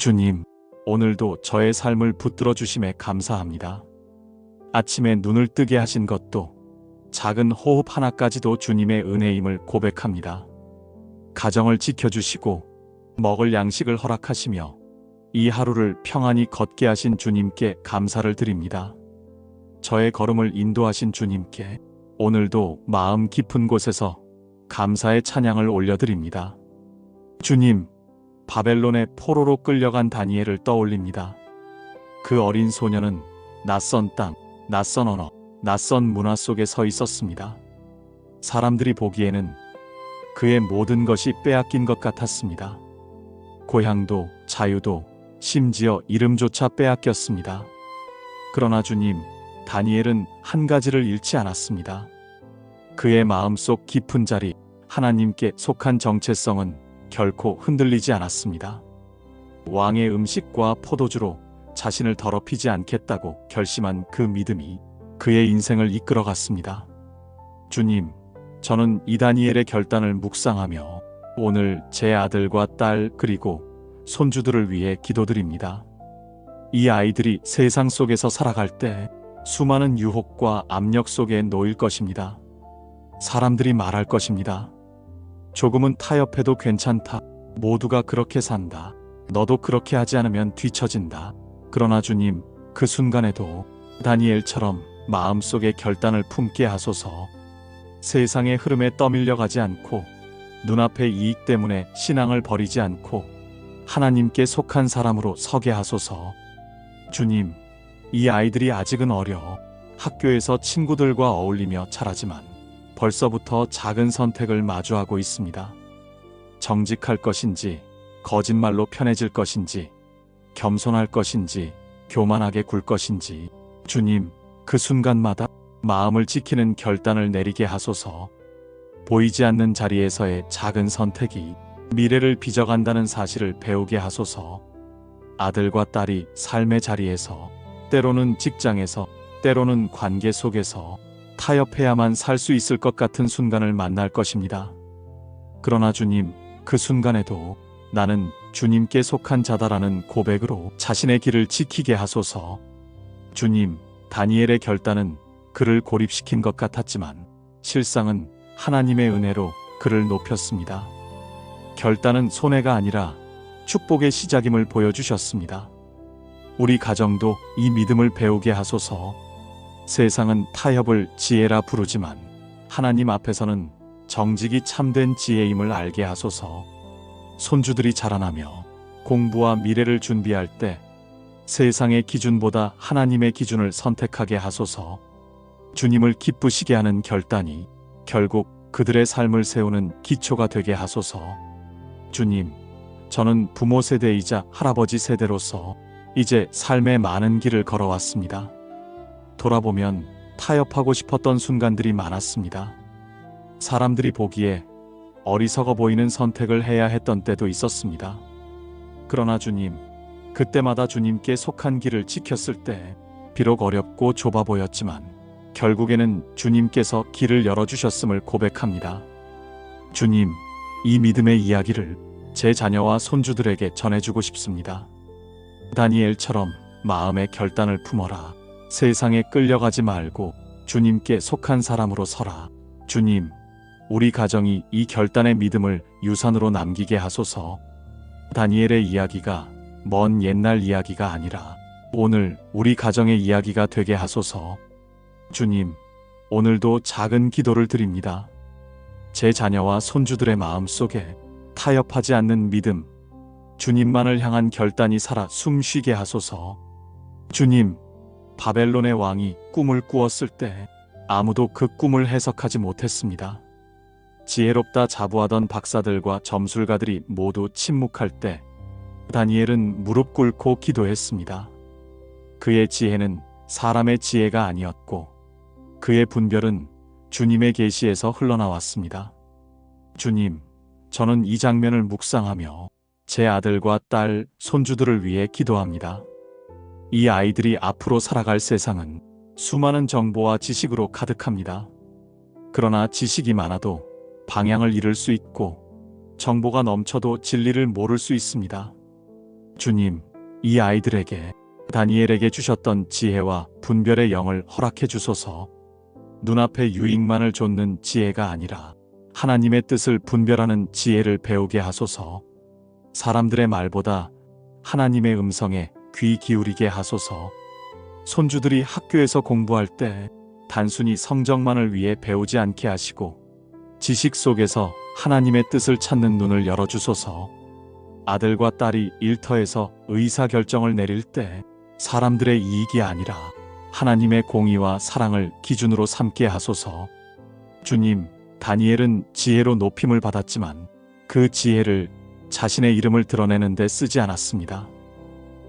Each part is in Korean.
주님, 오늘도 저의 삶을 붙들어 주심에 감사합니다. 아침에 눈을 뜨게 하신 것도, 작은 호흡 하나까지도 주님의 은혜임을 고백합니다. 가정을 지켜주시고 먹을 양식을 허락하시며 이 하루를 평안히 걷게 하신 주님께 감사를 드립니다. 저의 걸음을 인도하신 주님께 오늘도 마음 깊은 곳에서 감사의 찬양을 올려드립니다. 주님, 바벨론의 포로로 끌려간 다니엘을 떠올립니다. 그 어린 소녀는 낯선 땅, 낯선 언어, 낯선 문화 속에 서 있었습니다. 사람들이 보기에는 그의 모든 것이 빼앗긴 것 같았습니다. 고향도, 자유도, 심지어 이름조차 빼앗겼습니다. 그러나 주님, 다니엘은 한 가지를 잃지 않았습니다. 그의 마음속 깊은 자리, 하나님께 속한 정체성은 결코 흔들리지 않았습니다. 왕의 음식과 포도주로 자신을 더럽히지 않겠다고 결심한 그 믿음이 그의 인생을 이끌어갔습니다. 주님, 저는 이 다니엘의 결단을 묵상하며 오늘 제 아들과 딸 그리고 손주들을 위해 기도드립니다. 이 아이들이 세상 속에서 살아갈 때 수많은 유혹과 압력 속에 놓일 것입니다. 사람들이 말할 것입니다. 조금은 타협해도 괜찮다. 모두가 그렇게 산다. 너도 그렇게 하지 않으면 뒤처진다. 그러나 주님, 그 순간에도 다니엘처럼 마음속에 결단을 품게 하소서. 세상의 흐름에 떠밀려가지 않고 눈앞의 이익 때문에 신앙을 버리지 않고 하나님께 속한 사람으로 서게 하소서. 주님, 이 아이들이 아직은 어려 학교에서 친구들과 어울리며 자라지만 벌써부터 작은 선택을 마주하고 있습니다. 정직할 것인지, 거짓말로 편해질 것인지, 겸손할 것인지, 교만하게 굴 것인지, 주님, 그 순간마다 마음을 지키는 결단을 내리게 하소서. 보이지 않는 자리에서의 작은 선택이 미래를 빚어간다는 사실을 배우게 하소서. 아들과 딸이 삶의 자리에서, 때로는 직장에서, 때로는 관계 속에서 타협해야만 살 수 있을 것 같은 순간을 만날 것입니다. 그러나 주님, 그 순간에도 나는 주님께 속한 자다라는 고백으로 자신의 길을 지키게 하소서. 주님, 다니엘의 결단은 그를 고립시킨 것 같았지만 실상은 하나님의 은혜로 그를 높였습니다. 결단은 손해가 아니라 축복의 시작임을 보여주셨습니다. 우리 가정도 이 믿음을 배우게 하소서. 세상은 타협을 지혜라 부르지만 하나님 앞에서는 정직이 참된 지혜임을 알게 하소서. 손주들이 자라나며 공부와 미래를 준비할 때 세상의 기준보다 하나님의 기준을 선택하게 하소서. 주님을 기쁘시게 하는 결단이 결국 그들의 삶을 세우는 기초가 되게 하소서. 주님, 저는 부모 세대이자 할아버지 세대로서 이제 삶의 많은 길을 걸어왔습니다. 돌아보면 타협하고 싶었던 순간들이 많았습니다. 사람들이 보기에 어리석어 보이는 선택을 해야 했던 때도 있었습니다. 그러나 주님, 그때마다 주님께 속한 길을 지켰을 때 비록 어렵고 좁아 보였지만 결국에는 주님께서 길을 열어주셨음을 고백합니다. 주님, 이 믿음의 이야기를 제 자녀와 손주들에게 전해주고 싶습니다. 다니엘처럼 마음의 결단을 품어라. 세상에 끌려가지 말고 주님께 속한 사람으로 서라. 주님, 우리 가정이 이 결단의 믿음을 유산으로 남기게 하소서. 다니엘의 이야기가 먼 옛날 이야기가 아니라 오늘 우리 가정의 이야기가 되게 하소서. 주님, 오늘도 작은 기도를 드립니다. 제 자녀와 손주들의 마음 속에 타협하지 않는 믿음, 주님만을 향한 결단이 살아 숨쉬게 하소서. 주님, 바벨론의 왕이 꿈을 꾸었을 때 아무도 그 꿈을 해석하지 못했습니다. 지혜롭다 자부하던 박사들과 점술가들이 모두 침묵할 때 다니엘은 무릎 꿇고 기도했습니다. 그의 지혜는 사람의 지혜가 아니었고 그의 분별은 주님의 계시에서 흘러나왔습니다. 주님, 저는 이 장면을 묵상하며 제 아들과 딸, 손주들을 위해 기도합니다. 이 아이들이 앞으로 살아갈 세상은 수많은 정보와 지식으로 가득합니다. 그러나 지식이 많아도 방향을 잃을 수 있고 정보가 넘쳐도 진리를 모를 수 있습니다. 주님, 이 아이들에게 다니엘에게 주셨던 지혜와 분별의 영을 허락해 주소서. 눈앞의 유익만을 좇는 지혜가 아니라 하나님의 뜻을 분별하는 지혜를 배우게 하소서. 사람들의 말보다 하나님의 음성에 귀 기울이게 하소서. 손주들이 학교에서 공부할 때 단순히 성적만을 위해 배우지 않게 하시고 지식 속에서 하나님의 뜻을 찾는 눈을 열어주소서. 아들과 딸이 일터에서 의사결정을 내릴 때 사람들의 이익이 아니라 하나님의 공의와 사랑을 기준으로 삼게 하소서. 주님, 다니엘은 지혜로 높임을 받았지만 그 지혜를 자신의 이름을 드러내는 데 쓰지 않았습니다.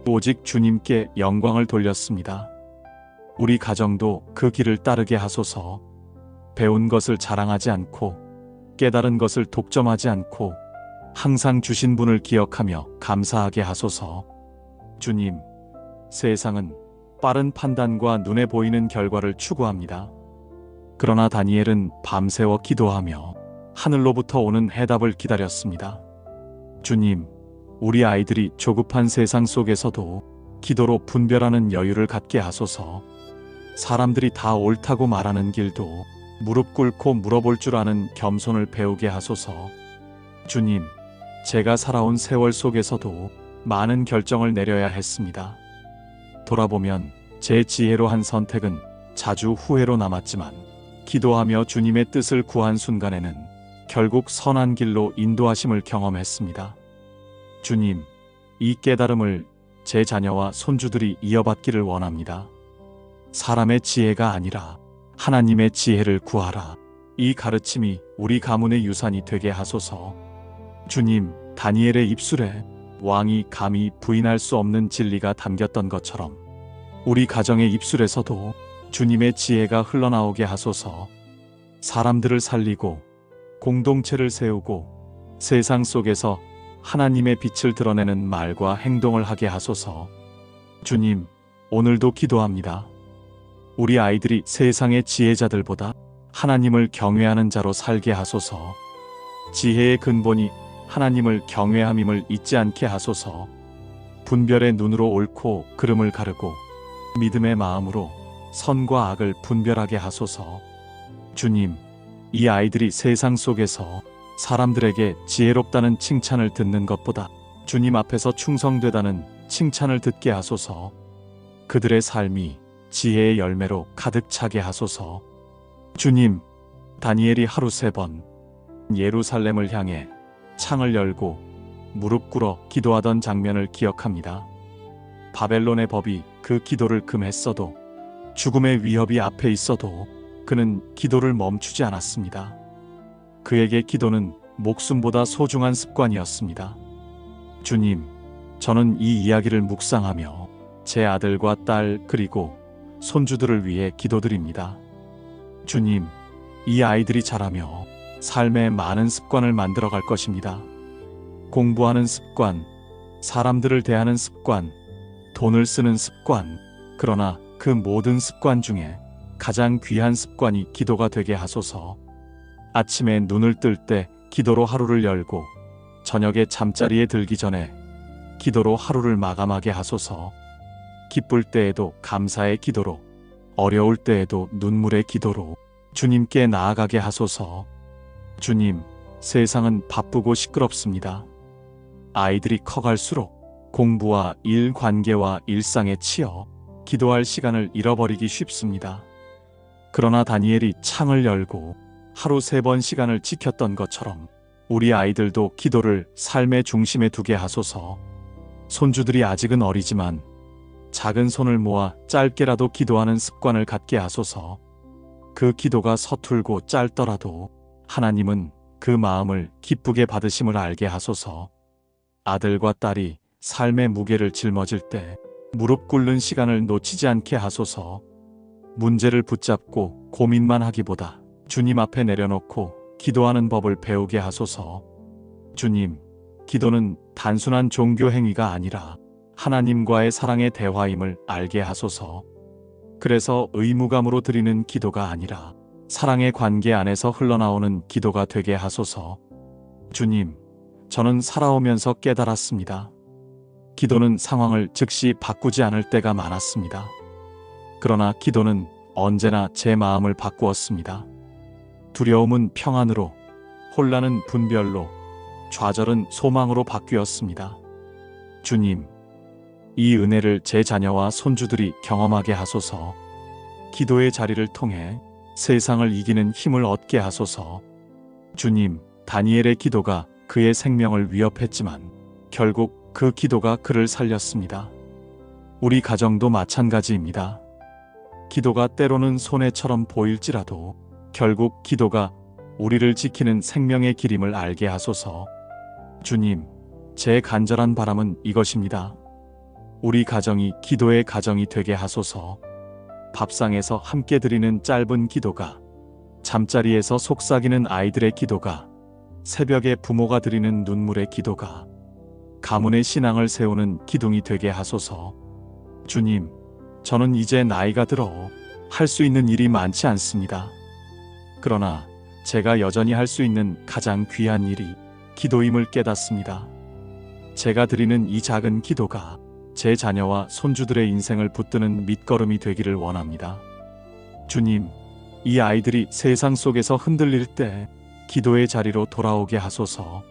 오직 주님께 영광을 돌렸습니다. 우리 가정도 그 길을 따르게 하소서. 배운 것을 자랑하지 않고 깨달은 것을 독점하지 않고 항상 주신 분을 기억하며 감사하게 하소서. 주님, 세상은 빠른 판단과 눈에 보이는 결과를 추구합니다. 그러나 다니엘은 밤새워 기도하며 하늘로부터 오는 해답을 기다렸습니다. 주님, 우리 아이들이 조급한 세상 속에서도 기도로 분별하는 여유를 갖게 하소서. 사람들이 다 옳다고 말하는 길도 무릎 꿇고 물어볼 줄 아는 겸손을 배우게 하소서. 주님, 제가 살아온 세월 속에서도 많은 결정을 내려야 했습니다. 돌아보면 제 지혜로 한 선택은 자주 후회로 남았지만 기도하며 주님의 뜻을 구한 순간에는 결국 선한 길로 인도하심을 경험했습니다. 주님, 이 깨달음을 제 자녀와 손주들이 이어받기를 원합니다. 사람의 지혜가 아니라 하나님의 지혜를 구하라. 이 가르침이 우리 가문의 유산이 되게 하소서. 주님, 다니엘의 입술에 왕이 감히 부인할 수 없는 진리가 담겼던 것처럼 우리 가정의 입술에서도 주님의 지혜가 흘러나오게 하소서. 사람들을 살리고 공동체를 세우고 세상 속에서 하나님의 빛을 드러내는 말과 행동을 하게 하소서. 주님, 오늘도 기도합니다. 우리 아이들이 세상의 지혜자들보다 하나님을 경외하는 자로 살게 하소서. 지혜의 근본이 하나님을 경외함임을 잊지 않게 하소서. 분별의 눈으로 옳고 그름을 가르고 믿음의 마음으로 선과 악을 분별하게 하소서. 주님, 이 아이들이 세상 속에서 사람들에게 지혜롭다는 칭찬을 듣는 것보다 주님 앞에서 충성되다는 칭찬을 듣게 하소서. 그들의 삶이 지혜의 열매로 가득 차게 하소서. 주님, 다니엘이 하루 3번 예루살렘을 향해 창을 열고 무릎 꿇어 기도하던 장면을 기억합니다. 바벨론의 법이 그 기도를 금했어도 죽음의 위협이 앞에 있어도 그는 기도를 멈추지 않았습니다. 그에게 기도는 목숨보다 소중한 습관이었습니다. 주님, 저는 이 이야기를 묵상하며 제 아들과 딸 그리고 손주들을 위해 기도드립니다. 주님, 이 아이들이 자라며 삶의 많은 습관을 만들어갈 것입니다. 공부하는 습관, 사람들을 대하는 습관, 돈을 쓰는 습관, 그러나 그 모든 습관 중에 가장 귀한 습관이 기도가 되게 하소서. 아침에 눈을 뜰 때 기도로 하루를 열고 저녁에 잠자리에 들기 전에 기도로 하루를 마감하게 하소서. 기쁠 때에도 감사의 기도로, 어려울 때에도 눈물의 기도로 주님께 나아가게 하소서. 주님, 세상은 바쁘고 시끄럽습니다. 아이들이 커갈수록 공부와 일 관계와 일상에 치여 기도할 시간을 잃어버리기 쉽습니다. 그러나 다니엘이 창을 열고 하루 3번 시간을 지켰던 것처럼 우리 아이들도 기도를 삶의 중심에 두게 하소서. 손주들이 아직은 어리지만 작은 손을 모아 짧게라도 기도하는 습관을 갖게 하소서. 그 기도가 서툴고 짧더라도 하나님은 그 마음을 기쁘게 받으심을 알게 하소서. 아들과 딸이 삶의 무게를 짊어질 때 무릎 꿇는 시간을 놓치지 않게 하소서. 문제를 붙잡고 고민만 하기보다 주님 앞에 내려놓고 기도하는 법을 배우게 하소서. 주님, 기도는 단순한 종교 행위가 아니라 하나님과의 사랑의 대화임을 알게 하소서. 그래서 의무감으로 드리는 기도가 아니라 사랑의 관계 안에서 흘러나오는 기도가 되게 하소서. 주님, 저는 살아오면서 깨달았습니다. 기도는 상황을 즉시 바꾸지 않을 때가 많았습니다. 그러나 기도는 언제나 제 마음을 바꾸었습니다. 두려움은 평안으로, 혼란은 분별로, 좌절은 소망으로 바뀌었습니다. 주님, 이 은혜를 제 자녀와 손주들이 경험하게 하소서. 기도의 자리를 통해 세상을 이기는 힘을 얻게 하소서. 주님, 다니엘의 기도가 그의 생명을 위협했지만 결국 그 기도가 그를 살렸습니다. 우리 가정도 마찬가지입니다. 기도가 때로는 손해처럼 보일지라도 결국 기도가 우리를 지키는 생명의 길임을 알게 하소서. 주님, 제 간절한 바람은 이것입니다. 우리 가정이 기도의 가정이 되게 하소서. 밥상에서 함께 드리는 짧은 기도가, 잠자리에서 속삭이는 아이들의 기도가, 새벽에 부모가 드리는 눈물의 기도가, 가문의 신앙을 세우는 기둥이 되게 하소서. 주님, 저는 이제 나이가 들어 할 수 있는 일이 많지 않습니다. 그러나 제가 여전히 할 수 있는 가장 귀한 일이 기도임을 깨닫습니다. 제가 드리는 이 작은 기도가 제 자녀와 손주들의 인생을 붙드는 밑거름이 되기를 원합니다. 주님, 이 아이들이 세상 속에서 흔들릴 때 기도의 자리로 돌아오게 하소서.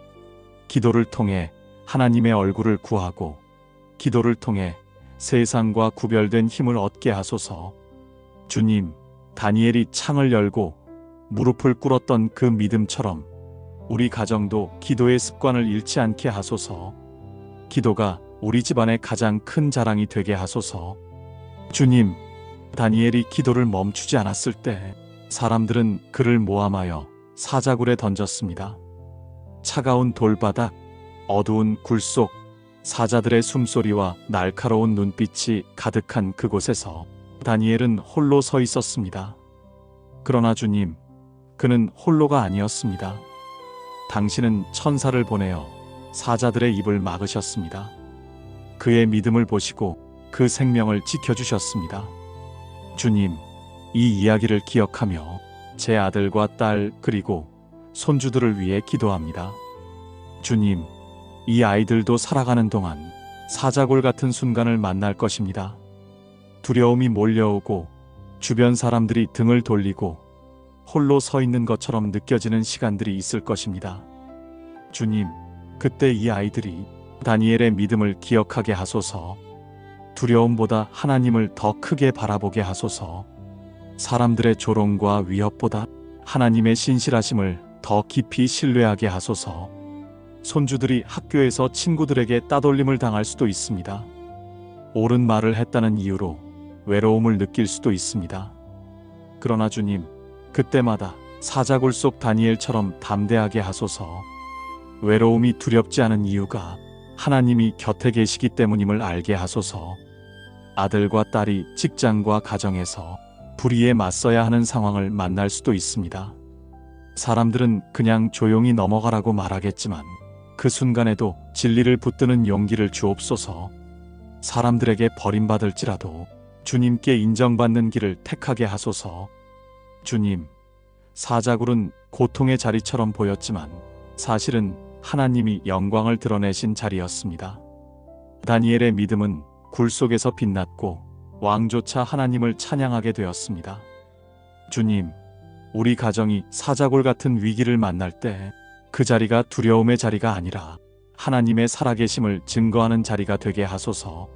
기도를 통해 하나님의 얼굴을 구하고, 기도를 통해 세상과 구별된 힘을 얻게 하소서. 주님, 다니엘이 창을 열고 무릎을 꿇었던 그 믿음처럼 우리 가정도 기도의 습관을 잃지 않게 하소서. 기도가 우리 집안의 가장 큰 자랑이 되게 하소서. 주님, 다니엘이 기도를 멈추지 않았을 때 사람들은 그를 모함하여 사자굴에 던졌습니다. 차가운 돌바닥, 어두운 굴 속, 사자들의 숨소리와 날카로운 눈빛이 가득한 그곳에서 다니엘은 홀로 서 있었습니다. 그러나 주님, 그는 홀로가 아니었습니다. 당신은 천사를 보내어 사자들의 입을 막으셨습니다. 그의 믿음을 보시고 그 생명을 지켜주셨습니다. 주님, 이 이야기를 기억하며 제 아들과 딸 그리고 손주들을 위해 기도합니다. 주님, 이 아이들도 살아가는 동안 사자골 같은 순간을 만날 것입니다. 두려움이 몰려오고 주변 사람들이 등을 돌리고 홀로 서 있는 것처럼 느껴지는 시간들이 있을 것입니다. 주님, 그때 이 아이들이 다니엘의 믿음을 기억하게 하소서. 두려움보다 하나님을 더 크게 바라보게 하소서. 사람들의 조롱과 위협보다 하나님의 신실하심을 더 깊이 신뢰하게 하소서. 손주들이 학교에서 친구들에게 따돌림을 당할 수도 있습니다. 옳은 말을 했다는 이유로 외로움을 느낄 수도 있습니다. 그러나 주님, 그때마다 사자굴 속 다니엘처럼 담대하게 하소서. 외로움이 두렵지 않은 이유가 하나님이 곁에 계시기 때문임을 알게 하소서. 아들과 딸이 직장과 가정에서 불의에 맞서야 하는 상황을 만날 수도 있습니다. 사람들은 그냥 조용히 넘어가라고 말하겠지만 그 순간에도 진리를 붙드는 용기를 주옵소서. 사람들에게 버림받을지라도 주님께 인정받는 길을 택하게 하소서. 주님, 사자굴은 고통의 자리처럼 보였지만 사실은 하나님이 영광을 드러내신 자리였습니다. 다니엘의 믿음은 굴 속에서 빛났고 왕조차 하나님을 찬양하게 되었습니다. 주님, 우리 가정이 사자굴 같은 위기를 만날 때 그 자리가 두려움의 자리가 아니라 하나님의 살아계심을 증거하는 자리가 되게 하소서.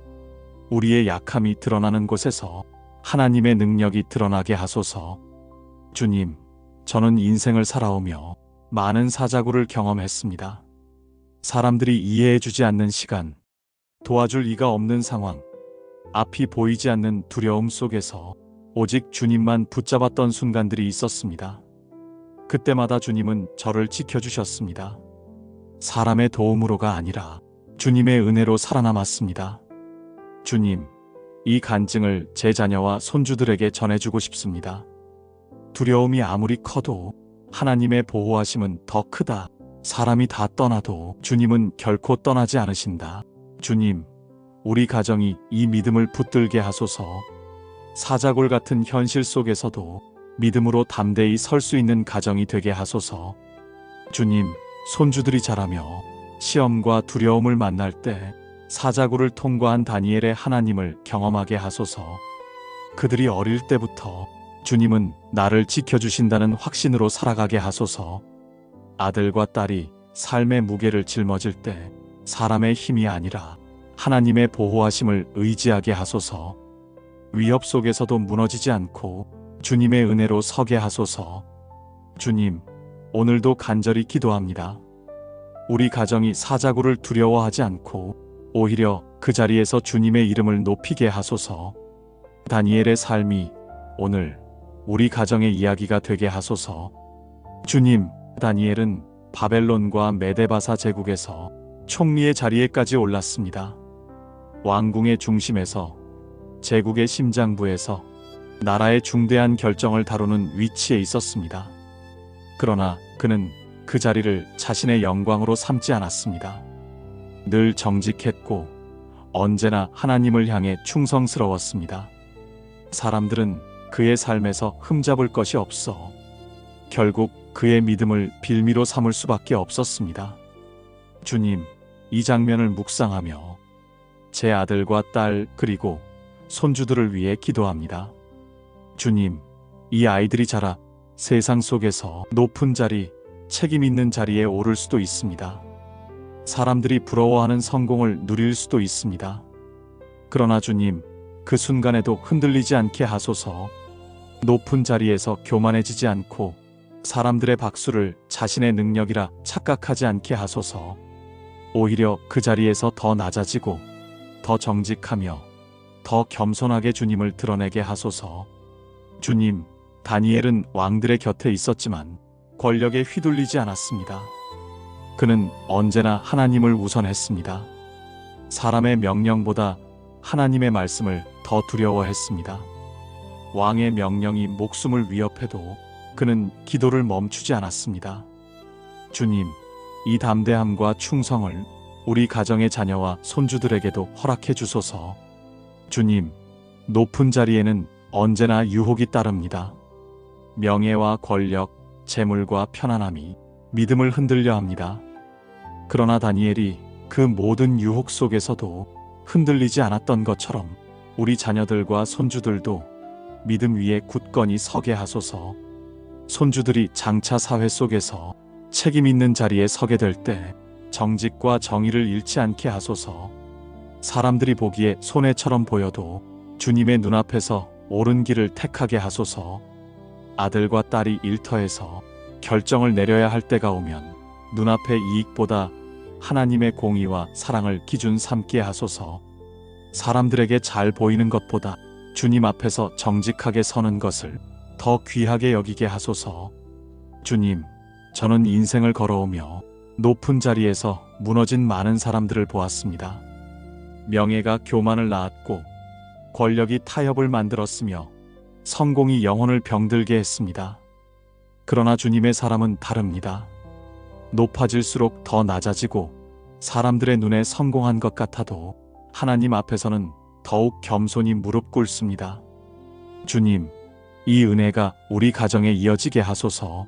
우리의 약함이 드러나는 곳에서 하나님의 능력이 드러나게 하소서. 주님, 저는 인생을 살아오며 많은 사자굴을 경험했습니다. 사람들이 이해해주지 않는 시간, 도와줄 이가 없는 상황, 앞이 보이지 않는 두려움 속에서 오직 주님만 붙잡았던 순간들이 있었습니다. 그때마다 주님은 저를 지켜주셨습니다. 사람의 도움으로가 아니라 주님의 은혜로 살아남았습니다. 주님, 이 간증을 제 자녀와 손주들에게 전해주고 싶습니다. 두려움이 아무리 커도 하나님의 보호하심은 더 크다. 사람이 다 떠나도 주님은 결코 떠나지 않으신다. 주님, 우리 가정이 이 믿음을 붙들게 하소서. 사자골 같은 현실 속에서도 믿음으로 담대히 설 수 있는 가정이 되게 하소서. 주님, 손주들이 자라며 시험과 두려움을 만날 때 사자굴을 통과한 다니엘의 하나님을 경험하게 하소서. 그들이 어릴 때부터 주님은 나를 지켜주신다는 확신으로 살아가게 하소서. 아들과 딸이 삶의 무게를 짊어질 때 사람의 힘이 아니라 하나님의 보호하심을 의지하게 하소서. 위협 속에서도 무너지지 않고 주님의 은혜로 서게 하소서. 주님, 오늘도 간절히 기도합니다. 우리 가정이 사자굴을 두려워하지 않고 오히려 그 자리에서 주님의 이름을 높이게 하소서. 다니엘의 삶이 오늘 우리 가정의 이야기가 되게 하소서. 주님, 다니엘은 바벨론과 메데바사 제국에서 총리의 자리에까지 올랐습니다. 왕궁의 중심에서, 제국의 심장부에서 나라의 중대한 결정을 다루는 위치에 있었습니다. 그러나 그는 그 자리를 자신의 영광으로 삼지 않았습니다. 늘 정직했고 언제나 하나님을 향해 충성스러웠습니다. 사람들은 그의 삶에서 흠잡을 것이 없어 결국 그의 믿음을 빌미로 삼을 수밖에 없었습니다. 주님, 이 장면을 묵상하며 제 아들과 딸 그리고 손주들을 위해 기도합니다. 주님, 이 아이들이 자라 세상 속에서 높은 자리, 책임 있는 자리에 오를 수도 있습니다. 사람들이 부러워하는 성공을 누릴 수도 있습니다. 그러나 주님, 그 순간에도 흔들리지 않게 하소서. 높은 자리에서 교만해지지 않고 사람들의 박수를 자신의 능력이라 착각하지 않게 하소서. 오히려 그 자리에서 더 낮아지고 더 정직하며 더 겸손하게 주님을 드러내게 하소서. 주님, 다니엘은 왕들의 곁에 있었지만 권력에 휘둘리지 않았습니다. 그는 언제나 하나님을 우선했습니다. 사람의 명령보다 하나님의 말씀을 더 두려워했습니다. 왕의 명령이 목숨을 위협해도 그는 기도를 멈추지 않았습니다. 주님, 이 담대함과 충성을 우리 가정의 자녀와 손주들에게도 허락해 주소서. 주님, 높은 자리에는 언제나 유혹이 따릅니다. 명예와 권력, 재물과 편안함이 믿음을 흔들려 합니다. 그러나 다니엘이 그 모든 유혹 속에서도 흔들리지 않았던 것처럼 우리 자녀들과 손주들도 믿음 위에 굳건히 서게 하소서. 손주들이 장차 사회 속에서 책임 있는 자리에 서게 될 때 정직과 정의를 잃지 않게 하소서. 사람들이 보기에 손해처럼 보여도 주님의 눈앞에서 옳은 길을 택하게 하소서. 아들과 딸이 일터에서 결정을 내려야 할 때가 오면 눈앞의 이익보다 하나님의 공의와 사랑을 기준 삼게 하소서. 사람들에게 잘 보이는 것보다 주님 앞에서 정직하게 서는 것을 더 귀하게 여기게 하소서. 주님, 저는 인생을 걸어오며 높은 자리에서 무너진 많은 사람들을 보았습니다. 명예가 교만을 낳았고 권력이 타협을 만들었으며 성공이 영혼을 병들게 했습니다. 그러나 주님의 사람은 다릅니다. 높아질수록 더 낮아지고 사람들의 눈에 성공한 것 같아도 하나님 앞에서는 더욱 겸손히 무릎 꿇습니다. 주님, 이 은혜가 우리 가정에 이어지게 하소서.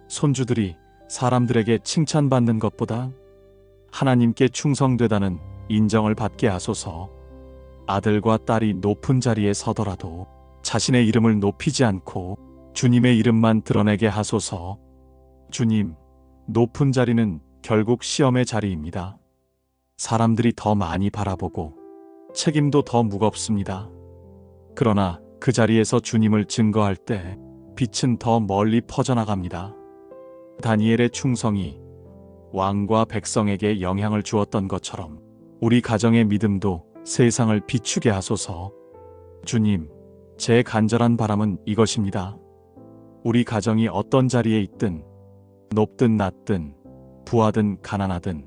손주들이 사람들에게 칭찬받는 것보다 하나님께 충성되다는 인정을 받게 하소서. 아들과 딸이 높은 자리에 서더라도 자신의 이름을 높이지 않고 주님의 이름만 드러내게 하소서. 주님, 높은 자리는 결국 시험의 자리입니다. 사람들이 더 많이 바라보고 책임도 더 무겁습니다. 그러나 그 자리에서 주님을 증거할 때 빛은 더 멀리 퍼져나갑니다. 다니엘의 충성이 왕과 백성에게 영향을 주었던 것처럼 우리 가정의 믿음도 세상을 비추게 하소서. 주님, 제 간절한 바람은 이것입니다. 우리 가정이 어떤 자리에 있든 높든 낮든 부하든 가난하든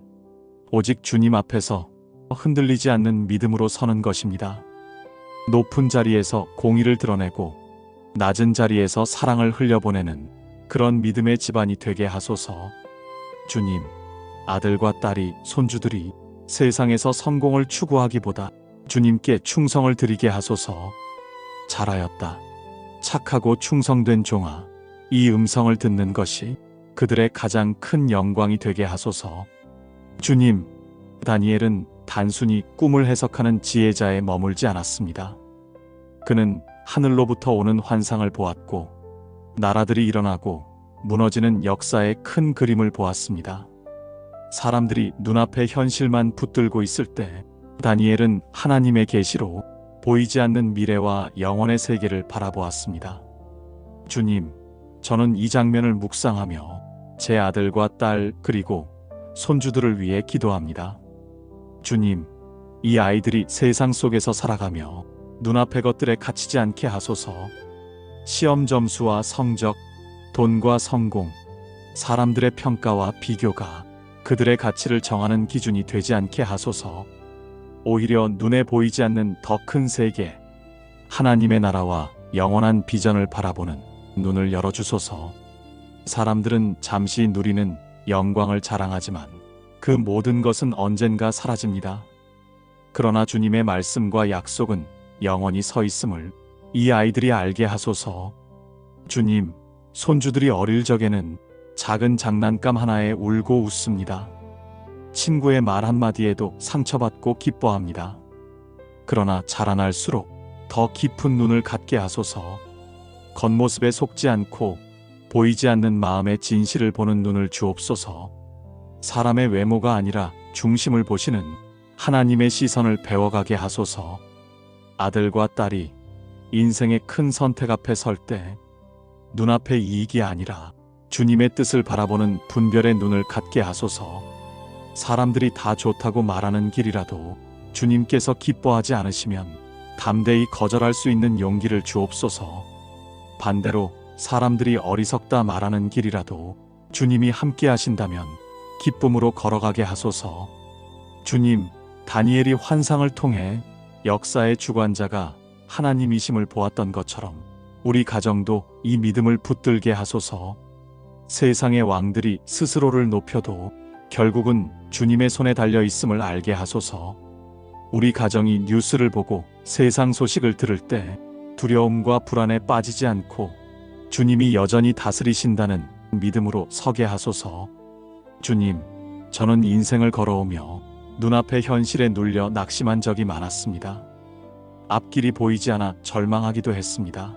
오직 주님 앞에서 흔들리지 않는 믿음으로 서는 것입니다. 높은 자리에서 공의를 드러내고 낮은 자리에서 사랑을 흘려보내는 그런 믿음의 집안이 되게 하소서. 주님, 아들과 딸이, 손주들이 세상에서 성공을 추구하기보다 주님께 충성을 드리게 하소서. 잘하였다. 착하고 충성된 종아, 이 음성을 듣는 것이 그들의 가장 큰 영광이 되게 하소서. 주님, 다니엘은 단순히 꿈을 해석하는 지혜자에 머물지 않았습니다. 그는 하늘로부터 오는 환상을 보았고 나라들이 일어나고 무너지는 역사의 큰 그림을 보았습니다. 사람들이 눈앞에 현실만 붙들고 있을 때 다니엘은 하나님의 계시로 보이지 않는 미래와 영원의 세계를 바라보았습니다. 주님, 저는 이 장면을 묵상하며 제 아들과 딸 그리고 손주들을 위해 기도합니다. 주님, 이 아이들이 세상 속에서 살아가며 눈앞의 것들에 갇히지 않게 하소서. 시험 점수와 성적, 돈과 성공, 사람들의 평가와 비교가 그들의 가치를 정하는 기준이 되지 않게 하소서. 오히려 눈에 보이지 않는 더 큰 세계, 하나님의 나라와 영원한 비전을 바라보는 눈을 열어주소서. 사람들은 잠시 누리는 영광을 자랑하지만 그 모든 것은 언젠가 사라집니다. 그러나 주님의 말씀과 약속은 영원히 서 있음을 이 아이들이 알게 하소서. 주님, 손주들이 어릴 적에는 작은 장난감 하나에 울고 웃습니다. 친구의 말 한마디에도 상처받고 기뻐합니다. 그러나 자라날수록 더 깊은 눈을 갖게 하소서. 겉모습에 속지 않고 보이지 않는 마음의 진실을 보는 눈을 주옵소서. 사람의 외모가 아니라 중심을 보시는 하나님의 시선을 배워가게 하소서. 아들과 딸이 인생의 큰 선택 앞에 설 때 눈앞의 이익이 아니라 주님의 뜻을 바라보는 분별의 눈을 갖게 하소서. 사람들이 다 좋다고 말하는 길이라도 주님께서 기뻐하지 않으시면 담대히 거절할 수 있는 용기를 주옵소서. 반대로 사람들이 어리석다 말하는 길이라도 주님이 함께 하신다면 기쁨으로 걸어가게 하소서. 주님, 다니엘이 환상을 통해 역사의 주관자가 하나님이심을 보았던 것처럼 우리 가정도 이 믿음을 붙들게 하소서. 세상의 왕들이 스스로를 높여도 결국은 주님의 손에 달려 있음을 알게 하소서. 우리 가정이 뉴스를 보고 세상 소식을 들을 때 두려움과 불안에 빠지지 않고 주님이 여전히 다스리신다는 믿음으로 서게 하소서. 주님, 저는 인생을 걸어오며 눈앞의 현실에 눌려 낙심한 적이 많았습니다. 앞길이 보이지 않아 절망하기도 했습니다.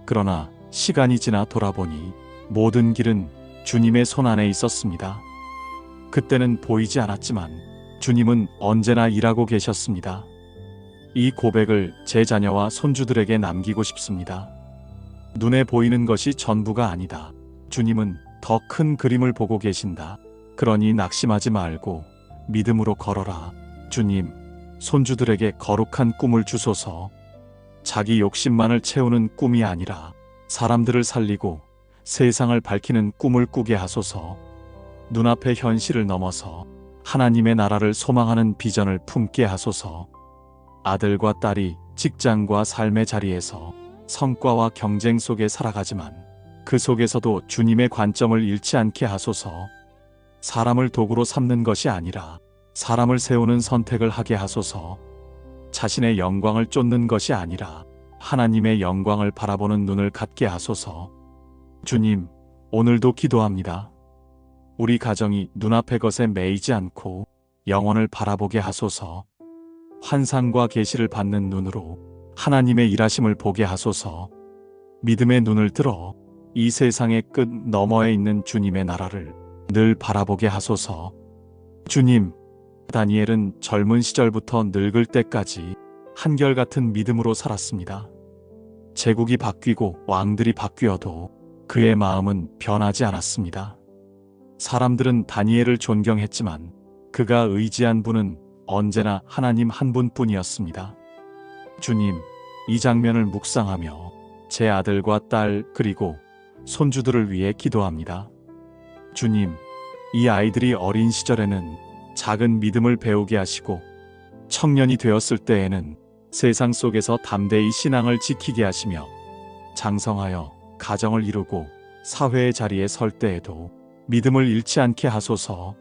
그러나 시간이 지나 돌아보니 모든 길은 주님의 손 안에 있었습니다. 그때는 보이지 않았지만 주님은 언제나 일하고 계셨습니다. 이 고백을 제 자녀와 손주들에게 남기고 싶습니다. 눈에 보이는 것이 전부가 아니다. 주님은 더 큰 그림을 보고 계신다. 그러니 낙심하지 말고 믿음으로 걸어라. 주님, 손주들에게 거룩한 꿈을 주소서. 자기 욕심만을 채우는 꿈이 아니라 사람들을 살리고 세상을 밝히는 꿈을 꾸게 하소서. 눈앞의 현실을 넘어서 하나님의 나라를 소망하는 비전을 품게 하소서. 아들과 딸이 직장과 삶의 자리에서 성과와 경쟁 속에 살아가지만 그 속에서도 주님의 관점을 잃지 않게 하소서. 사람을 도구로 삼는 것이 아니라 사람을 세우는 선택을 하게 하소서. 자신의 영광을 쫓는 것이 아니라 하나님의 영광을 바라보는 눈을 갖게 하소서. 주님, 오늘도 기도합니다. 우리 가정이 눈앞의 것에 매이지 않고 영혼을 바라보게 하소서. 환상과 계시를 받는 눈으로 하나님의 일하심을 보게 하소서. 믿음의 눈을 들어 이 세상의 끝 너머에 있는 주님의 나라를 늘 바라보게 하소서. 주님, 다니엘은 젊은 시절부터 늙을 때까지 한결같은 믿음으로 살았습니다. 제국이 바뀌고 왕들이 바뀌어도 그의 마음은 변하지 않았습니다. 사람들은 다니엘을 존경했지만 그가 의지한 분은 언제나 하나님 한 분뿐이었습니다. 주님, 이 장면을 묵상하며 제 아들과 딸 그리고 손주들을 위해 기도합니다. 주님, 이 아이들이 어린 시절에는 작은 믿음을 배우게 하시고 청년이 되었을 때에는 세상 속에서 담대히 신앙을 지키게 하시며 장성하여 가정을 이루고 사회의 자리에 설 때에도 믿음을 잃지 않게 하소서.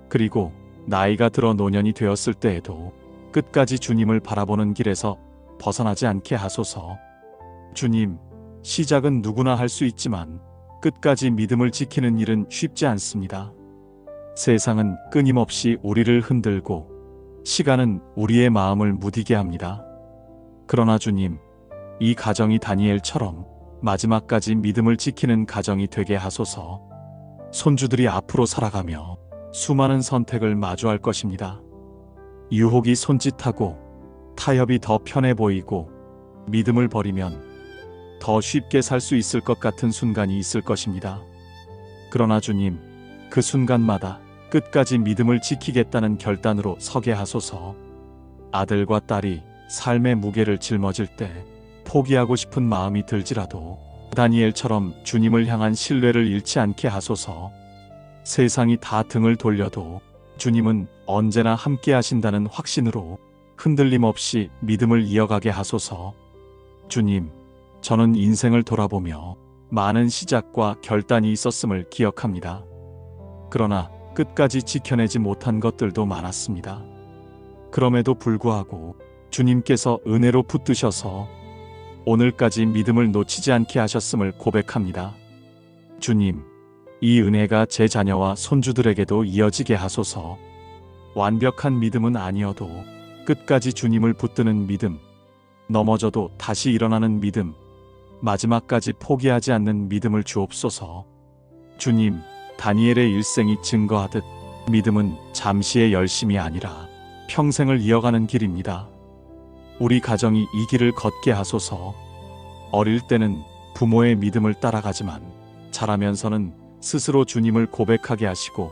그리고 나이가 들어 노년이 되었을 때에도 끝까지 주님을 바라보는 길에서 벗어나지 않게 하소서. 주님, 시작은 누구나 할 수 있지만 끝까지 믿음을 지키는 일은 쉽지 않습니다. 세상은 끊임없이 우리를 흔들고 시간은 우리의 마음을 무디게 합니다. 그러나 주님, 이 가정이 다니엘처럼 마지막까지 믿음을 지키는 가정이 되게 하소서. 손주들이 앞으로 살아가며 수많은 선택을 마주할 것입니다. 유혹이 손짓하고 타협이 더 편해 보이고 믿음을 버리면 더 쉽게 살 수 있을 것 같은 순간이 있을 것입니다. 그러나 주님, 그 순간마다 끝까지 믿음을 지키겠다는 결단으로 서게 하소서. 아들과 딸이 삶의 무게를 짊어질 때 포기하고 싶은 마음이 들지라도 다니엘처럼 주님을 향한 신뢰를 잃지 않게 하소서. 세상이 다 등을 돌려도 주님은 언제나 함께 하신다는 확신으로 흔들림 없이 믿음을 이어가게 하소서. 주님, 저는 인생을 돌아보며 많은 시작과 결단이 있었음을 기억합니다. 그러나 끝까지 지켜내지 못한 것들도 많았습니다. 그럼에도 불구하고 주님께서 은혜로 붙드셔서 오늘까지 믿음을 놓치지 않게 하셨음을 고백합니다. 주님, 이 은혜가 제 자녀와 손주들에게도 이어지게 하소서. 완벽한 믿음은 아니어도 끝까지 주님을 붙드는 믿음, 넘어져도 다시 일어나는 믿음, 마지막까지 포기하지 않는 믿음을 주옵소서. 주님, 다니엘의 일생이 증거하듯 믿음은 잠시의 열심이 아니라 평생을 이어가는 길입니다. 우리 가정이 이 길을 걷게 하소서. 어릴 때는 부모의 믿음을 따라가지만 자라면서는 스스로 주님을 고백하게 하시고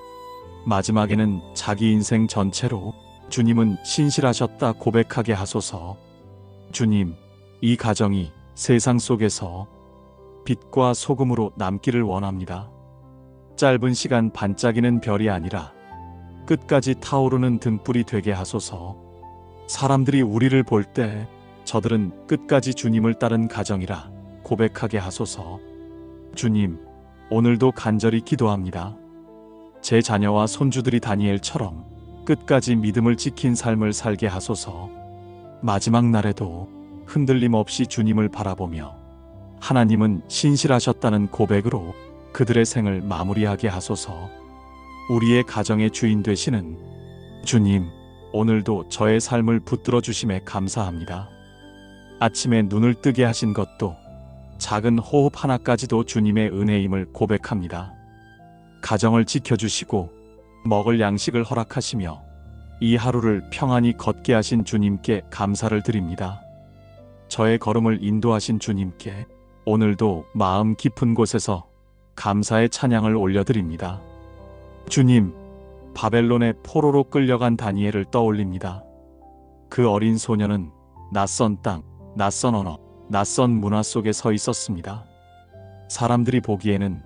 마지막에는 자기 인생 전체로 주님은 신실하셨다 고백하게 하소서. 주님, 이 가정이 세상 속에서 빛과 소금으로 남기를 원합니다. 짧은 시간 반짝이는 별이 아니라 끝까지 타오르는 등불이 되게 하소서. 사람들이 우리를 볼 때 저들은 끝까지 주님을 따른 가정이라 고백하게 하소서. 주님, 오늘도 간절히 기도합니다. 제 자녀와 손주들이 다니엘처럼 끝까지 믿음을 지킨 삶을 살게 하소서. 마지막 날에도 흔들림 없이 주님을 바라보며 하나님은 신실하셨다는 고백으로 그들의 생을 마무리하게 하소서. 우리의 가정의 주인 되시는 주님, 오늘도 저의 삶을 붙들어 주심에 감사합니다. 아침에 눈을 뜨게 하신 것도 작은 호흡 하나까지도 주님의 은혜임을 고백합니다. 가정을 지켜주시고 먹을 양식을 허락하시며 이 하루를 평안히 걷게 하신 주님께 감사를 드립니다. 저의 걸음을 인도하신 주님께 오늘도 마음 깊은 곳에서 감사의 찬양을 올려드립니다. 주님, 바벨론의 포로로 끌려간 다니엘을 떠올립니다. 그 어린 소녀는 낯선 땅, 낯선 언어, 낯선 문화 속에 서 있었습니다. 사람들이 보기에는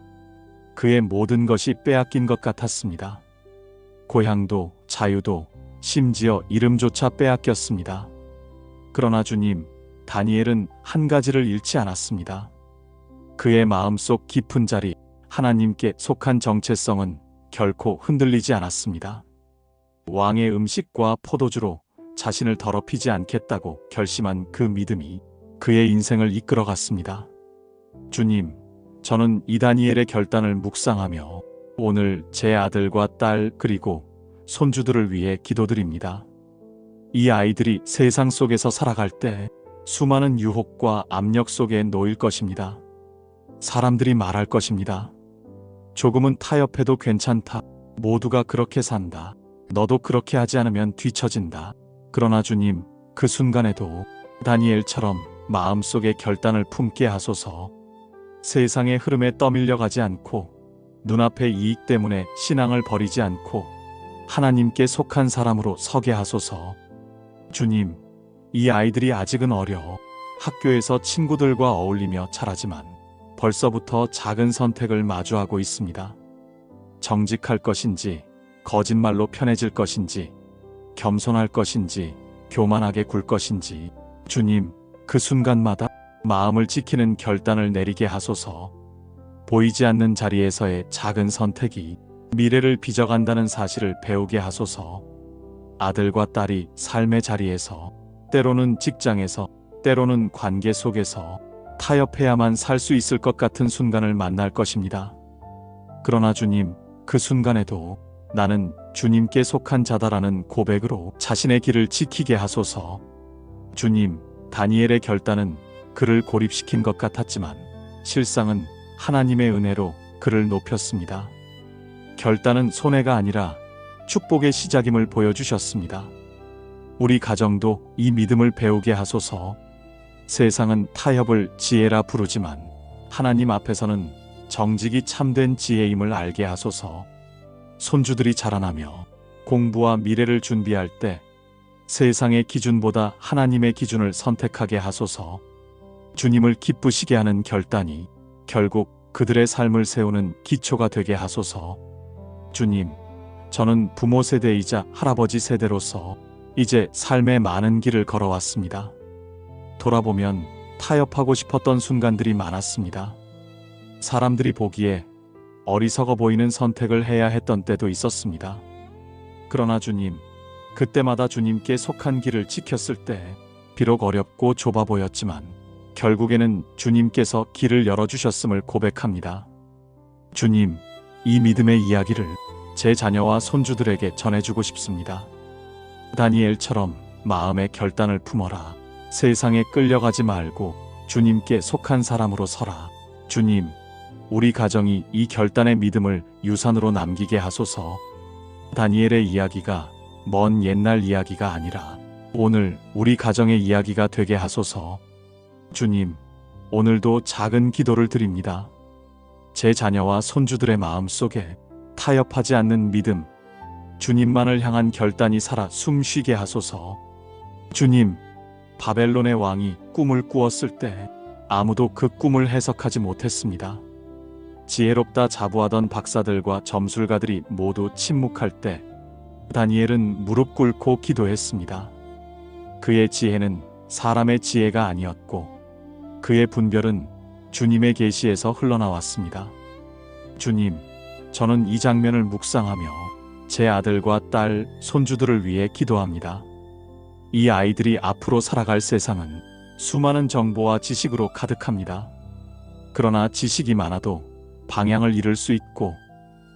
그의 모든 것이 빼앗긴 것 같았습니다. 고향도 자유도 심지어 이름조차 빼앗겼습니다. 그러나 주님, 다니엘은 한 가지를 잃지 않았습니다. 그의 마음속 깊은 자리, 하나님께 속한 정체성은 결코 흔들리지 않았습니다. 왕의 음식과 포도주로 자신을 더럽히지 않겠다고 결심한 그 믿음이 그의 인생을 이끌어갔습니다. 주님, 저는 이 다니엘의 결단을 묵상하며 오늘 제 아들과 딸 그리고 손주들을 위해 기도드립니다. 이 아이들이 세상 속에서 살아갈 때 수많은 유혹과 압력 속에 놓일 것입니다. 사람들이 말할 것입니다. 조금은 타협해도 괜찮다. 모두가 그렇게 산다. 너도 그렇게 하지 않으면 뒤처진다. 그러나 주님, 그 순간에도 다니엘처럼 마음속에 결단을 품게 하소서. 세상의 흐름에 떠밀려가지 않고 눈앞의 이익 때문에 신앙을 버리지 않고 하나님께 속한 사람으로 서게 하소서. 주님, 이 아이들이 아직은 어려 학교에서 친구들과 어울리며 자라지만 벌써부터 작은 선택을 마주하고 있습니다. 정직할 것인지, 거짓말로 편해질 것인지, 겸손할 것인지, 교만하게 굴 것인지, 주님, 그 순간마다 마음을 지키는 결단을 내리게 하소서. 보이지 않는 자리에서의 작은 선택이 미래를 빚어간다는 사실을 배우게 하소서. 아들과 딸이 삶의 자리에서, 때로는 직장에서, 때로는 관계 속에서 타협해야만 살 수 있을 것 같은 순간을 만날 것입니다. 그러나 주님, 그 순간에도 나는 주님께 속한 자다라는 고백으로 자신의 길을 지키게 하소서. 주님, 다니엘의 결단은 그를 고립시킨 것 같았지만 실상은 하나님의 은혜로 그를 높였습니다. 결단은 손해가 아니라 축복의 시작임을 보여주셨습니다. 우리 가정도 이 믿음을 배우게 하소서. 세상은 타협을 지혜라 부르지만 하나님 앞에서는 정직이 참된 지혜임을 알게 하소서. 손주들이 자라나며 공부와 미래를 준비할 때 세상의 기준보다 하나님의 기준을 선택하게 하소서. 주님을 기쁘시게 하는 결단이 결국 그들의 삶을 세우는 기초가 되게 하소서. 주님, 저는 부모 세대이자 할아버지 세대로서 이제 삶의 많은 길을 걸어왔습니다. 돌아보면 타협하고 싶었던 순간들이 많았습니다. 사람들이 보기에 어리석어 보이는 선택을 해야 했던 때도 있었습니다. 그러나 주님, 그때마다 주님께 속한 길을 지켰을 때 비록 어렵고 좁아 보였지만 결국에는 주님께서 길을 열어주셨음을 고백합니다. 주님, 이 믿음의 이야기를 제 자녀와 손주들에게 전해주고 싶습니다. 다니엘처럼 마음의 결단을 품어라. 세상에 끌려가지 말고 주님께 속한 사람으로 서라. 주님, 우리 가정이 이 결단의 믿음을 유산으로 남기게 하소서. 다니엘의 이야기가 먼 옛날 이야기가 아니라 오늘 우리 가정의 이야기가 되게 하소서. 주님, 오늘도 작은 기도를 드립니다. 제 자녀와 손주들의 마음 속에 타협하지 않는 믿음, 주님만을 향한 결단이 살아 숨쉬게 하소서. 주님, 바벨론의 왕이 꿈을 꾸었을 때 아무도 그 꿈을 해석하지 못했습니다. 지혜롭다 자부하던 박사들과 점술가들이 모두 침묵할 때 다니엘은 무릎 꿇고 기도했습니다. 그의 지혜는 사람의 지혜가 아니었고 그의 분별은 주님의 계시에서 흘러나왔습니다. 주님, 저는 이 장면을 묵상하며 제 아들과 딸, 손주들을 위해 기도합니다. 이 아이들이 앞으로 살아갈 세상은 수많은 정보와 지식으로 가득합니다. 그러나 지식이 많아도 방향을 잃을 수 있고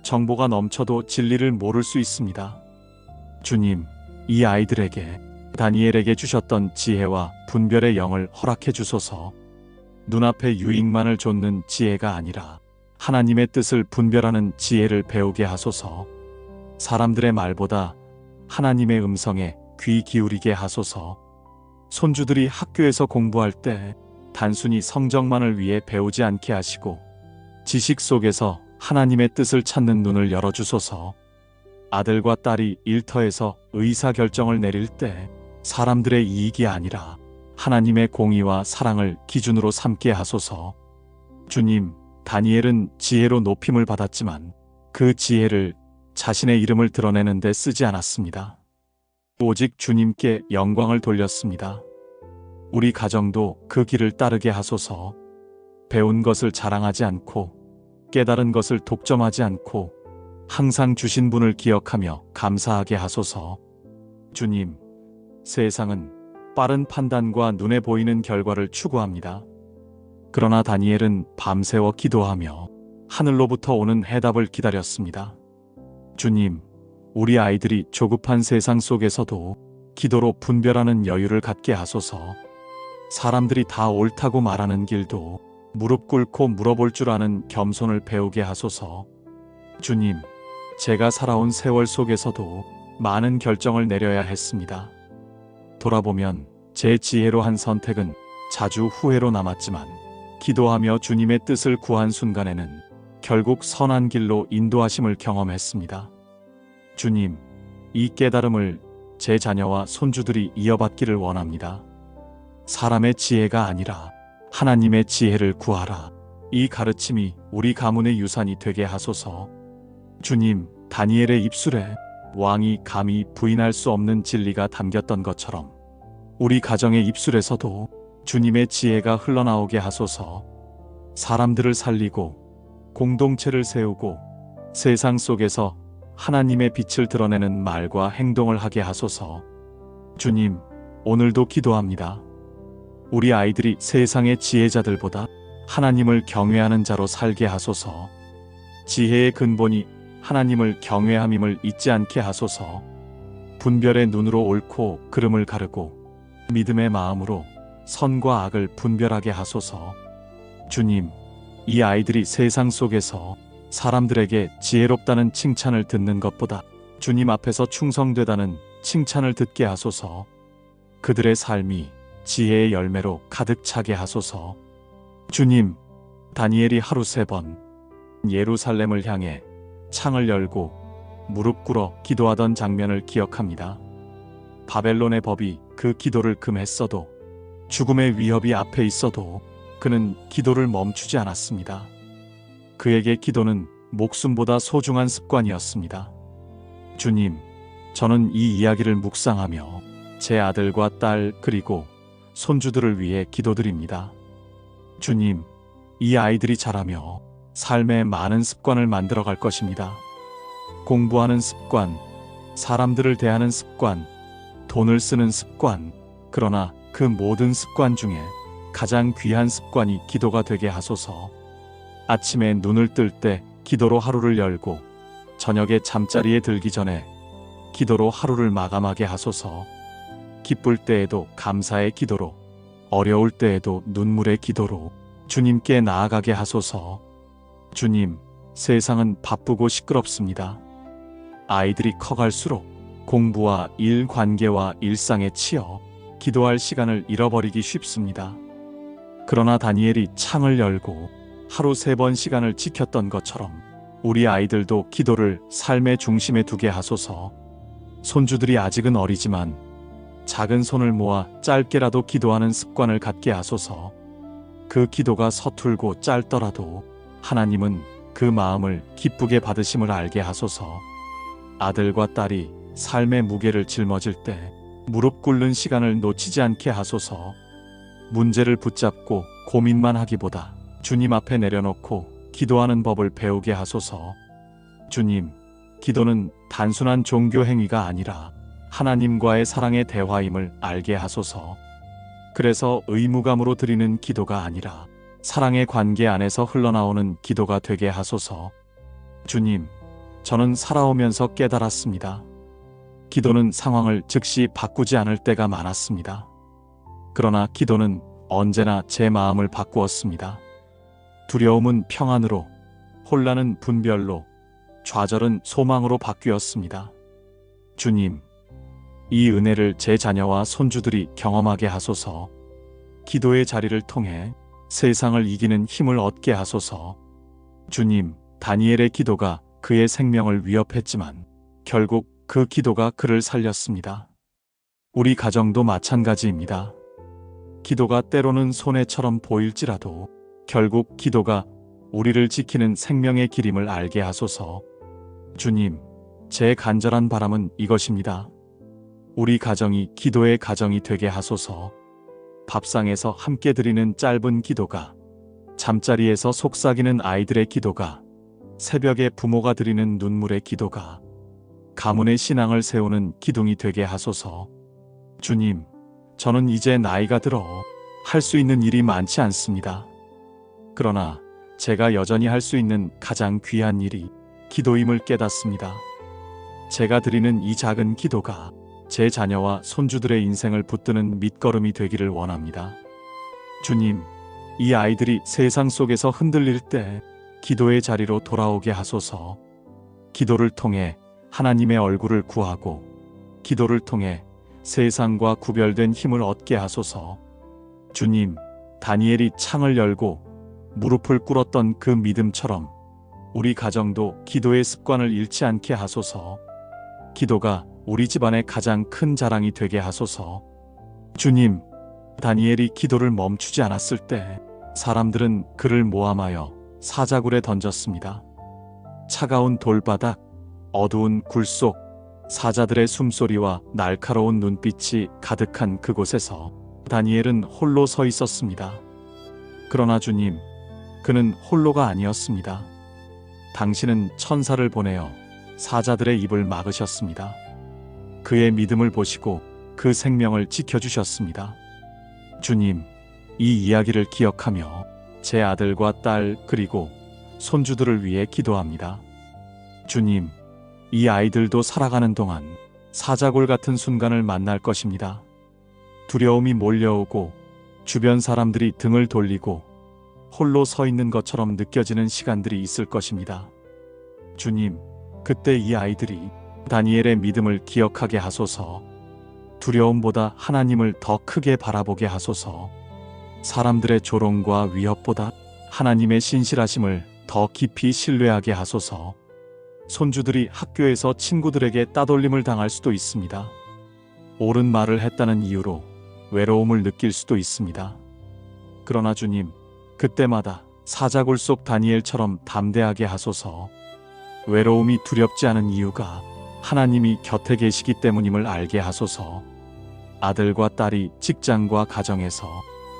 정보가 넘쳐도 진리를 모를 수 있습니다. 주님, 이 아이들에게 다니엘에게 주셨던 지혜와 분별의 영을 허락해 주소서. 눈앞의 유익만을 좇는 지혜가 아니라 하나님의 뜻을 분별하는 지혜를 배우게 하소서. 사람들의 말보다 하나님의 음성에 귀 기울이게 하소서. 손주들이 학교에서 공부할 때 단순히 성적만을 위해 배우지 않게 하시고 지식 속에서 하나님의 뜻을 찾는 눈을 열어주소서. 아들과 딸이 일터에서 의사결정을 내릴 때 사람들의 이익이 아니라 하나님의 공의와 사랑을 기준으로 삼게 하소서. 주님, 다니엘은 지혜로 높임을 받았지만 그 지혜를 자신의 이름을 드러내는 데 쓰지 않았습니다. 오직 주님께 영광을 돌렸습니다. 우리 가정도 그 길을 따르게 하소서. 배운 것을 자랑하지 않고 깨달은 것을 독점하지 않고 항상 주신 분을 기억하며 감사하게 하소서. 주님, 세상은 빠른 판단과 눈에 보이는 결과를 추구합니다. 그러나 다니엘은 밤새워 기도하며 하늘로부터 오는 해답을 기다렸습니다. 주님, 우리 아이들이 조급한 세상 속에서도 기도로 분별하는 여유를 갖게 하소서. 사람들이 다 옳다고 말하는 길도 무릎 꿇고 물어볼 줄 아는 겸손을 배우게 하소서. 주님, 제가 살아온 세월 속에서도 많은 결정을 내려야 했습니다. 돌아보면 제 지혜로 한 선택은 자주 후회로 남았지만 기도하며 주님의 뜻을 구한 순간에는 결국 선한 길로 인도하심을 경험했습니다. 주님, 이 깨달음을 제 자녀와 손주들이 이어받기를 원합니다. 사람의 지혜가 아니라 하나님의 지혜를 구하라. 이 가르침이 우리 가문의 유산이 되게 하소서. 주님, 다니엘의 입술에 왕이 감히 부인할 수 없는 진리가 담겼던 것처럼 우리 가정의 입술에서도 주님의 지혜가 흘러나오게 하소서. 사람들을 살리고 공동체를 세우고 세상 속에서 하나님의 빛을 드러내는 말과 행동을 하게 하소서. 주님, 오늘도 기도합니다. 우리 아이들이 세상의 지혜자들보다 하나님을 경외하는 자로 살게 하소서. 지혜의 근본이 하나님을 경외함임을 잊지 않게 하소서. 분별의 눈으로 옳고 그름을 가르고 믿음의 마음으로 선과 악을 분별하게 하소서. 주님, 이 아이들이 세상 속에서 사람들에게 지혜롭다는 칭찬을 듣는 것보다 주님 앞에서 충성되다는 칭찬을 듣게 하소서. 그들의 삶이 지혜의 열매로 가득 차게 하소서. 주님, 다니엘이 하루 3번 예루살렘을 향해 창을 열고 무릎 꿇어 기도하던 장면을 기억합니다. 바벨론의 법이 그 기도를 금했어도, 죽음의 위협이 앞에 있어도 그는 기도를 멈추지 않았습니다. 그에게 기도는 목숨보다 소중한 습관이었습니다. 주님, 저는 이 이야기를 묵상하며 제 아들과 딸 그리고 손주들을 위해 기도드립니다. 주님, 이 아이들이 자라며 삶의 많은 습관을 만들어갈 것입니다. 공부하는 습관, 사람들을 대하는 습관, 돈을 쓰는 습관, 그러나 그 모든 습관 중에 가장 귀한 습관이 기도가 되게 하소서. 아침에 눈을 뜰 때 기도로 하루를 열고 저녁에 잠자리에 들기 전에 기도로 하루를 마감하게 하소서. 기쁠 때에도 감사의 기도로, 어려울 때에도 눈물의 기도로 주님께 나아가게 하소서. 주님, 세상은 바쁘고 시끄럽습니다. 아이들이 커갈수록 공부와 일 관계와 일상에 치여 기도할 시간을 잃어버리기 쉽습니다. 그러나 다니엘이 창을 열고 하루 3번 시간을 지켰던 것처럼 우리 아이들도 기도를 삶의 중심에 두게 하소서. 손주들이 아직은 어리지만 작은 손을 모아 짧게라도 기도하는 습관을 갖게 하소서. 그 기도가 서툴고 짧더라도 하나님은 그 마음을 기쁘게 받으심을 알게 하소서. 아들과 딸이 삶의 무게를 짊어질 때 무릎 꿇는 시간을 놓치지 않게 하소서. 문제를 붙잡고 고민만 하기보다 주님 앞에 내려놓고 기도하는 법을 배우게 하소서. 주님, 기도는 단순한 종교 행위가 아니라 하나님과의 사랑의 대화임을 알게 하소서. 그래서 의무감으로 드리는 기도가 아니라 사랑의 관계 안에서 흘러나오는 기도가 되게 하소서. 주님, 저는 살아오면서 깨달았습니다. 기도는 상황을 즉시 바꾸지 않을 때가 많았습니다. 그러나 기도는 언제나 제 마음을 바꾸었습니다. 두려움은 평안으로, 혼란은 분별로, 좌절은 소망으로 바뀌었습니다. 주님, 이 은혜를 제 자녀와 손주들이 경험하게 하소서. 기도의 자리를 통해 세상을 이기는 힘을 얻게 하소서. 주님, 다니엘의 기도가 그의 생명을 위협했지만 결국 그 기도가 그를 살렸습니다. 우리 가정도 마찬가지입니다. 기도가 때로는 손해처럼 보일지라도 결국 기도가 우리를 지키는 생명의 길임을 알게 하소서. 주님, 제 간절한 바람은 이것입니다. 우리 가정이 기도의 가정이 되게 하소서. 밥상에서 함께 드리는 짧은 기도가, 잠자리에서 속삭이는 아이들의 기도가, 새벽에 부모가 드리는 눈물의 기도가 가문의 신앙을 세우는 기둥이 되게 하소서. 주님, 저는 이제 나이가 들어 할 수 있는 일이 많지 않습니다. 그러나 제가 여전히 할 수 있는 가장 귀한 일이 기도임을 깨닫습니다. 제가 드리는 이 작은 기도가 제 자녀와 손주들의 인생을 붙드는 밑거름이 되기를 원합니다. 주님, 이 아이들이 세상 속에서 흔들릴 때 기도의 자리로 돌아오게 하소서. 기도를 통해 하나님의 얼굴을 구하고 기도를 통해 세상과 구별된 힘을 얻게 하소서. 주님, 다니엘이 창을 열고 무릎을 꿇었던 그 믿음처럼 우리 가정도 기도의 습관을 잃지 않게 하소서. 기도가 우리 집안의 가장 큰 자랑이 되게 하소서. 주님, 다니엘이 기도를 멈추지 않았을 때 사람들은 그를 모함하여 사자굴에 던졌습니다. 차가운 돌바닥, 어두운 굴 속, 사자들의 숨소리와 날카로운 눈빛이 가득한 그곳에서 다니엘은 홀로 서 있었습니다. 그러나 주님, 그는 홀로가 아니었습니다. 당신은 천사를 보내어 사자들의 입을 막으셨습니다. 그의 믿음을 보시고 그 생명을 지켜주셨습니다. 주님, 이 이야기를 기억하며 제 아들과 딸 그리고 손주들을 위해 기도합니다. 주님, 이 아이들도 살아가는 동안 사자골 같은 순간을 만날 것입니다. 두려움이 몰려오고 주변 사람들이 등을 돌리고 홀로 서 있는 것처럼 느껴지는 시간들이 있을 것입니다. 주님, 그때 이 아이들이 다니엘의 믿음을 기억하게 하소서. 두려움보다 하나님을 더 크게 바라보게 하소서. 사람들의 조롱과 위협보다 하나님의 신실하심을 더 깊이 신뢰하게 하소서. 손주들이 학교에서 친구들에게 따돌림을 당할 수도 있습니다. 옳은 말을 했다는 이유로 외로움을 느낄 수도 있습니다. 그러나 주님, 그때마다 사자굴 속 다니엘처럼 담대하게 하소서. 외로움이 두렵지 않은 이유가 하나님이 곁에 계시기 때문임을 알게 하소서. 아들과 딸이 직장과 가정에서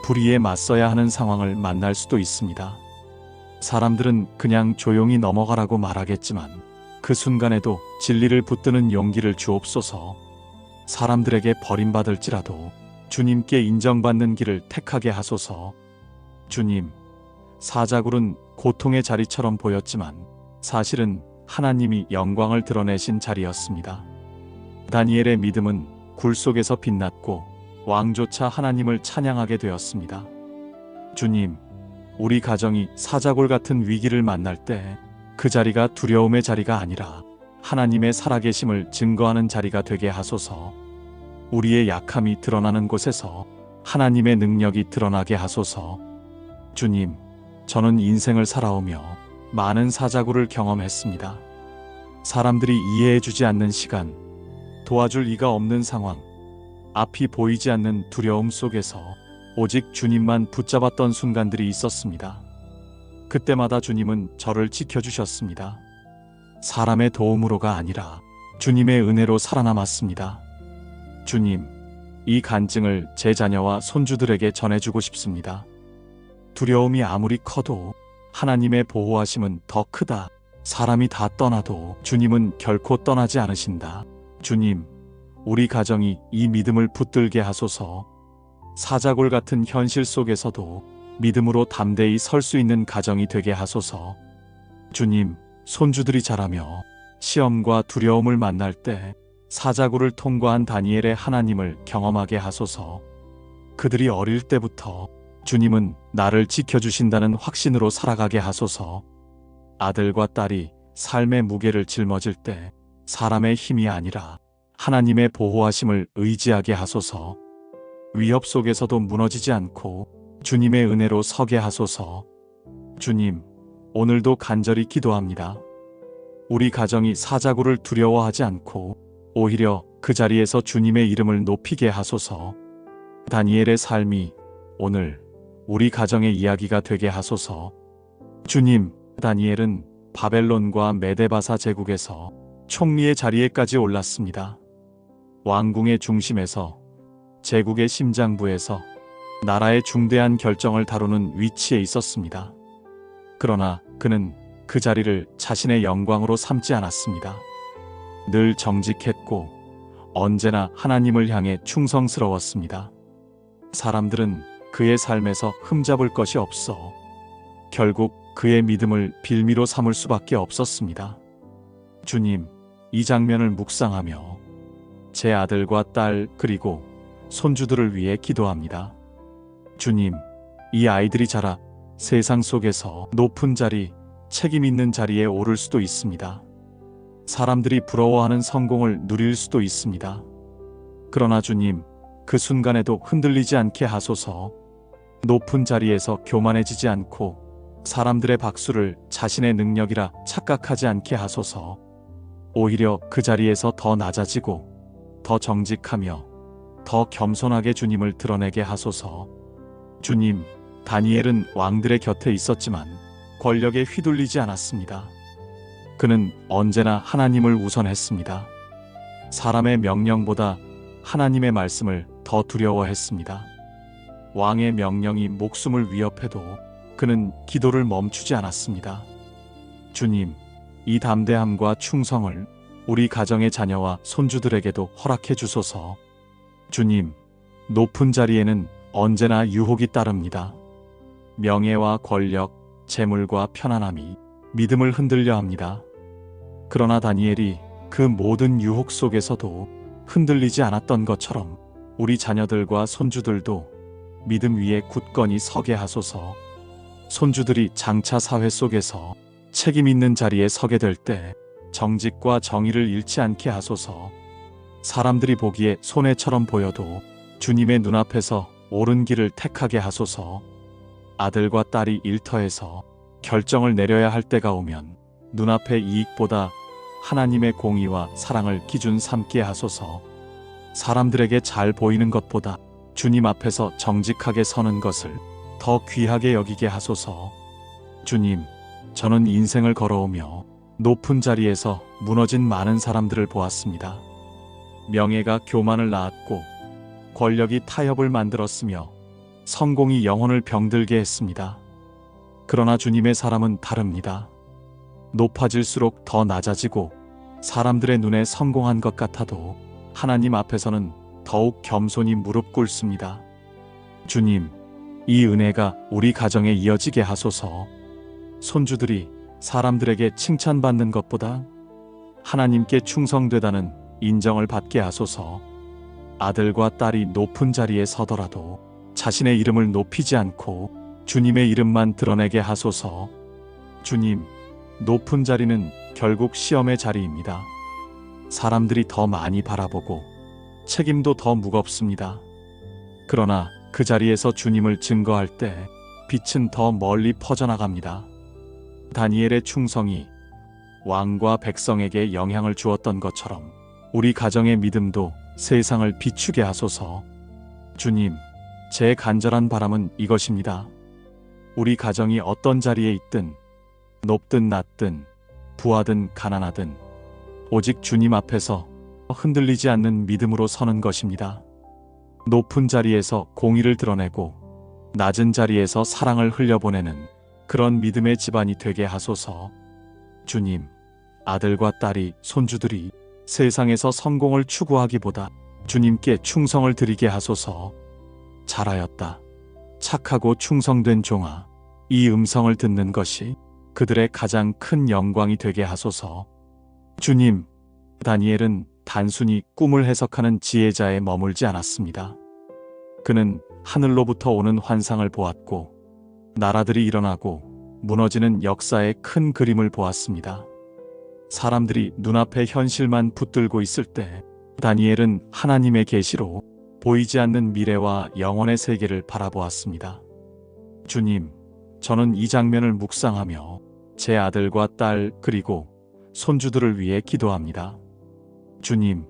불의에 맞서야 하는 상황을 만날 수도 있습니다. 사람들은 그냥 조용히 넘어가라고 말하겠지만 그 순간에도 진리를 붙드는 용기를 주옵소서. 사람들에게 버림받을지라도 주님께 인정받는 길을 택하게 하소서. 주님, 사자굴은 고통의 자리처럼 보였지만 사실은 하나님이 영광을 드러내신 자리였습니다. 다니엘의 믿음은 굴 속에서 빛났고 왕조차 하나님을 찬양하게 되었습니다. 주님, 우리 가정이 사자골 같은 위기를 만날 때 그 자리가 두려움의 자리가 아니라 하나님의 살아계심을 증거하는 자리가 되게 하소서. 우리의 약함이 드러나는 곳에서 하나님의 능력이 드러나게 하소서. 주님, 저는 인생을 살아오며 많은 사자굴을 경험했습니다. 사람들이 이해해주지 않는 시간, 도와줄 이가 없는 상황, 앞이 보이지 않는 두려움 속에서 오직 주님만 붙잡았던 순간들이 있었습니다. 그때마다 주님은 저를 지켜주셨습니다. 사람의 도움으로가 아니라 주님의 은혜로 살아남았습니다. 주님, 이 간증을 제 자녀와 손주들에게 전해주고 싶습니다. 두려움이 아무리 커도 하나님의 보호하심은 더 크다. 사람이 다 떠나도 주님은 결코 떠나지 않으신다. 주님, 우리 가정이 이 믿음을 붙들게 하소서. 사자골 같은 현실 속에서도 믿음으로 담대히 설 수 있는 가정이 되게 하소서. 주님, 손주들이 자라며 시험과 두려움을 만날 때 사자굴을 통과한 다니엘의 하나님을 경험하게 하소서. 그들이 어릴 때부터 주님은 나를 지켜주신다는 확신으로 살아가게 하소서. 아들과 딸이 삶의 무게를 짊어질 때 사람의 힘이 아니라 하나님의 보호하심을 의지하게 하소서. 위협 속에서도 무너지지 않고 주님의 은혜로 서게 하소서. 주님, 오늘도 간절히 기도합니다. 우리 가정이 사자굴을 두려워하지 않고 오히려 그 자리에서 주님의 이름을 높이게 하소서. 다니엘의 삶이 오늘 우리 가정의 이야기가 되게 하소서. 주님, 다니엘은 바벨론과 메데바사 제국에서 총리의 자리에까지 올랐습니다. 왕궁의 중심에서, 제국의 심장부에서 나라의 중대한 결정을 다루는 위치에 있었습니다. 그러나 그는 그 자리를 자신의 영광으로 삼지 않았습니다. 늘 정직했고 언제나 하나님을 향해 충성스러웠습니다. 사람들은 그의 삶에서 흠잡을 것이 없어 결국 그의 믿음을 빌미로 삼을 수밖에 없었습니다. 주님, 이 장면을 묵상하며 제 아들과 딸 그리고 손주들을 위해 기도합니다. 주님, 이 아이들이 자라 세상 속에서 높은 자리, 책임 있는 자리에 오를 수도 있습니다. 사람들이 부러워하는 성공을 누릴 수도 있습니다. 그러나 주님, 그 순간에도 흔들리지 않게 하소서. 높은 자리에서 교만해지지 않고 사람들의 박수를 자신의 능력이라 착각하지 않게 하소서. 오히려 그 자리에서 더 낮아지고 더 정직하며 더 겸손하게 주님을 드러내게 하소서. 주님, 다니엘은 왕들의 곁에 있었지만 권력에 휘둘리지 않았습니다. 그는 언제나 하나님을 우선했습니다. 사람의 명령보다 하나님의 말씀을 더 두려워했습니다. 왕의 명령이 목숨을 위협해도 그는 기도를 멈추지 않았습니다. 주님, 이 담대함과 충성을 우리 가정의 자녀와 손주들에게도 허락해 주소서. 주님, 높은 자리에는 언제나 유혹이 따릅니다. 명예와 권력, 재물과 편안함이 믿음을 흔들려 합니다. 그러나 다니엘이 그 모든 유혹 속에서도 흔들리지 않았던 것처럼 우리 자녀들과 손주들도 믿음 위에 굳건히 서게 하소서. 손주들이 장차 사회 속에서 책임 있는 자리에 서게 될 때 정직과 정의를 잃지 않게 하소서. 사람들이 보기에 손해처럼 보여도 주님의 눈앞에서 옳은 길을 택하게 하소서. 아들과 딸이 일터에서 결정을 내려야 할 때가 오면 눈앞의 이익보다 하나님의 공의와 사랑을 기준 삼게 하소서. 사람들에게 잘 보이는 것보다 주님 앞에서 정직하게 서는 것을 더 귀하게 여기게 하소서. 주님, 저는 인생을 걸어오며 높은 자리에서 무너진 많은 사람들을 보았습니다. 명예가 교만을 낳았고 권력이 타협을 만들었으며 성공이 영혼을 병들게 했습니다. 그러나 주님의 사람은 다릅니다. 높아질수록 더 낮아지고 사람들의 눈에 성공한 것 같아도 하나님 앞에서는 더욱 겸손히 무릎 꿇습니다. 주님, 이 은혜가 우리 가정에 이어지게 하소서. 손주들이 사람들에게 칭찬받는 것보다 하나님께 충성되다는 인정을 받게 하소서. 아들과 딸이 높은 자리에 서더라도 자신의 이름을 높이지 않고 주님의 이름만 드러내게 하소서. 주님, 높은 자리는 결국 시험의 자리입니다. 사람들이 더 많이 바라보고 책임도 더 무겁습니다. 그러나 그 자리에서 주님을 증거할 때 빛은 더 멀리 퍼져나갑니다. 다니엘의 충성이 왕과 백성에게 영향을 주었던 것처럼 우리 가정의 믿음도 세상을 비추게 하소서. 주님, 제 간절한 바람은 이것입니다. 우리 가정이 어떤 자리에 있든 높든 낮든 부하든 가난하든 오직 주님 앞에서 흔들리지 않는 믿음으로 서는 것입니다. 높은 자리에서 공의를 드러내고 낮은 자리에서 사랑을 흘려보내는 그런 믿음의 집안이 되게 하소서. 주님, 아들과 딸이 손주들이 세상에서 성공을 추구하기보다 주님께 충성을 드리게 하소서. 잘하였다. 착하고 충성된 종아. 이 음성을 듣는 것이 그들의 가장 큰 영광이 되게 하소서. 주님, 다니엘은 단순히 꿈을 해석하는 지혜자에 머물지 않았습니다. 그는 하늘로부터 오는 환상을 보았고 나라들이 일어나고 무너지는 역사의 큰 그림을 보았습니다. 사람들이 눈앞에 현실만 붙들고 있을 때 다니엘은 하나님의 계시로 보이지 않는 미래와 영원의 세계를 바라보았습니다. 주님, 저는 이 장면을 묵상하며 제 아들과 딸 그리고 손주들을 위해 기도합니다. 주님,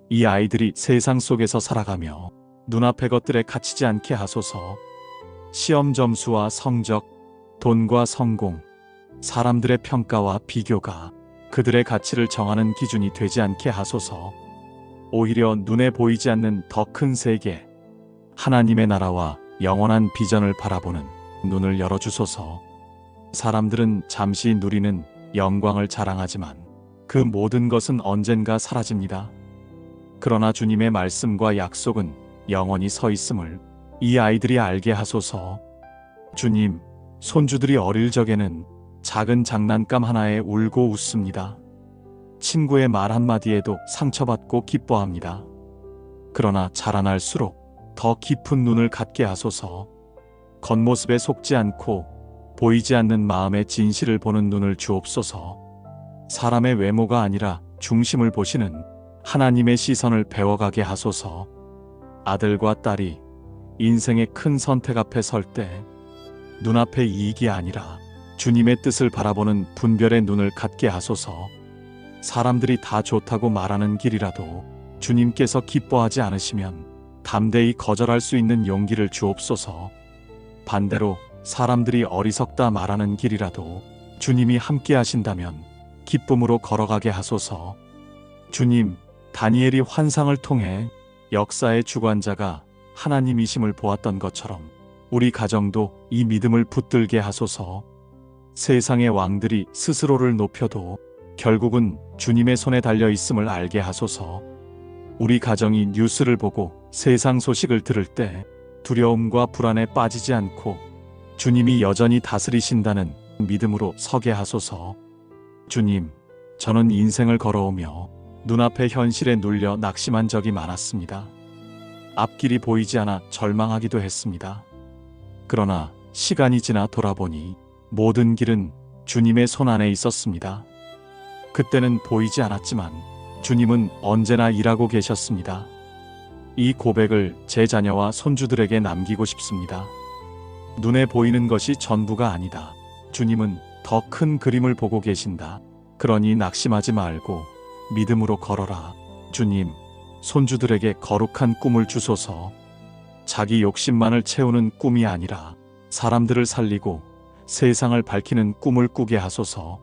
이 아이들이 세상 속에서 살아가며 눈앞의 것들에 갇히지 않게 하소서. 시험 점수와 성적, 돈과 성공, 사람들의 평가와 비교가 그들의 가치를 정하는 기준이 되지 않게 하소서. 오히려 눈에 보이지 않는 더 큰 세계, 하나님의 나라와 영원한 비전을 바라보는 눈을 열어주소서. 사람들은 잠시 누리는 영광을 자랑하지만 그 모든 것은 언젠가 사라집니다. 그러나 주님의 말씀과 약속은 영원히 서 있음을 이 아이들이 알게 하소서. 주님, 손주들이 어릴 적에는 작은 장난감 하나에 울고 웃습니다. 친구의 말 한마디에도 상처받고 기뻐합니다. 그러나 자라날수록 더 깊은 눈을 갖게 하소서. 겉모습에 속지 않고 보이지 않는 마음의 진실을 보는 눈을 주옵소서. 사람의 외모가 아니라 중심을 보시는 하나님의 시선을 배워가게 하소서. 아들과 딸이 인생의 큰 선택 앞에 설 때 눈앞의 이익이 아니라 주님의 뜻을 바라보는 분별의 눈을 갖게 하소서. 사람들이 다 좋다고 말하는 길이라도 주님께서 기뻐하지 않으시면 담대히 거절할 수 있는 용기를 주옵소서. 반대로 사람들이 어리석다 말하는 길이라도 주님이 함께 하신다면 기쁨으로 걸어가게 하소서. 주님, 다니엘이 환상을 통해 역사의 주관자가 하나님이심을 보았던 것처럼 우리 가정도 이 믿음을 붙들게 하소서. 세상의 왕들이 스스로를 높여도 결국은 주님의 손에 달려 있음을 알게 하소서. 우리 가정이 뉴스를 보고 세상 소식을 들을 때 두려움과 불안에 빠지지 않고 주님이 여전히 다스리신다는 믿음으로 서게 하소서. 주님, 저는 인생을 걸어오며 눈앞의 현실에 눌려 낙심한 적이 많았습니다. 앞길이 보이지 않아 절망하기도 했습니다. 그러나 시간이 지나 돌아보니 모든 길은 주님의 손 안에 있었습니다. 그때는 보이지 않았지만 주님은 언제나 일하고 계셨습니다. 이 고백을 제 자녀와 손주들에게 남기고 싶습니다. 눈에 보이는 것이 전부가 아니다. 주님은 더 큰 그림을 보고 계신다. 그러니 낙심하지 말고 믿음으로 걸어라. 주님, 손주들에게 거룩한 꿈을 주소서. 자기 욕심만을 채우는 꿈이 아니라 사람들을 살리고 세상을 밝히는 꿈을 꾸게 하소서.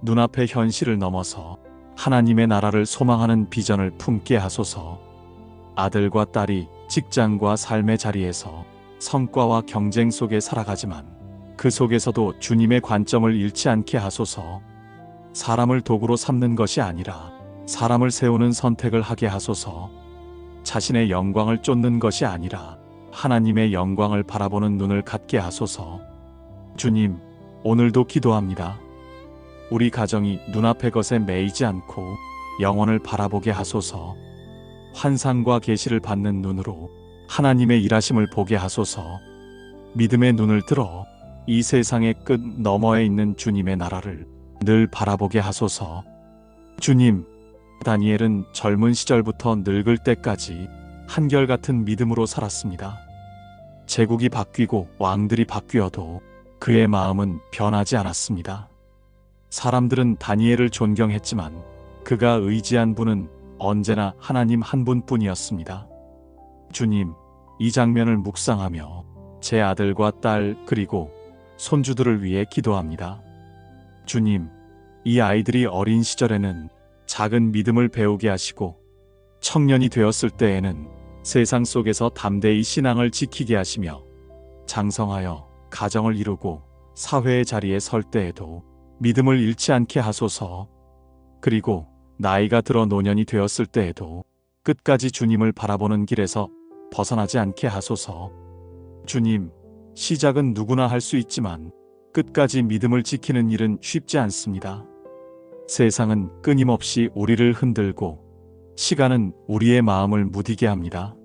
눈앞의 현실을 넘어서 하나님의 나라를 소망하는 비전을 품게 하소서. 아들과 딸이 직장과 삶의 자리에서 성과와 경쟁 속에 살아가지만 그 속에서도 주님의 관점을 잃지 않게 하소서. 사람을 도구로 삼는 것이 아니라 사람을 세우는 선택을 하게 하소서. 자신의 영광을 쫓는 것이 아니라 하나님의 영광을 바라보는 눈을 갖게 하소서. 주님, 오늘도 기도합니다. 우리 가정이 눈앞의 것에 매이지 않고 영혼을 바라보게 하소서. 환상과 계시를 받는 눈으로 하나님의 일하심을 보게 하소서. 믿음의 눈을 들어 이 세상의 끝 너머에 있는 주님의 나라를 늘 바라보게 하소서. 주님, 다니엘은 젊은 시절부터 늙을 때까지 한결같은 믿음으로 살았습니다. 제국이 바뀌고 왕들이 바뀌어도 그의 마음은 변하지 않았습니다. 사람들은 다니엘을 존경했지만 그가 의지한 분은 언제나 하나님 한 분뿐이었습니다. 주님, 이 장면을 묵상하며 제 아들과 딸 그리고 손주들을 위해 기도합니다. 주님, 이 아이들이 어린 시절에는 작은 믿음을 배우게 하시고 청년이 되었을 때에는 세상 속에서 담대히 신앙을 지키게 하시며 장성하여 가정을 이루고 사회의 자리에 설 때에도 믿음을 잃지 않게 하소서. 그리고 나이가 들어 노년이 되었을 때에도 끝까지 주님을 바라보는 길에서 벗어나지 않게 하소서. 주님, 시작은 누구나 할 수 있지만 끝까지 믿음을 지키는 일은 쉽지 않습니다. 세상은 끊임없이 우리를 흔들고 시간은 우리의 마음을 무디게 합니다.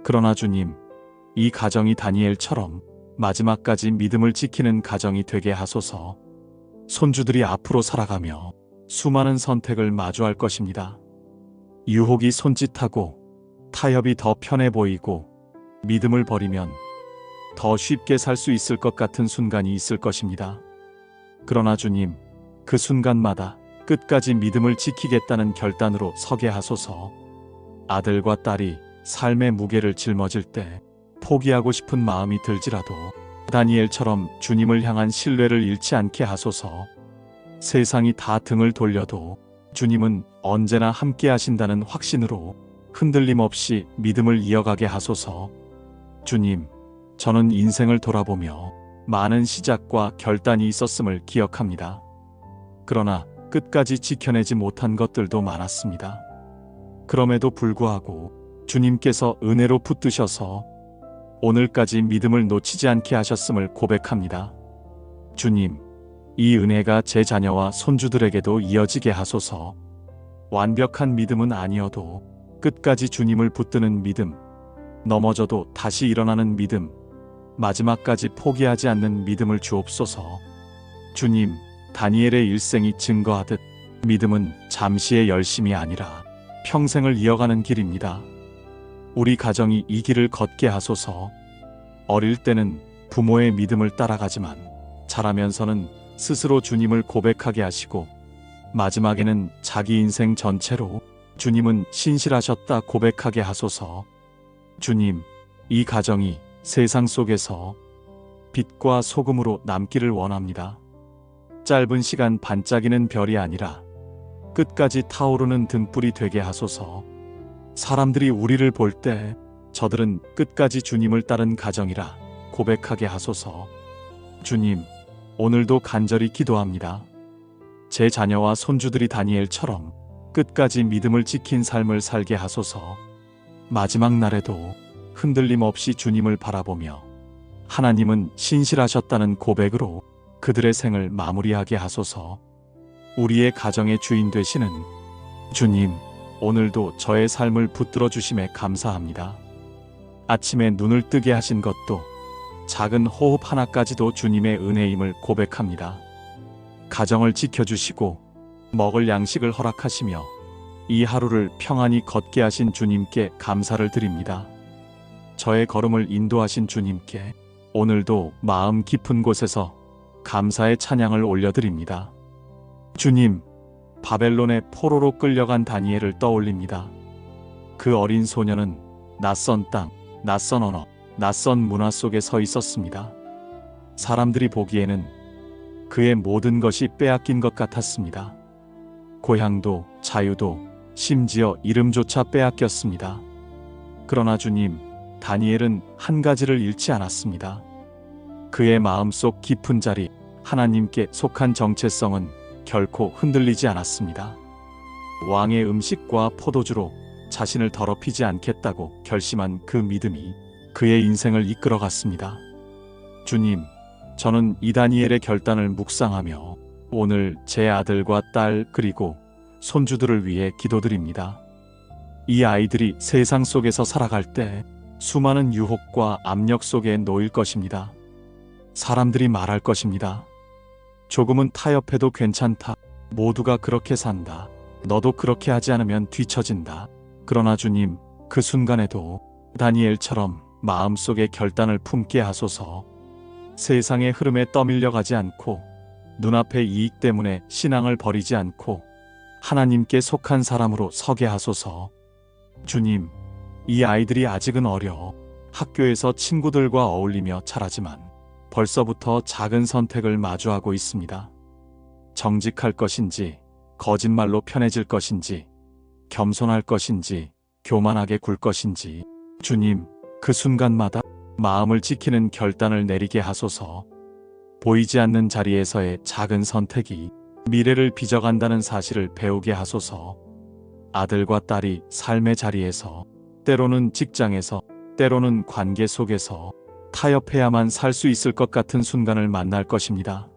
그러나 주님, 이 가정이 다니엘처럼 마지막까지 믿음을 지키는 가정이 되게 하소서. 손주들이 앞으로 살아가며 수많은 선택을 마주할 것입니다. 유혹이 손짓하고 타협이 더 편해 보이고 믿음을 버리면 더 쉽게 살 수 있을 것 같은 순간이 있을 것입니다. 그러나 주님, 그 순간마다 끝까지 믿음을 지키겠다는 결단으로 서게 하소서. 아들과 딸이 삶의 무게를 짊어질 때 포기하고 싶은 마음이 들지라도 다니엘처럼 주님을 향한 신뢰를 잃지 않게 하소서. 세상이 다 등을 돌려도 주님은 언제나 함께 하신다는 확신으로 흔들림 없이 믿음을 이어가게 하소서. 주님, 저는 인생을 돌아보며 많은 시작과 결단이 있었음을 기억합니다. 그러나 끝까지 지켜내지 못한 것들도 많았습니다. 그럼에도 불구하고 주님께서 은혜로 붙드셔서 오늘까지 믿음을 놓치지 않게 하셨음을 고백합니다. 주님, 이 은혜가 제 자녀와 손주들에게도 이어지게 하소서. 완벽한 믿음은 아니어도 끝까지 주님을 붙드는 믿음, 넘어져도 다시 일어나는 믿음, 마지막까지 포기하지 않는 믿음을 주옵소서. 주님, 다니엘의 일생이 증거하듯 믿음은 잠시의 열심이 아니라 평생을 이어가는 길입니다. 우리 가정이 이 길을 걷게 하소서. 어릴 때는 부모의 믿음을 따라가지만 자라면서는 스스로 주님을 고백하게 하시고 마지막에는 자기 인생 전체로 주님은 신실하셨다 고백하게 하소서. 주님, 이 가정이 세상 속에서 빛과 소금으로 남기를 원합니다. 짧은 시간 반짝이는 별이 아니라 끝까지 타오르는 등불이 되게 하소서. 사람들이 우리를 볼 때 저들은 끝까지 주님을 따른 가정이라 고백하게 하소서. 주님, 오늘도 간절히 기도합니다. 제 자녀와 손주들이 다니엘처럼 끝까지 믿음을 지킨 삶을 살게 하소서. 마지막 날에도 흔들림 없이 주님을 바라보며 하나님은 신실하셨다는 고백으로 그들의 생을 마무리하게 하소서. 우리의 가정의 주인 되시는 주님, 오늘도 저의 삶을 붙들어 주심에 감사합니다. 아침에 눈을 뜨게 하신 것도 작은 호흡 하나까지도 주님의 은혜임을 고백합니다. 가정을 지켜주시고 먹을 양식을 허락하시며 이 하루를 평안히 걷게 하신 주님께 감사를 드립니다. 저의 걸음을 인도하신 주님께 오늘도 마음 깊은 곳에서 감사의 찬양을 올려드립니다. 주님, 바벨론의 포로로 끌려간 다니엘을 떠올립니다. 그 어린 소녀는 낯선 땅, 낯선 언어, 낯선 문화 속에 서 있었습니다. 사람들이 보기에는 그의 모든 것이 빼앗긴 것 같았습니다. 고향도, 자유도, 심지어 이름조차 빼앗겼습니다. 그러나 주님, 다니엘은 한 가지를 잃지 않았습니다. 그의 마음속 깊은 자리, 하나님께 속한 정체성은 결코 흔들리지 않았습니다. 왕의 음식과 포도주로 자신을 더럽히지 않겠다고 결심한 그 믿음이 그의 인생을 이끌어갔습니다. 주님, 저는 이 다니엘의 결단을 묵상하며 오늘 제 아들과 딸 그리고 손주들을 위해 기도드립니다. 이 아이들이 세상 속에서 살아갈 때 수많은 유혹과 압력 속에 놓일 것입니다. 사람들이 말할 것입니다. 조금은 타협해도 괜찮다. 모두가 그렇게 산다. 너도 그렇게 하지 않으면 뒤처진다. 그러나 주님, 그 순간에도 다니엘처럼 마음속에 결단을 품게 하소서. 세상의 흐름에 떠밀려가지 않고 눈앞의 이익 때문에 신앙을 버리지 않고 하나님께 속한 사람으로 서게 하소서. 주님, 이 아이들이 아직은 어려 학교에서 친구들과 어울리며 자라지만 벌써부터 작은 선택을 마주하고 있습니다. 정직할 것인지, 거짓말로 편해질 것인지, 겸손할 것인지, 교만하게 굴 것인지, 주님, 그 순간마다 마음을 지키는 결단을 내리게 하소서. 보이지 않는 자리에서의 작은 선택이 미래를 빚어간다는 사실을 배우게 하소서. 아들과 딸이 삶의 자리에서, 때로는 직장에서, 때로는 관계 속에서 타협해야만 살 수 있을 것 같은 순간을 만날 것입니다.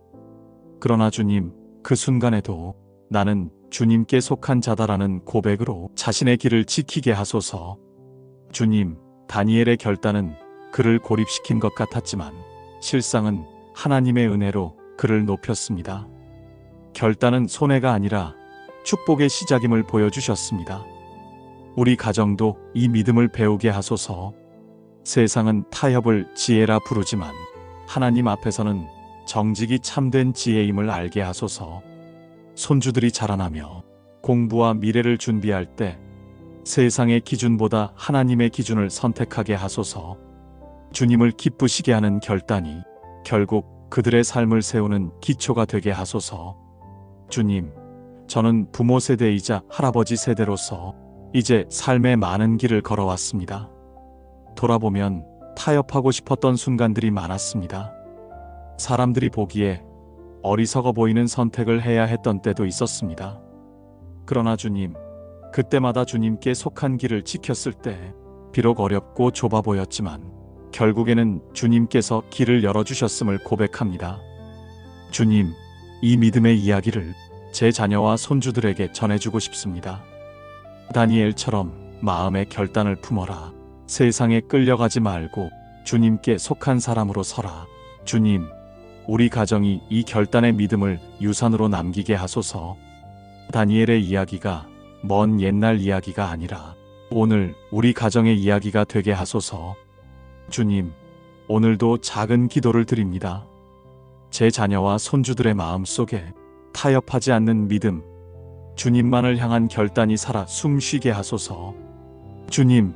그러나 주님, 그 순간에도 나는 주님께 속한 자다라는 고백으로 자신의 길을 지키게 하소서. 주님, 다니엘의 결단은 그를 고립시킨 것 같았지만 실상은 하나님의 은혜로 그를 높였습니다. 결단은 손해가 아니라 축복의 시작임을 보여주셨습니다. 우리 가정도 이 믿음을 배우게 하소서. 세상은 타협을 지혜라 부르지만 하나님 앞에서는 정직이 참된 지혜임을 알게 하소서. 손주들이 자라나며 공부와 미래를 준비할 때 세상의 기준보다 하나님의 기준을 선택하게 하소서. 주님을 기쁘시게 하는 결단이 결국 그들의 삶을 세우는 기초가 되게 하소서. 주님, 저는 부모 세대이자 할아버지 세대로서 이제 삶의 많은 길을 걸어왔습니다. 돌아보면 타협하고 싶었던 순간들이 많았습니다. 사람들이 보기에 어리석어 보이는 선택을 해야 했던 때도 있었습니다. 그러나 주님, 그때마다 주님께 속한 길을 지켰을 때 비록 어렵고 좁아 보였지만 결국에는 주님께서 길을 열어주셨음을 고백합니다. 주님, 이 믿음의 이야기를 제 자녀와 손주들에게 전해주고 싶습니다. 다니엘처럼 마음의 결단을 품어라. 세상에 끌려가지 말고 주님께 속한 사람으로 서라. 주님, 우리 가정이 이 결단의 믿음을 유산으로 남기게 하소서. 다니엘의 이야기가 먼 옛날 이야기가 아니라 오늘 우리 가정의 이야기가 되게 하소서. 주님, 오늘도 작은 기도를 드립니다. 제 자녀와 손주들의 마음 속에 타협하지 않는 믿음, 주님만을 향한 결단이 살아 숨쉬게 하소서. 주님,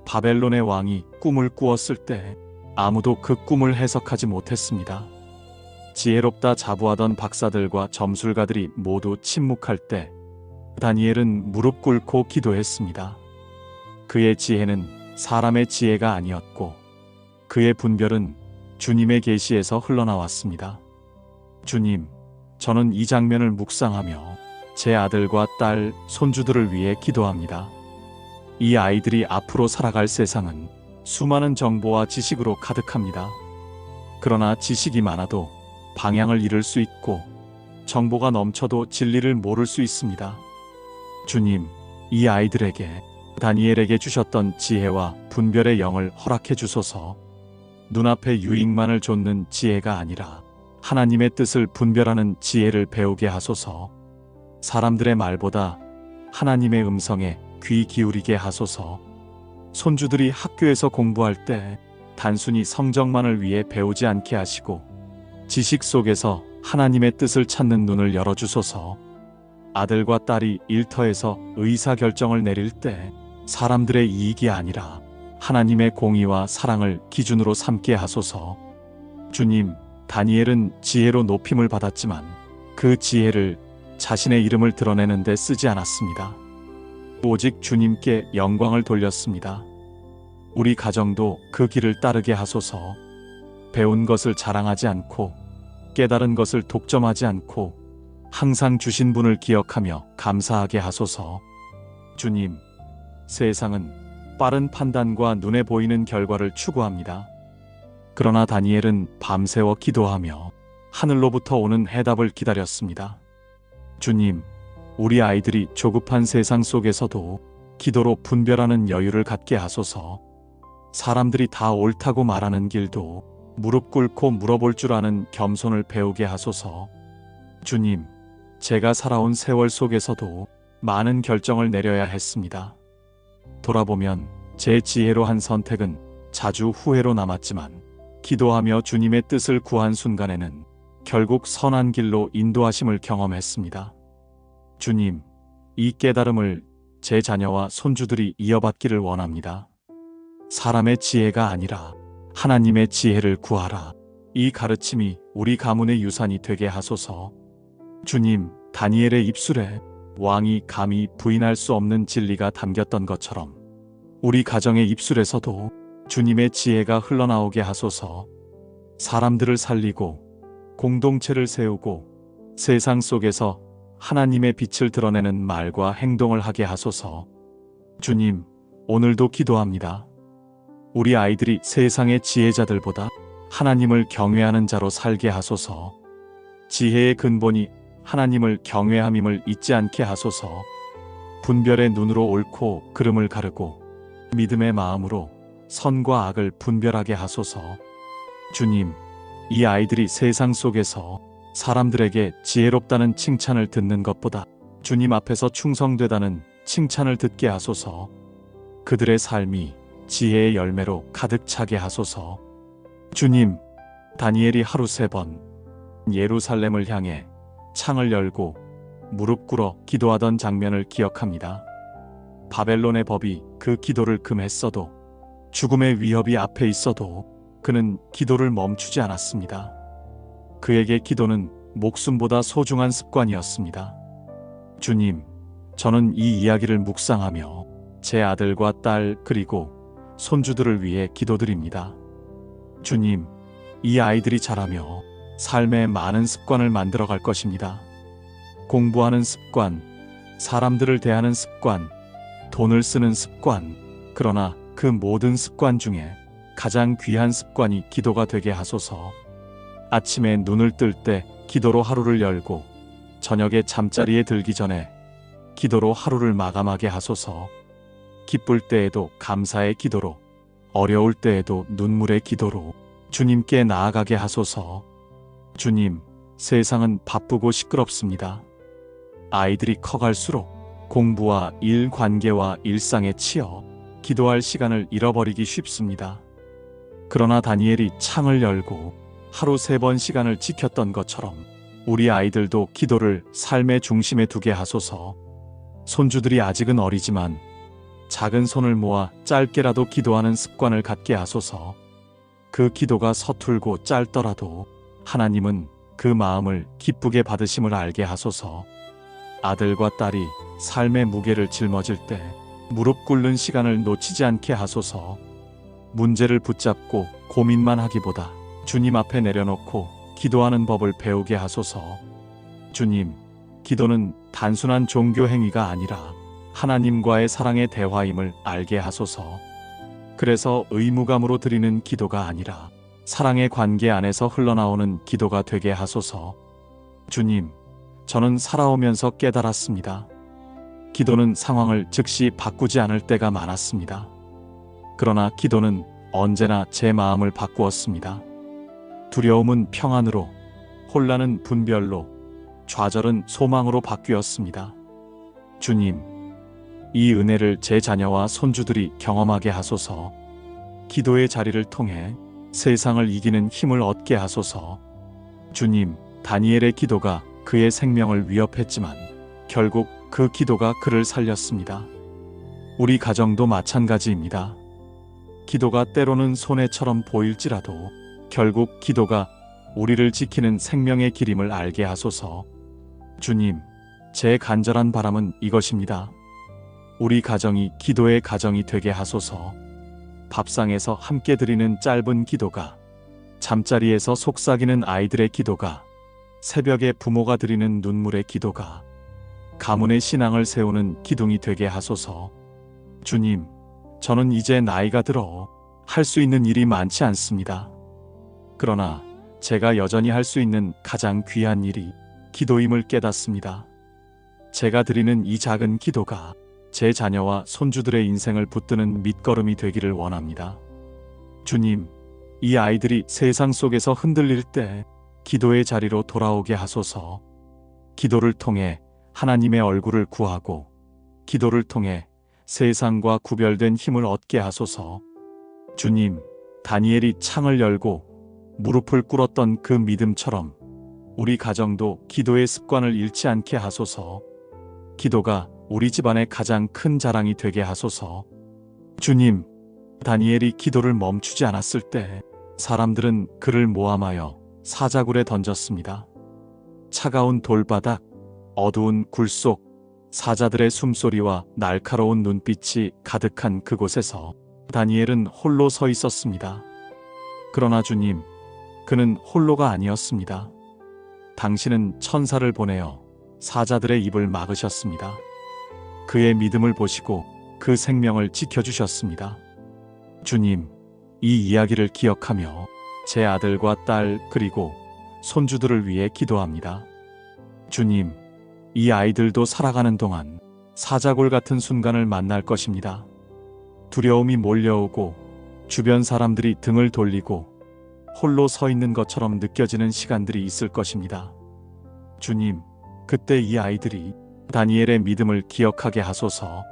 바벨론의 왕이 꿈을 꾸었을 때 아무도 그 꿈을 해석하지 못했습니다. 지혜롭다 자부하던 박사들과 점술가들이 모두 침묵할 때 다니엘은 무릎 꿇고 기도했습니다. 그의 지혜는 사람의 지혜가 아니었고 그의 분별은 주님의 계시에서 흘러나왔습니다. 주님, 저는 이 장면을 묵상하며 제 아들과 딸, 손주들을 위해 기도합니다. 이 아이들이 앞으로 살아갈 세상은 수많은 정보와 지식으로 가득합니다. 그러나 지식이 많아도 방향을 잃을 수 있고 정보가 넘쳐도 진리를 모를 수 있습니다. 주님, 이 아이들에게 다니엘에게 주셨던 지혜와 분별의 영을 허락해 주소서. 눈앞에 유익만을 좇는 지혜가 아니라 하나님의 뜻을 분별하는 지혜를 배우게 하소서. 사람들의 말보다 하나님의 음성에 귀 기울이게 하소서. 손주들이 학교에서 공부할 때 단순히 성적만을 위해 배우지 않게 하시고 지식 속에서 하나님의 뜻을 찾는 눈을 열어주소서. 아들과 딸이 일터에서 의사결정을 내릴 때 사람들의 이익이 아니라 하나님의 공의와 사랑을 기준으로 삼게 하소서. 주님, 다니엘은 지혜로 높임을 받았지만 그 지혜를 자신의 이름을 드러내는 데 쓰지 않았습니다. 오직 주님께 영광을 돌렸습니다. 우리 가정도 그 길을 따르게 하소서. 배운 것을 자랑하지 않고 깨달은 것을 독점하지 않고 항상 주신 분을 기억하며 감사하게 하소서. 주님, 세상은 빠른 판단과 눈에 보이는 결과를 추구합니다. 그러나 다니엘은 밤새워 기도하며 하늘로부터 오는 해답을 기다렸습니다. 주님, 우리 아이들이 조급한 세상 속에서도 기도로 분별하는 여유를 갖게 하소서. 사람들이 다 옳다고 말하는 길도 무릎 꿇고 물어볼 줄 아는 겸손을 배우게 하소서. 주님, 제가 살아온 세월 속에서도 많은 결정을 내려야 했습니다. 돌아보면 제 지혜로 한 선택은 자주 후회로 남았지만 기도하며 주님의 뜻을 구한 순간에는 결국 선한 길로 인도하심을 경험했습니다. 주님, 이 깨달음을 제 자녀와 손주들이 이어받기를 원합니다. 사람의 지혜가 아니라 하나님의 지혜를 구하라. 이 가르침이 우리 가문의 유산이 되게 하소서. 주님, 다니엘의 입술에 왕이 감히 부인할 수 없는 진리가 담겼던 것처럼 우리 가정의 입술에서도 주님의 지혜가 흘러나오게 하소서. 사람들을 살리고 공동체를 세우고 세상 속에서 하나님의 빛을 드러내는 말과 행동을 하게 하소서. 주님, 오늘도 기도합니다. 우리 아이들이 세상의 지혜자들보다 하나님을 경외하는 자로 살게 하소서. 지혜의 근본이 하나님을 경외함임을 잊지 않게 하소서. 분별의 눈으로 옳고 그름을 가르고 믿음의 마음으로 선과 악을 분별하게 하소서. 주님, 이 아이들이 세상 속에서 사람들에게 지혜롭다는 칭찬을 듣는 것보다 주님 앞에서 충성되다는 칭찬을 듣게 하소서. 그들의 삶이 지혜의 열매로 가득 차게 하소서. 주님, 다니엘이 하루 3번 예루살렘을 향해 창을 열고 무릎 꿇어 기도하던 장면을 기억합니다. 바벨론의 법이 그 기도를 금했어도 죽음의 위협이 앞에 있어도 그는 기도를 멈추지 않았습니다. 그에게 기도는 목숨보다 소중한 습관이었습니다. 주님, 저는 이 이야기를 묵상하며 제 아들과 딸 그리고 손주들을 위해 기도드립니다. 주님, 이 아이들이 자라며 삶의 많은 습관을 만들어 갈 것입니다. 공부하는 습관, 사람들을 대하는 습관, 돈을 쓰는 습관, 그러나 그 모든 습관 중에 가장 귀한 습관이 기도가 되게 하소서. 아침에 눈을 뜰 때 기도로 하루를 열고 저녁에 잠자리에 들기 전에 기도로 하루를 마감하게 하소서. 기쁠 때에도 감사의 기도로, 어려울 때에도 눈물의 기도로 주님께 나아가게 하소서. 주님, 세상은 바쁘고 시끄럽습니다. 아이들이 커갈수록 공부와 일 관계와 일상에 치여 기도할 시간을 잃어버리기 쉽습니다. 그러나 다니엘이 창을 열고 하루 3번 시간을 지켰던 것처럼 우리 아이들도 기도를 삶의 중심에 두게 하소서. 손주들이 아직은 어리지만 작은 손을 모아 짧게라도 기도하는 습관을 갖게 하소서. 그 기도가 서툴고 짧더라도 하나님은 그 마음을 기쁘게 받으심을 알게 하소서. 아들과 딸이 삶의 무게를 짊어질 때 무릎 꿇는 시간을 놓치지 않게 하소서. 문제를 붙잡고 고민만 하기보다 주님 앞에 내려놓고 기도하는 법을 배우게 하소서. 주님, 기도는 단순한 종교 행위가 아니라 하나님과의 사랑의 대화임을 알게 하소서. 그래서 의무감으로 드리는 기도가 아니라 사랑의 관계 안에서 흘러나오는 기도가 되게 하소서. 주님, 저는 살아오면서 깨달았습니다. 기도는 상황을 즉시 바꾸지 않을 때가 많았습니다. 그러나 기도는 언제나 제 마음을 바꾸었습니다. 두려움은 평안으로, 혼란은 분별로, 좌절은 소망으로 바뀌었습니다. 주님, 이 은혜를 제 자녀와 손주들이 경험하게 하소서. 기도의 자리를 통해 세상을 이기는 힘을 얻게 하소서. 주님, 다니엘의 기도가 그의 생명을 위협했지만 결국 그 기도가 그를 살렸습니다. 우리 가정도 마찬가지입니다. 기도가 때로는 손해처럼 보일지라도 결국 기도가 우리를 지키는 생명의 길임을 알게 하소서. 주님, 제 간절한 바람은 이것입니다. 우리 가정이 기도의 가정이 되게 하소서. 밥상에서 함께 드리는 짧은 기도가, 잠자리에서 속삭이는 아이들의 기도가, 새벽에 부모가 드리는 눈물의 기도가, 가문의 신앙을 세우는 기둥이 되게 하소서. 주님, 저는 이제 나이가 들어 할 수 있는 일이 많지 않습니다. 그러나 제가 여전히 할 수 있는 가장 귀한 일이 기도임을 깨닫습니다. 제가 드리는 이 작은 기도가 제 자녀와 손주들의 인생을 붙드는 밑거름이 되기를 원합니다. 주님, 이 아이들이 세상 속에서 흔들릴 때 기도의 자리로 돌아오게 하소서. 기도를 통해 하나님의 얼굴을 구하고, 기도를 통해 세상과 구별된 힘을 얻게 하소서. 주님, 다니엘이 창을 열고 무릎을 꿇었던 그 믿음처럼 우리 가정도 기도의 습관을 잃지 않게 하소서. 기도가 우리 집안의 가장 큰 자랑이 되게 하소서. 주님, 다니엘이 기도를 멈추지 않았을 때 사람들은 그를 모함하여 사자굴에 던졌습니다. 차가운 돌바닥, 어두운 굴 속, 사자들의 숨소리와 날카로운 눈빛이 가득한 그곳에서 다니엘은 홀로 서 있었습니다. 그러나 주님, 그는 홀로가 아니었습니다. 당신은 천사를 보내어 사자들의 입을 막으셨습니다. 그의 믿음을 보시고 그 생명을 지켜주셨습니다. 주님, 이 이야기를 기억하며 제 아들과 딸 그리고 손주들을 위해 기도합니다. 주님, 이 아이들도 살아가는 동안 사자골 같은 순간을 만날 것입니다. 두려움이 몰려오고 주변 사람들이 등을 돌리고 홀로 서 있는 것처럼 느껴지는 시간들이 있을 것입니다. 주님, 그때 이 아이들이 다니엘의 믿음을 기억하게 하소서.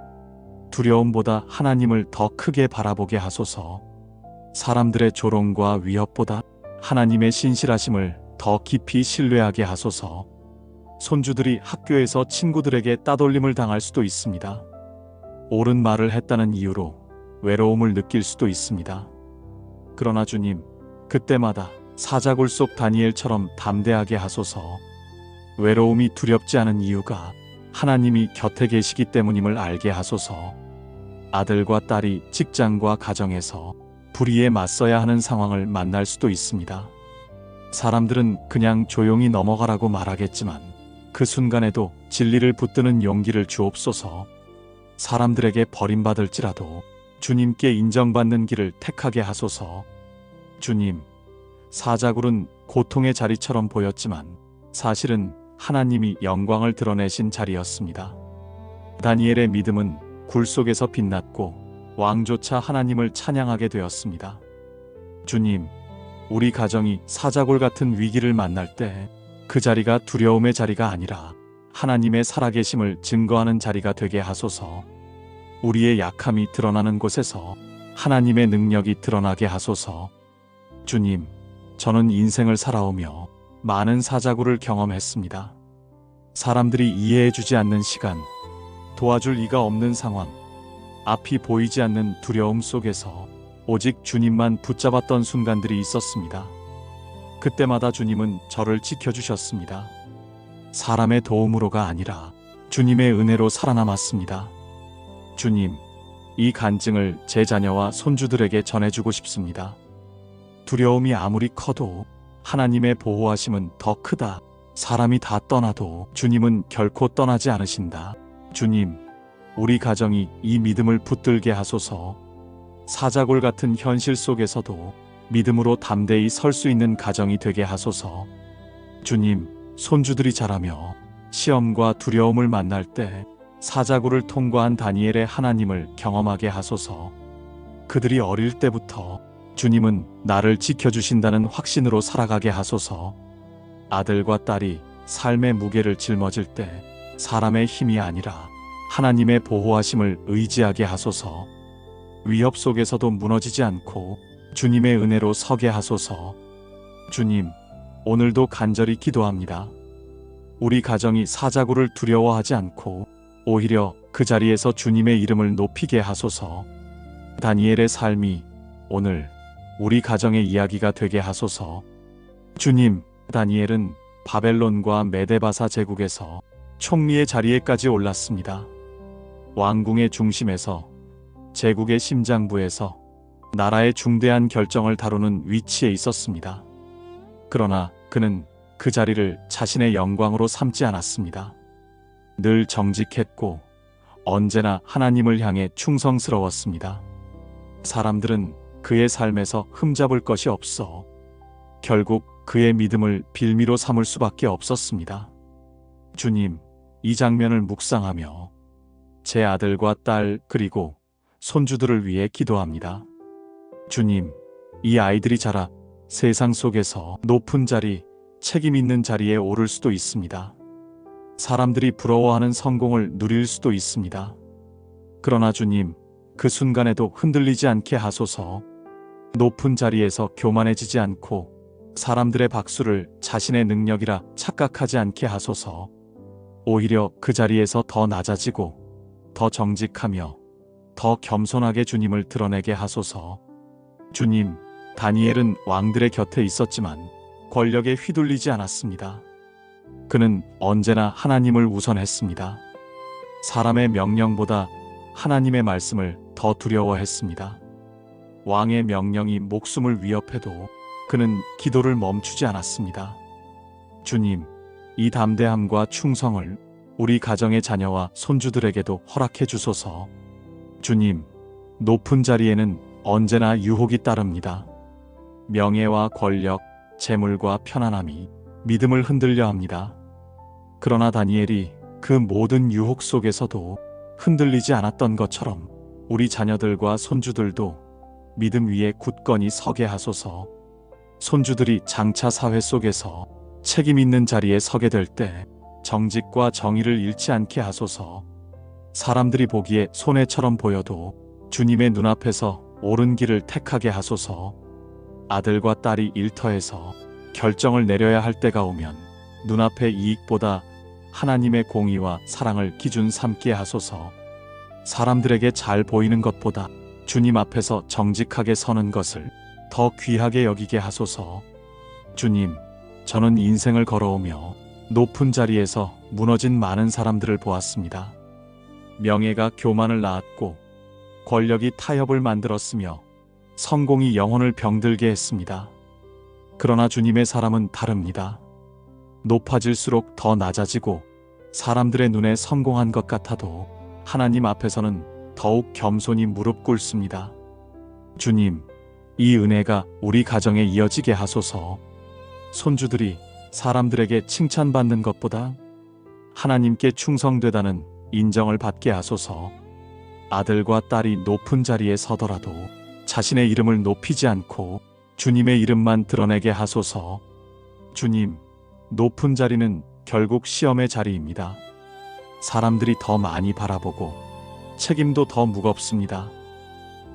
두려움보다 하나님을 더 크게 바라보게 하소서. 사람들의 조롱과 위협보다 하나님의 신실하심을 더 깊이 신뢰하게 하소서. 손주들이 학교에서 친구들에게 따돌림을 당할 수도 있습니다. 옳은 말을 했다는 이유로 외로움을 느낄 수도 있습니다. 그러나 주님, 그때마다 사자굴 속 다니엘처럼 담대하게 하소서. 외로움이 두렵지 않은 이유가 하나님이 곁에 계시기 때문임을 알게 하소서. 아들과 딸이 직장과 가정에서 불의에 맞서야 하는 상황을 만날 수도 있습니다. 사람들은 그냥 조용히 넘어가라고 말하겠지만 그 순간에도 진리를 붙드는 용기를 주옵소서. 사람들에게 버림받을지라도 주님께 인정받는 길을 택하게 하소서. 주님, 사자굴은 고통의 자리처럼 보였지만 사실은 하나님이 영광을 드러내신 자리였습니다. 다니엘의 믿음은 굴 속에서 빛났고 왕조차 하나님을 찬양하게 되었습니다. 주님, 우리 가정이 사자골 같은 위기를 만날 때 그 자리가 두려움의 자리가 아니라 하나님의 살아계심을 증거하는 자리가 되게 하소서. 우리의 약함이 드러나는 곳에서 하나님의 능력이 드러나게 하소서. 주님, 저는 인생을 살아오며 많은 사자굴을 경험했습니다. 사람들이 이해해주지 않는 시간, 도와줄 이가 없는 상황, 앞이 보이지 않는 두려움 속에서 오직 주님만 붙잡았던 순간들이 있었습니다. 그때마다 주님은 저를 지켜주셨습니다. 사람의 도움으로가 아니라 주님의 은혜로 살아남았습니다. 주님, 이 간증을 제 자녀와 손주들에게 전해주고 싶습니다. 두려움이 아무리 커도 하나님의 보호하심은 더 크다. 사람이 다 떠나도 주님은 결코 떠나지 않으신다. 주님, 우리 가정이 이 믿음을 붙들게 하소서. 사자골 같은 현실 속에서도 믿음으로 담대히 설 수 있는 가정이 되게 하소서. 주님, 손주들이 자라며 시험과 두려움을 만날 때 사자굴을 통과한 다니엘의 하나님을 경험하게 하소서. 그들이 어릴 때부터 주님은 나를 지켜주신다는 확신으로 살아가게 하소서. 아들과 딸이 삶의 무게를 짊어질 때 사람의 힘이 아니라 하나님의 보호하심을 의지하게 하소서. 위협 속에서도 무너지지 않고 주님의 은혜로 서게 하소서. 주님, 오늘도 간절히 기도합니다. 우리 가정이 사자굴을 두려워하지 않고 오히려 그 자리에서 주님의 이름을 높이게 하소서. 다니엘의 삶이 오늘 우리 가정의 이야기가 되게 하소서. 주님, 다니엘은 바벨론과 메데바사 제국에서 총리의 자리에까지 올랐습니다. 왕궁의 중심에서, 제국의 심장부에서 나라의 중대한 결정을 다루는 위치에 있었습니다. 그러나 그는 그 자리를 자신의 영광으로 삼지 않았습니다. 늘 정직했고 언제나 하나님을 향해 충성스러웠습니다. 사람들은 그의 삶에서 흠잡을 것이 없어 결국 그의 믿음을 빌미로 삼을 수밖에 없었습니다. 주님, 이 장면을 묵상하며 제 아들과 딸 그리고 손주들을 위해 기도합니다. 주님, 이 아이들이 자라 세상 속에서 높은 자리, 책임 있는 자리에 오를 수도 있습니다. 사람들이 부러워하는 성공을 누릴 수도 있습니다. 그러나 주님, 그 순간에도 흔들리지 않게 하소서. 높은 자리에서 교만해지지 않고 사람들의 박수를 자신의 능력이라 착각하지 않게 하소서. 오히려 그 자리에서 더 낮아지고 더 정직하며 더 겸손하게 주님을 드러내게 하소서. 주님, 다니엘은 왕들의 곁에 있었지만 권력에 휘둘리지 않았습니다. 그는 언제나 하나님을 우선했습니다. 사람의 명령보다 하나님의 말씀을 더 두려워했습니다. 왕의 명령이 목숨을 위협해도 그는 기도를 멈추지 않았습니다. 주님, 이 담대함과 충성을 우리 가정의 자녀와 손주들에게도 허락해 주소서. 주님, 높은 자리에는 언제나 유혹이 따릅니다. 명예와 권력, 재물과 편안함이 믿음을 흔들려 합니다. 그러나 다니엘이 그 모든 유혹 속에서도 흔들리지 않았던 것처럼 우리 자녀들과 손주들도 믿음 위에 굳건히 서게 하소서. 손주들이 장차 사회 속에서 책임 있는 자리에 서게 될 때 정직과 정의를 잃지 않게 하소서. 사람들이 보기에 손해처럼 보여도 주님의 눈앞에서 옳은 길을 택하게 하소서. 아들과 딸이 일터에서 결정을 내려야 할 때가 오면 눈앞의 이익보다 하나님의 공의와 사랑을 기준 삼게 하소서. 사람들에게 잘 보이는 것보다 주님 앞에서 정직하게 서는 것을 더 귀하게 여기게 하소서. 주님, 저는 인생을 걸어오며 높은 자리에서 무너진 많은 사람들을 보았습니다. 명예가 교만을 낳았고 권력이 타협을 만들었으며 성공이 영혼을 병들게 했습니다. 그러나 주님의 사람은 다릅니다. 높아질수록 더 낮아지고 사람들의 눈에 성공한 것 같아도 하나님 앞에서는 더욱 겸손히 무릎 꿇습니다. 주님, 이 은혜가 우리 가정에 이어지게 하소서. 손주들이 사람들에게 칭찬받는 것보다 하나님께 충성되다는 인정을 받게 하소서. 아들과 딸이 높은 자리에 서더라도 자신의 이름을 높이지 않고 주님의 이름만 드러내게 하소서. 주님, 높은 자리는 결국 시험의 자리입니다. 사람들이 더 많이 바라보고 책임도 더 무겁습니다.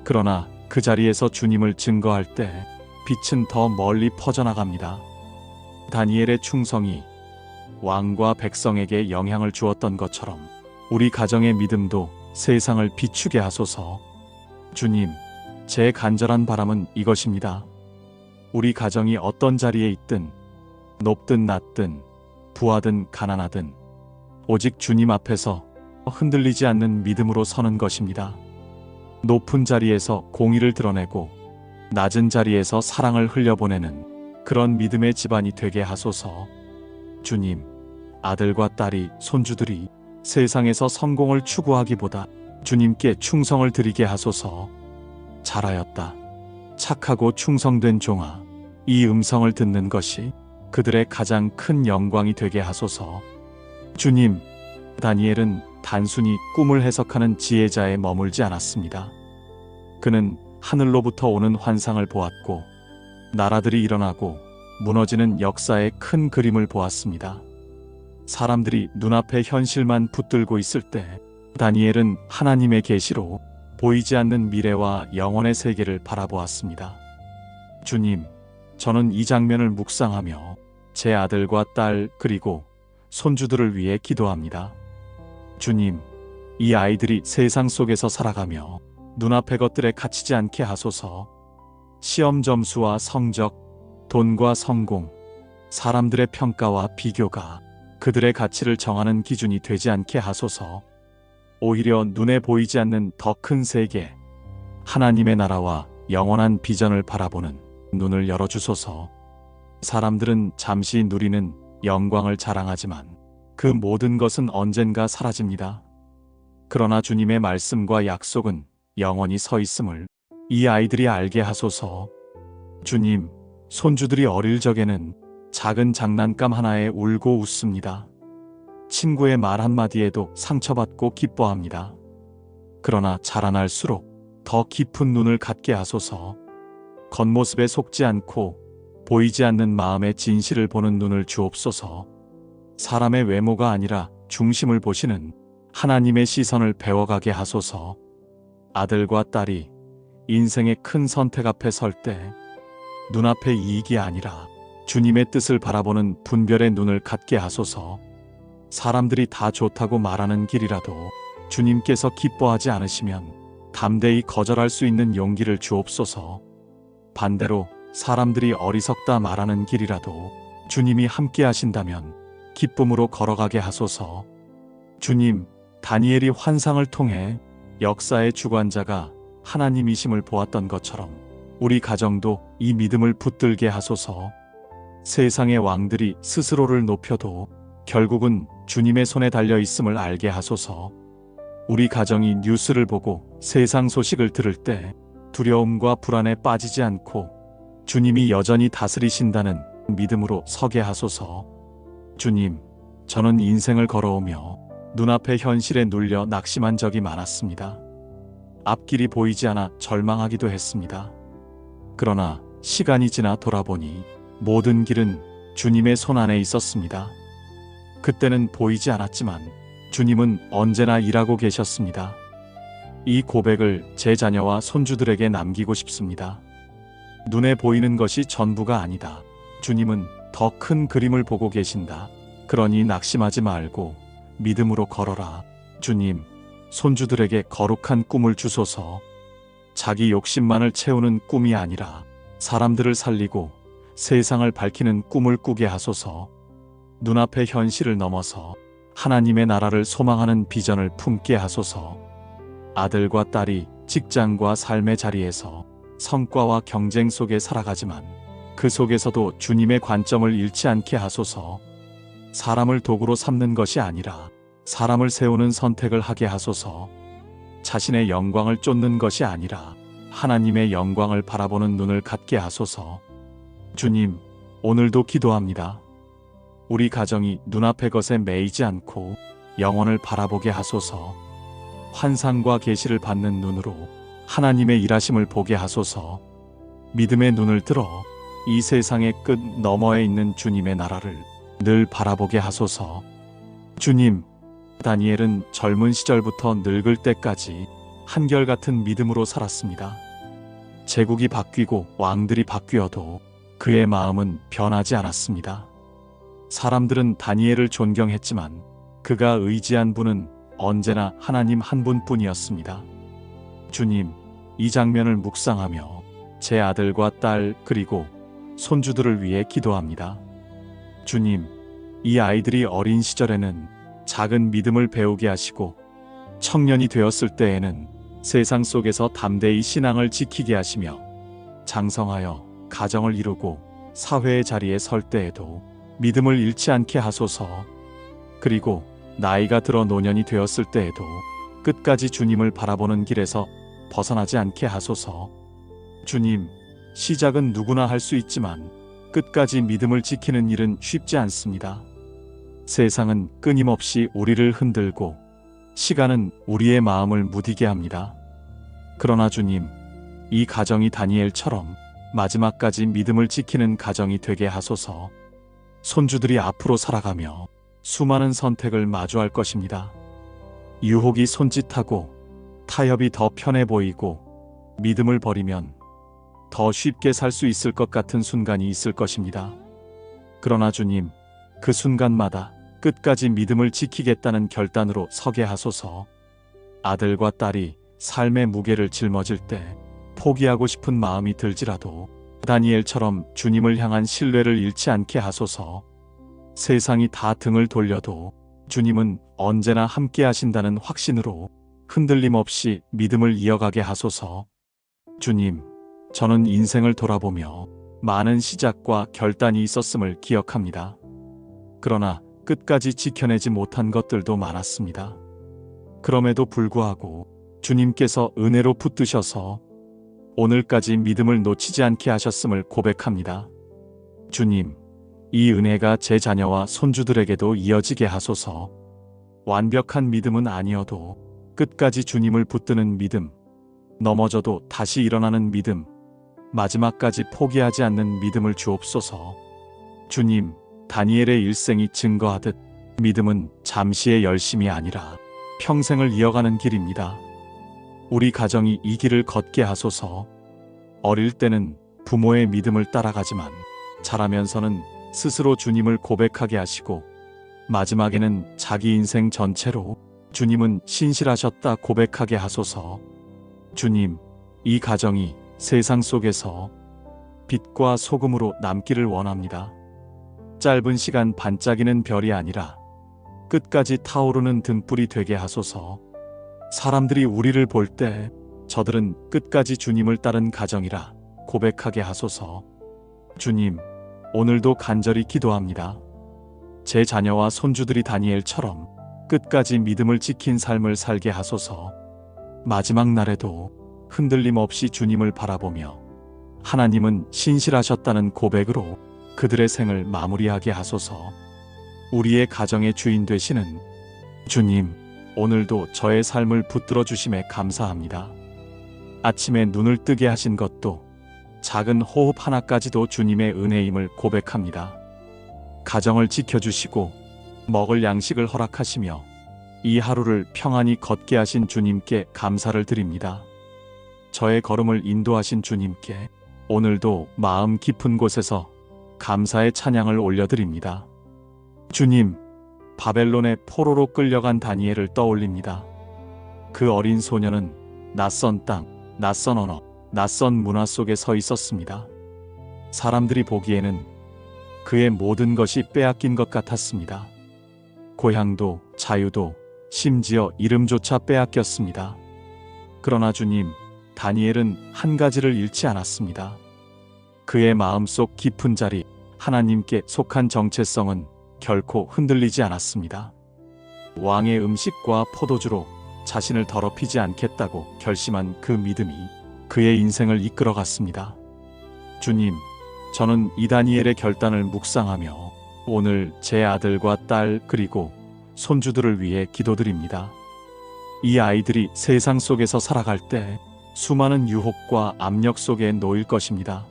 그러나 그 자리에서 주님을 증거할 때 빛은 더 멀리 퍼져나갑니다. 다니엘의 충성이 왕과 백성에게 영향을 주었던 것처럼 우리 가정의 믿음도 세상을 비추게 하소서. 주님, 제 간절한 바람은 이것입니다. 우리 가정이 어떤 자리에 있든 높든 낮든 부하든 가난하든 오직 주님 앞에서 흔들리지 않는 믿음으로 서는 것입니다. 높은 자리에서 공의를 드러내고 낮은 자리에서 사랑을 흘려보내는 그런 믿음의 집안이 되게 하소서. 주님, 아들과 딸이, 손주들이 세상에서 성공을 추구하기보다 주님께 충성을 드리게 하소서. 잘하였다. 착하고 충성된 종아. 이 음성을 듣는 것이 그들의 가장 큰 영광이 되게 하소서. 주님, 다니엘은 단순히 꿈을 해석하는 지혜자에 머물지 않았습니다. 그는 하늘로부터 오는 환상을 보았고, 나라들이 일어나고 무너지는 역사의 큰 그림을 보았습니다. 사람들이 눈앞에 현실만 붙들고 있을 때, 다니엘은 하나님의 계시로 보이지 않는 미래와 영원의 세계를 바라보았습니다. 주님, 저는 이 장면을 묵상하며 제 아들과 딸 그리고 손주들을 위해 기도합니다. 주님, 이 아이들이 세상 속에서 살아가며 눈앞의 것들에 갇히지 않게 하소서. 시험 점수와 성적, 돈과 성공, 사람들의 평가와 비교가 그들의 가치를 정하는 기준이 되지 않게 하소서. 오히려 눈에 보이지 않는 더 큰 세계, 하나님의 나라와 영원한 비전을 바라보는 눈을 열어주소서. 사람들은 잠시 누리는 영광을 자랑하지만 그 모든 것은 언젠가 사라집니다. 그러나 주님의 말씀과 약속은 영원히 서 있음을 이 아이들이 알게 하소서. 주님, 손주들이 어릴 적에는 작은 장난감 하나에 울고 웃습니다. 친구의 말 한마디에도 상처받고 기뻐합니다. 그러나 자라날수록 더 깊은 눈을 갖게 하소서. 겉모습에 속지 않고 보이지 않는 마음의 진실을 보는 눈을 주옵소서. 사람의 외모가 아니라 중심을 보시는 하나님의 시선을 배워가게 하소서. 아들과 딸이 인생의 큰 선택 앞에 설 때 눈앞의 이익이 아니라 주님의 뜻을 바라보는 분별의 눈을 갖게 하소서. 사람들이 다 좋다고 말하는 길이라도 주님께서 기뻐하지 않으시면 담대히 거절할 수 있는 용기를 주옵소서. 반대로 사람들이 어리석다 말하는 길이라도 주님이 함께 하신다면 기쁨으로 걸어가게 하소서. 주님, 다니엘이 환상을 통해 역사의 주관자가 하나님이심을 보았던 것처럼 우리 가정도 이 믿음을 붙들게 하소서. 세상의 왕들이 스스로를 높여도 결국은 주님의 손에 달려 있음을 알게 하소서. 우리 가정이 뉴스를 보고 세상 소식을 들을 때 두려움과 불안에 빠지지 않고 주님이 여전히 다스리신다는 믿음으로 서게 하소서. 주님, 저는 인생을 걸어오며 눈앞의 현실에 눌려 낙심한 적이 많았습니다. 앞길이 보이지 않아 절망하기도 했습니다. 그러나 시간이 지나 돌아보니 모든 길은 주님의 손 안에 있었습니다. 그때는 보이지 않았지만 주님은 언제나 일하고 계셨습니다. 이 고백을 제 자녀와 손주들에게 남기고 싶습니다. 눈에 보이는 것이 전부가 아니다. 주님은 더 큰 그림을 보고 계신다. 그러니 낙심하지 말고 믿음으로 걸어라. 주님, 손주들에게 거룩한 꿈을 주소서. 자기 욕심만을 채우는 꿈이 아니라 사람들을 살리고 세상을 밝히는 꿈을 꾸게 하소서. 눈앞의 현실을 넘어서 하나님의 나라를 소망하는 비전을 품게 하소서. 아들과 딸이 직장과 삶의 자리에서 성과와 경쟁 속에 살아가지만 그 속에서도 주님의 관점을 잃지 않게 하소서. 사람을 도구로 삼는 것이 아니라 사람을 세우는 선택을 하게 하소서. 자신의 영광을 쫓는 것이 아니라 하나님의 영광을 바라보는 눈을 갖게 하소서. 주님, 오늘도 기도합니다. 우리 가정이 눈앞의 것에 매이지 않고 영원을 바라보게 하소서. 환상과 계시를 받는 눈으로 하나님의 일하심을 보게 하소서. 믿음의 눈을 들어 이 세상의 끝 너머에 있는 주님의 나라를 늘 바라보게 하소서. 주님, 다니엘은 젊은 시절부터 늙을 때까지 한결같은 믿음으로 살았습니다. 제국이 바뀌고 왕들이 바뀌어도 그의 마음은 변하지 않았습니다. 사람들은 다니엘을 존경했지만 그가 의지한 분은 언제나 하나님 한 분뿐이었습니다. 주님, 이 장면을 묵상하며 제 아들과 딸 그리고 손주들을 위해 기도합니다. 주님, 이 아이들이 어린 시절에는 작은 믿음을 배우게 하시고 청년이 되었을 때에는 세상 속에서 담대히 신앙을 지키게 하시며 장성하여 가정을 이루고 사회의 자리에 설 때에도 믿음을 잃지 않게 하소서. 그리고 나이가 들어 노년이 되었을 때에도 끝까지 주님을 바라보는 길에서 벗어나지 않게 하소서. 주님, 시작은 누구나 할 수 있지만 끝까지 믿음을 지키는 일은 쉽지 않습니다. 세상은 끊임없이 우리를 흔들고 시간은 우리의 마음을 무디게 합니다. 그러나 주님, 이 가정이 다니엘처럼 마지막까지 믿음을 지키는 가정이 되게 하소서. 손주들이 앞으로 살아가며 수많은 선택을 마주할 것입니다. 유혹이 손짓하고 타협이 더 편해 보이고 믿음을 버리면 더 쉽게 살 수 있을 것 같은 순간이 있을 것입니다. 그러나 주님, 그 순간마다 끝까지 믿음을 지키겠다는 결단으로 서게 하소서. 아들과 딸이 삶의 무게를 짊어질 때 포기하고 싶은 마음이 들지라도 다니엘처럼 주님을 향한 신뢰를 잃지 않게 하소서. 세상이 다 등을 돌려도 주님은 언제나 함께 하신다는 확신으로 흔들림 없이 믿음을 이어가게 하소서. 주님, 저는 인생을 돌아보며 많은 시작과 결단이 있었음을 기억합니다. 그러나 끝까지 지켜내지 못한 것들도 많았습니다. 그럼에도 불구하고 주님께서 은혜로 붙드셔서 오늘까지 믿음을 놓치지 않게 하셨음을 고백합니다. 주님, 이 은혜가 제 자녀와 손주들에게도 이어지게 하소서. 완벽한 믿음은 아니어도 끝까지 주님을 붙드는 믿음, 넘어져도 다시 일어나는 믿음, 마지막까지 포기하지 않는 믿음을 주옵소서. 주님, 다니엘의 일생이 증거하듯 믿음은 잠시의 열심이 아니라 평생을 이어가는 길입니다. 우리 가정이 이 길을 걷게 하소서. 어릴 때는 부모의 믿음을 따라가지만 자라면서는 스스로 주님을 고백하게 하시고 마지막에는 자기 인생 전체로 주님은 신실하셨다 고백하게 하소서. 주님, 이 가정이 세상 속에서 빛과 소금으로 남기를 원합니다. 짧은 시간 반짝이는 별이 아니라 끝까지 타오르는 등불이 되게 하소서. 사람들이 우리를 볼 때 저들은 끝까지 주님을 따른 가정이라 고백하게 하소서. 주님, 오늘도 간절히 기도합니다. 제 자녀와 손주들이 다니엘처럼 끝까지 믿음을 지킨 삶을 살게 하소서. 마지막 날에도 흔들림 없이 주님을 바라보며 하나님은 신실하셨다는 고백으로 그들의 생을 마무리하게 하소서. 우리의 가정의 주인 되시는 주님, 오늘도 저의 삶을 붙들어 주심에 감사합니다. 아침에 눈을 뜨게 하신 것도 작은 호흡 하나까지도 주님의 은혜임을 고백합니다. 가정을 지켜주시고 먹을 양식을 허락하시며 이 하루를 평안히 걷게 하신 주님께 감사를 드립니다. 저의 걸음을 인도하신 주님께 오늘도 마음 깊은 곳에서 감사의 찬양을 올려드립니다. 주님, 바벨론의 포로로 끌려간 다니엘을 떠올립니다. 그 어린 소녀는 낯선 땅, 낯선 언어, 낯선 문화 속에 서 있었습니다. 사람들이 보기에는 그의 모든 것이 빼앗긴 것 같았습니다. 고향도 자유도 심지어 이름조차 빼앗겼습니다. 그러나 주님, 다니엘은 한 가지를 잃지 않았습니다. 그의 마음속 깊은 자리, 하나님께 속한 정체성은 결코 흔들리지 않았습니다. 왕의 음식과 포도주로 자신을 더럽히지 않겠다고 결심한 그 믿음이 그의 인생을 이끌어갔습니다. 주님, 저는 이 다니엘의 결단을 묵상하며 오늘 제 아들과 딸 그리고 손주들을 위해 기도드립니다. 이 아이들이 세상 속에서 살아갈 때 수많은 유혹과 압력 속에 놓일 것입니다.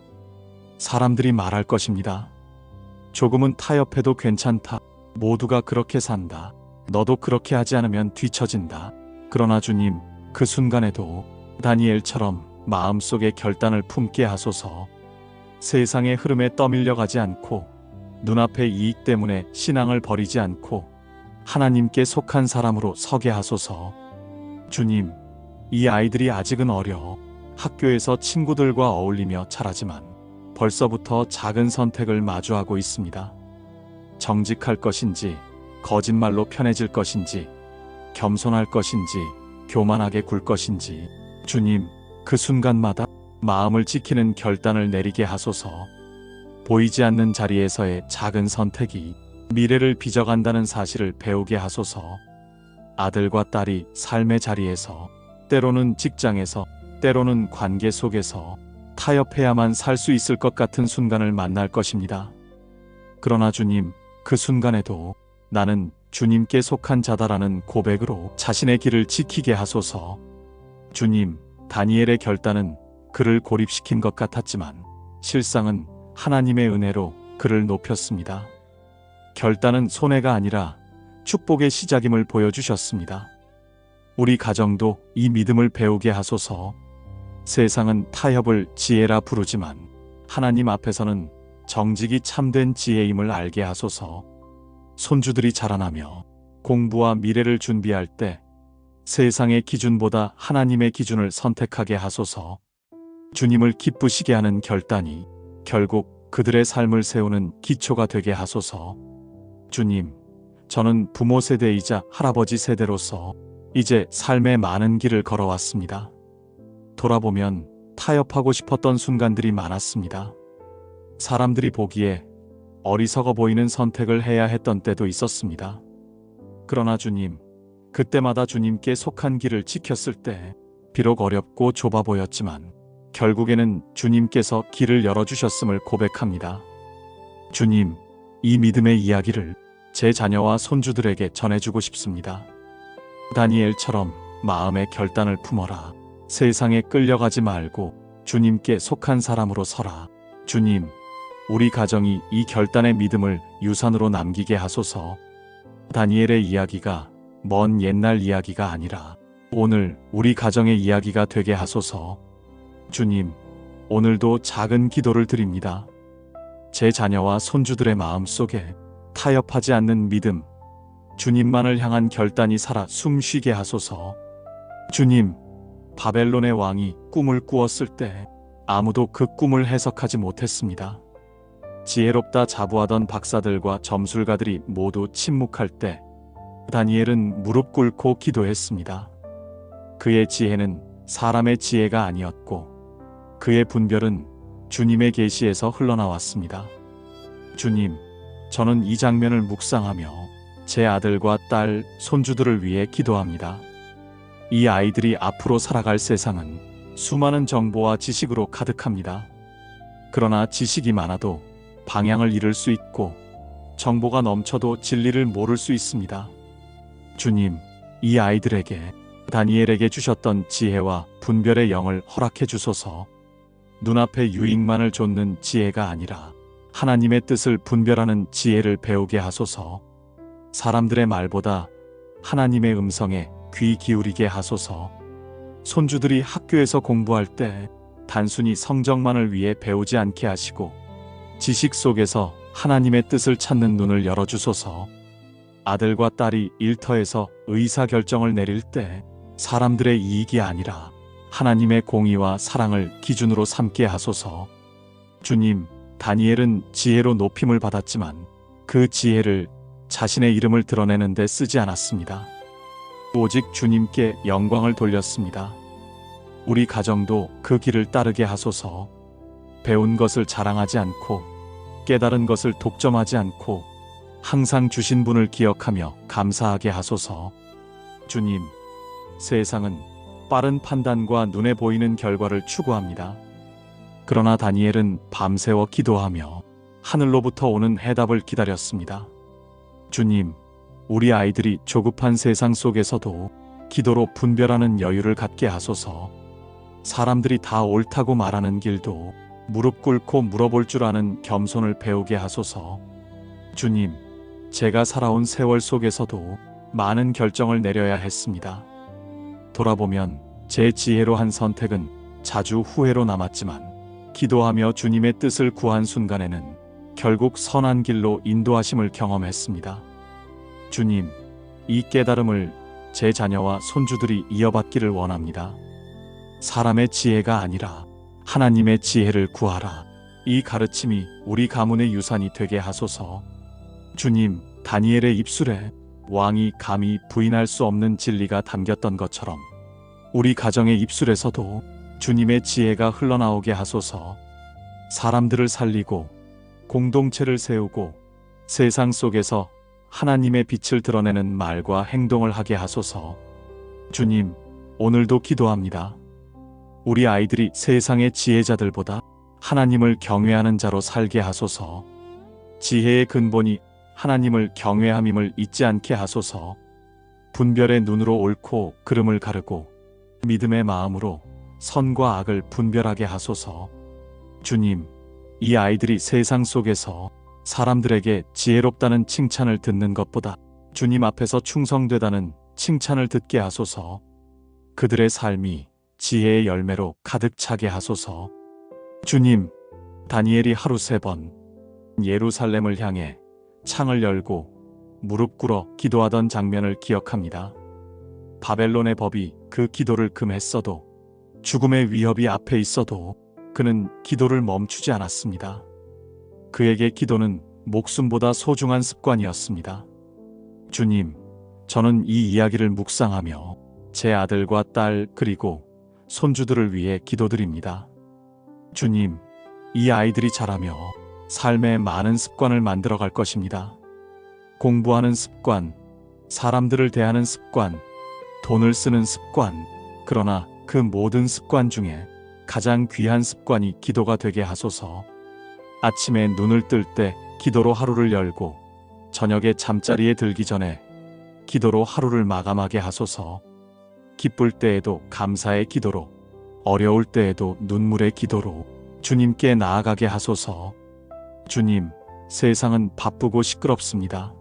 사람들이 말할 것입니다. 조금은 타협해도 괜찮다. 모두가 그렇게 산다. 너도 그렇게 하지 않으면 뒤처진다. 그러나 주님, 그 순간에도 다니엘처럼 마음속에 결단을 품게 하소서. 세상의 흐름에 떠밀려가지 않고 눈앞의 이익 때문에 신앙을 버리지 않고 하나님께 속한 사람으로 서게 하소서. 주님, 이 아이들이 아직은 어려 학교에서 친구들과 어울리며 자라지만 벌써부터 작은 선택을 마주하고 있습니다. 정직할 것인지, 거짓말로 편해질 것인지, 겸손할 것인지, 교만하게 굴 것인지, 주님, 그 순간마다 마음을 지키는 결단을 내리게 하소서. 보이지 않는 자리에서의 작은 선택이 미래를 빚어간다는 사실을 배우게 하소서. 아들과 딸이 삶의 자리에서, 때로는 직장에서, 때로는 관계 속에서 타협해야만 살 수 있을 것 같은 순간을 만날 것입니다. 그러나 주님, 그 순간에도 나는 주님께 속한 자다라는 고백으로 자신의 길을 지키게 하소서. 주님, 다니엘의 결단은 그를 고립시킨 것 같았지만 실상은 하나님의 은혜로 그를 높였습니다. 결단은 손해가 아니라 축복의 시작임을 보여주셨습니다. 우리 가정도 이 믿음을 배우게 하소서. 세상은 타협을 지혜라 부르지만 하나님 앞에서는 정직이 참된 지혜임을 알게 하소서. 손주들이 자라나며 공부와 미래를 준비할 때 세상의 기준보다 하나님의 기준을 선택하게 하소서. 주님을 기쁘시게 하는 결단이 결국 그들의 삶을 세우는 기초가 되게 하소서. 주님, 저는 부모 세대이자 할아버지 세대로서 이제 삶의 많은 길을 걸어왔습니다. 돌아보면 타협하고 싶었던 순간들이 많았습니다. 사람들이 보기에 어리석어 보이는 선택을 해야 했던 때도 있었습니다. 그러나 주님, 그때마다 주님께 속한 길을 지켰을 때 비록 어렵고 좁아 보였지만 결국에는 주님께서 길을 열어주셨음을 고백합니다. 주님, 이 믿음의 이야기를 제 자녀와 손주들에게 전해주고 싶습니다. 다니엘처럼 마음의 결단을 품어라. 세상에 끌려가지 말고 주님께 속한 사람으로 서라. 주님, 우리 가정이 이 결단의 믿음을 유산으로 남기게 하소서. 다니엘의 이야기가 먼 옛날 이야기가 아니라 오늘 우리 가정의 이야기가 되게 하소서. 주님, 오늘도 작은 기도를 드립니다. 제 자녀와 손주들의 마음 속에 타협하지 않는 믿음, 주님만을 향한 결단이 살아 숨쉬게 하소서. 주님, 바벨론의 왕이 꿈을 꾸었을 때 아무도 그 꿈을 해석하지 못했습니다. 지혜롭다 자부하던 박사들과 점술가들이 모두 침묵할 때 다니엘은 무릎 꿇고 기도했습니다. 그의 지혜는 사람의 지혜가 아니었고 그의 분별은 주님의 계시에서 흘러나왔습니다. 주님, 저는 이 장면을 묵상하며 제 아들과 딸, 손주들을 위해 기도합니다. 이 아이들이 앞으로 살아갈 세상은 수많은 정보와 지식으로 가득합니다. 그러나 지식이 많아도 방향을 잃을 수 있고 정보가 넘쳐도 진리를 모를 수 있습니다. 주님, 이 아이들에게 다니엘에게 주셨던 지혜와 분별의 영을 허락해 주소서. 눈앞의 유익만을 좇는 지혜가 아니라 하나님의 뜻을 분별하는 지혜를 배우게 하소서. 사람들의 말보다 하나님의 음성에 귀 기울이게 하소서. 손주들이 학교에서 공부할 때 단순히 성적만을 위해 배우지 않게 하시고 지식 속에서 하나님의 뜻을 찾는 눈을 열어주소서. 아들과 딸이 일터에서 의사결정을 내릴 때 사람들의 이익이 아니라 하나님의 공의와 사랑을 기준으로 삼게 하소서. 주님, 다니엘은 지혜로 높임을 받았지만 그 지혜를 자신의 이름을 드러내는 데 쓰지 않았습니다. 오직 주님께 영광을 돌렸습니다. 우리 가정도 그 길을 따르게 하소서. 배운 것을 자랑하지 않고 깨달은 것을 독점하지 않고 항상 주신 분을 기억하며 감사하게 하소서. 주님, 세상은 빠른 판단과 눈에 보이는 결과를 추구합니다. 그러나 다니엘은 밤새워 기도하며 하늘로부터 오는 해답을 기다렸습니다. 주님, 우리 아이들이 조급한 세상 속에서도 기도로 분별하는 여유를 갖게 하소서. 사람들이 다 옳다고 말하는 길도 무릎 꿇고 물어볼 줄 아는 겸손을 배우게 하소서. 주님, 제가 살아온 세월 속에서도 많은 결정을 내려야 했습니다. 돌아보면 제 지혜로 한 선택은 자주 후회로 남았지만 기도하며 주님의 뜻을 구한 순간에는 결국 선한 길로 인도하심을 경험했습니다. 주님, 이 깨달음을 제 자녀와 손주들이 이어받기를 원합니다. 사람의 지혜가 아니라 하나님의 지혜를 구하라. 이 가르침이 우리 가문의 유산이 되게 하소서. 주님, 다니엘의 입술에 왕이 감히 부인할 수 없는 진리가 담겼던 것처럼 우리 가정의 입술에서도 주님의 지혜가 흘러나오게 하소서. 사람들을 살리고 공동체를 세우고 세상 속에서 하나님의 빛을 드러내는 말과 행동을 하게 하소서. 주님, 오늘도 기도합니다. 우리 아이들이 세상의 지혜자들보다 하나님을 경외하는 자로 살게 하소서. 지혜의 근본이 하나님을 경외함임을 잊지 않게 하소서. 분별의 눈으로 옳고 그름을 가르고 믿음의 마음으로 선과 악을 분별하게 하소서. 주님, 이 아이들이 세상 속에서 사람들에게 지혜롭다는 칭찬을 듣는 것보다 주님 앞에서 충성되다는 칭찬을 듣게 하소서. 그들의 삶이 지혜의 열매로 가득 차게 하소서. 주님, 다니엘이 하루 3번 예루살렘을 향해 창을 열고 무릎 꿇어 기도하던 장면을 기억합니다. 바벨론의 법이 그 기도를 금했어도, 죽음의 위협이 앞에 있어도 그는 기도를 멈추지 않았습니다. 그에게 기도는 목숨보다 소중한 습관이었습니다. 주님, 저는 이 이야기를 묵상하며 제 아들과 딸 그리고 손주들을 위해 기도드립니다. 주님, 이 아이들이 자라며 삶의 많은 습관을 만들어갈 것입니다. 공부하는 습관, 사람들을 대하는 습관, 돈을 쓰는 습관, 그러나 그 모든 습관 중에 가장 귀한 습관이 기도가 되게 하소서. 아침에 눈을 뜰 때 기도로 하루를 열고 저녁에 잠자리에 들기 전에 기도로 하루를 마감하게 하소서. 기쁠 때에도 감사의 기도로, 어려울 때에도 눈물의 기도로 주님께 나아가게 하소서. 주님, 세상은 바쁘고 시끄럽습니다.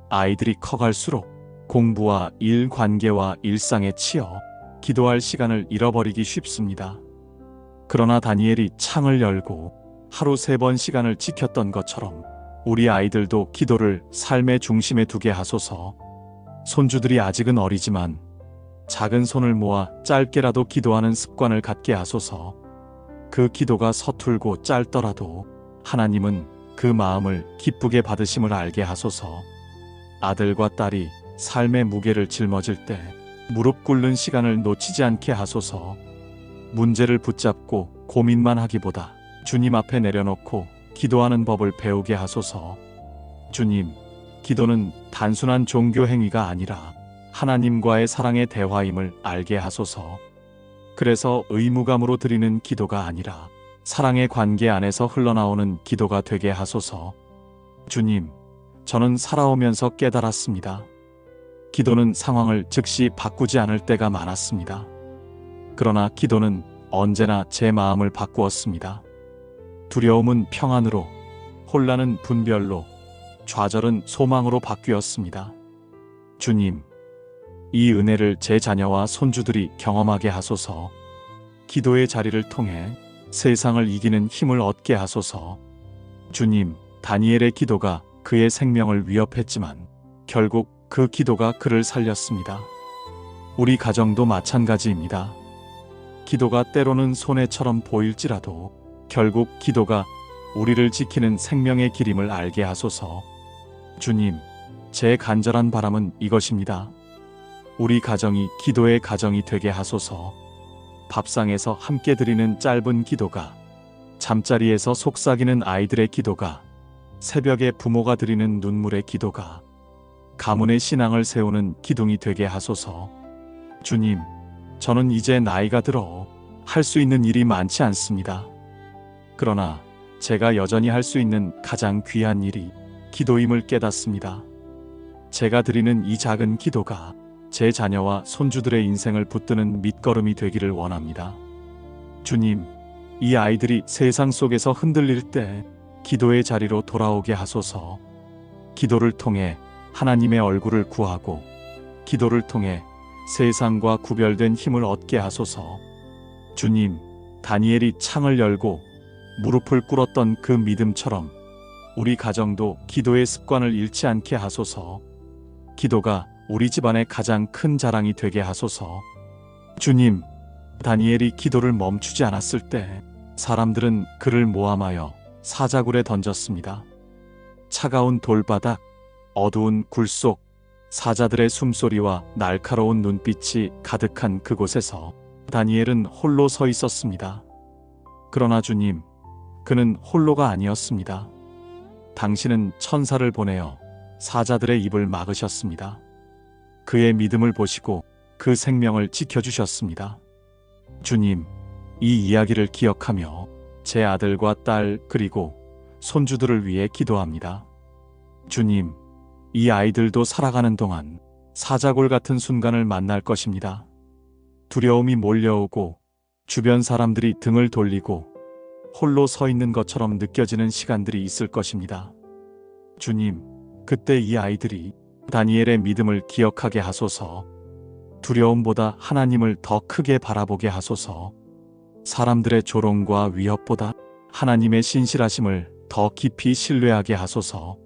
아이들이 커갈수록 공부와 일 관계와 일상에 치여 기도할 시간을 잃어버리기 쉽습니다. 그러나 다니엘이 창을 열고 하루 3번 시간을 지켰던 것처럼 우리 아이들도 기도를 삶의 중심에 두게 하소서. 손주들이 아직은 어리지만 작은 손을 모아 짧게라도 기도하는 습관을 갖게 하소서. 그 기도가 서툴고 짧더라도 하나님은 그 마음을 기쁘게 받으심을 알게 하소서. 아들과 딸이 삶의 무게를 짊어질 때 무릎 꿇는 시간을 놓치지 않게 하소서. 문제를 붙잡고 고민만 하기보다 주님 앞에 내려놓고 기도하는 법을 배우게 하소서. 주님, 기도는 단순한 종교 행위가 아니라 하나님과의 사랑의 대화임을 알게 하소서. 그래서 의무감으로 드리는 기도가 아니라 사랑의 관계 안에서 흘러나오는 기도가 되게 하소서. 주님, 저는 살아오면서 깨달았습니다. 기도는 상황을 즉시 바꾸지 않을 때가 많았습니다. 그러나 기도는 언제나 제 마음을 바꾸었습니다. 두려움은 평안으로, 혼란은 분별로, 좌절은 소망으로 바뀌었습니다. 주님, 이 은혜를 제 자녀와 손주들이 경험하게 하소서. 기도의 자리를 통해 세상을 이기는 힘을 얻게 하소서. 주님, 다니엘의 기도가 그의 생명을 위협했지만 결국 그 기도가 그를 살렸습니다. 우리 가정도 마찬가지입니다. 기도가 때로는 손해처럼 보일지라도 결국 기도가 우리를 지키는 생명의 길임을 알게 하소서. 주님, 제 간절한 바람은 이것입니다. 우리 가정이 기도의 가정이 되게 하소서. 밥상에서 함께 드리는 짧은 기도가, 잠자리에서 속삭이는 아이들의 기도가, 새벽에 부모가 드리는 눈물의 기도가, 가문의 신앙을 세우는 기둥이 되게 하소서. 주님, 저는 이제 나이가 들어 할 수 있는 일이 많지 않습니다. 그러나 제가 여전히 할 수 있는 가장 귀한 일이 기도임을 깨닫습니다. 제가 드리는 이 작은 기도가 제 자녀와 손주들의 인생을 붙드는 밑거름이 되기를 원합니다. 주님, 이 아이들이 세상 속에서 흔들릴 때 기도의 자리로 돌아오게 하소서. 기도를 통해 하나님의 얼굴을 구하고 기도를 통해 세상과 구별된 힘을 얻게 하소서. 주님, 다니엘이 창을 열고 무릎을 꿇었던 그 믿음처럼 우리 가정도 기도의 습관을 잃지 않게 하소서. 기도가 우리 집안의 가장 큰 자랑이 되게 하소서. 주님, 다니엘이 기도를 멈추지 않았을 때 사람들은 그를 모함하여 사자굴에 던졌습니다. 차가운 돌바닥, 어두운 굴 속, 사자들의 숨소리와 날카로운 눈빛이 가득한 그곳에서 다니엘은 홀로 서 있었습니다. 그러나 주님, 그는 홀로가 아니었습니다. 당신은 천사를 보내어 사자들의 입을 막으셨습니다. 그의 믿음을 보시고 그 생명을 지켜주셨습니다. 주님, 이 이야기를 기억하며 제 아들과 딸 그리고 손주들을 위해 기도합니다. 주님, 이 아이들도 살아가는 동안 사자골 같은 순간을 만날 것입니다. 두려움이 몰려오고 주변 사람들이 등을 돌리고 홀로 서 있는 것처럼 느껴지는 시간들이 있을 것입니다. 주님, 그때 이 아이들이 다니엘의 믿음을 기억하게 하소서. 두려움보다 하나님을 더 크게 바라보게 하소서. 사람들의 조롱과 위협보다 하나님의 신실하심을 더 깊이 신뢰하게 하소서.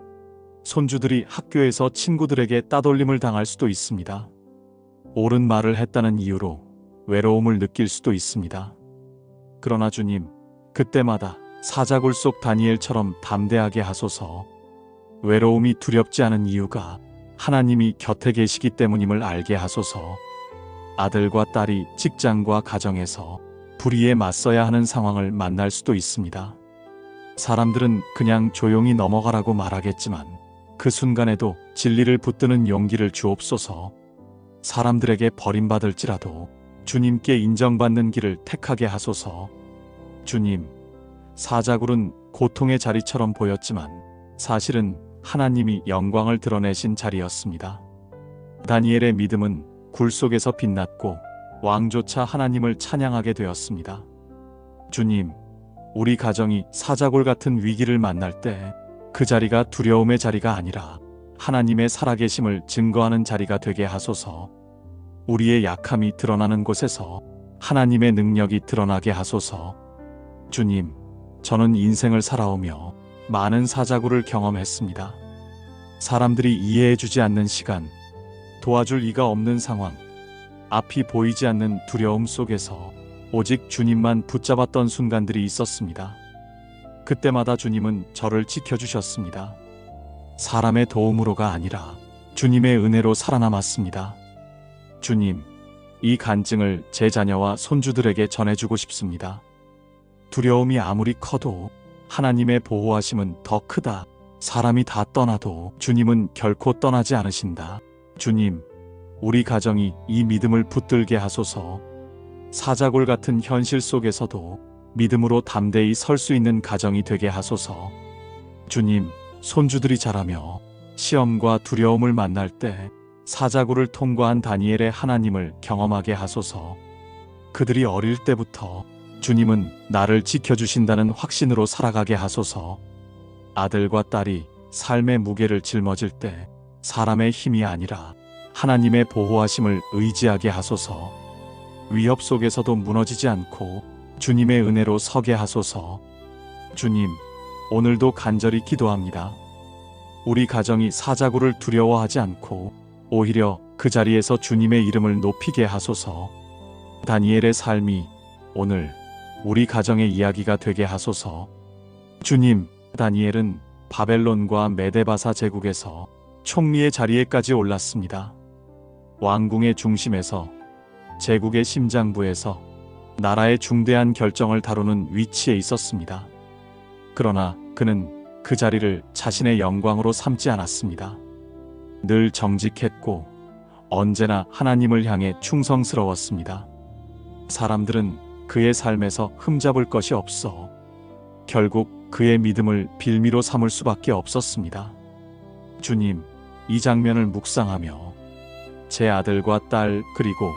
손주들이 학교에서 친구들에게 따돌림을 당할 수도 있습니다. 옳은 말을 했다는 이유로 외로움을 느낄 수도 있습니다. 그러나 주님, 그때마다 사자굴 속 다니엘처럼 담대하게 하소서. 외로움이 두렵지 않은 이유가 하나님이 곁에 계시기 때문임을 알게 하소서. 아들과 딸이 직장과 가정에서 불의에 맞서야 하는 상황을 만날 수도 있습니다. 사람들은 그냥 조용히 넘어가라고 말하겠지만 그 순간에도 진리를 붙드는 용기를 주옵소서. 사람들에게 버림받을지라도 주님께 인정받는 길을 택하게 하소서. 주님, 사자굴은 고통의 자리처럼 보였지만 사실은 하나님이 영광을 드러내신 자리였습니다. 다니엘의 믿음은 굴 속에서 빛났고 왕조차 하나님을 찬양하게 되었습니다. 주님, 우리 가정이 사자골 같은 위기를 만날 때 그 자리가 두려움의 자리가 아니라 하나님의 살아계심을 증거하는 자리가 되게 하소서. 우리의 약함이 드러나는 곳에서 하나님의 능력이 드러나게 하소서. 주님, 저는 인생을 살아오며 많은 사자굴을 경험했습니다. 사람들이 이해해주지 않는 시간, 도와줄 이가 없는 상황, 앞이 보이지 않는 두려움 속에서 오직 주님만 붙잡았던 순간들이 있었습니다. 그때마다 주님은 저를 지켜주셨습니다. 사람의 도움으로가 아니라 주님의 은혜로 살아남았습니다. 주님, 이 간증을 제 자녀와 손주들에게 전해주고 싶습니다. 두려움이 아무리 커도 하나님의 보호하심은 더 크다. 사람이 다 떠나도 주님은 결코 떠나지 않으신다. 주님, 우리 가정이 이 믿음을 붙들게 하소서. 사자골 같은 현실 속에서도 믿음으로 담대히 설 수 있는 가정이 되게 하소서. 주님, 손주들이 자라며 시험과 두려움을 만날 때 사자굴을 통과한 다니엘의 하나님을 경험하게 하소서. 그들이 어릴 때부터 주님은 나를 지켜주신다는 확신으로 살아가게 하소서. 아들과 딸이 삶의 무게를 짊어질 때 사람의 힘이 아니라 하나님의 보호하심을 의지하게 하소서. 위협 속에서도 무너지지 않고 주님의 은혜로 서게 하소서. 주님, 오늘도 간절히 기도합니다. 우리 가정이 사자굴을 두려워하지 않고 오히려 그 자리에서 주님의 이름을 높이게 하소서. 다니엘의 삶이 오늘 우리 가정의 이야기가 되게 하소서. 주님, 다니엘은 바벨론과 메데바사 제국에서 총리의 자리에까지 올랐습니다. 왕궁의 중심에서, 제국의 심장부에서 나라의 중대한 결정을 다루는 위치에 있었습니다. 그러나 그는 그 자리를 자신의 영광으로 삼지 않았습니다. 늘 정직했고 언제나 하나님을 향해 충성스러웠습니다. 사람들은 그의 삶에서 흠잡을 것이 없어 결국 그의 믿음을 빌미로 삼을 수밖에 없었습니다. 주님, 이 장면을 묵상하며 제 아들과 딸 그리고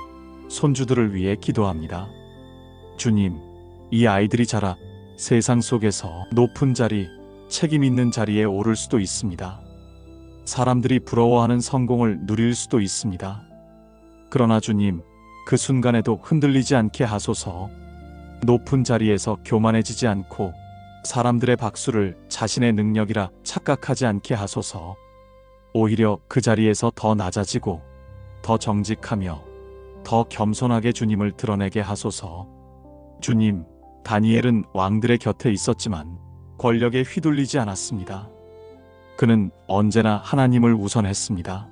손주들을 위해 기도합니다. 주님, 이 아이들이 자라 세상 속에서 높은 자리, 책임 있는 자리에 오를 수도 있습니다. 사람들이 부러워하는 성공을 누릴 수도 있습니다. 그러나 주님, 그 순간에도 흔들리지 않게 하소서. 높은 자리에서 교만해지지 않고 사람들의 박수를 자신의 능력이라 착각하지 않게 하소서. 오히려 그 자리에서 더 낮아지고 더 정직하며 더 겸손하게 주님을 드러내게 하소서. 주님, 다니엘은 왕들의 곁에 있었지만 권력에 휘둘리지 않았습니다. 그는 언제나 하나님을 우선했습니다.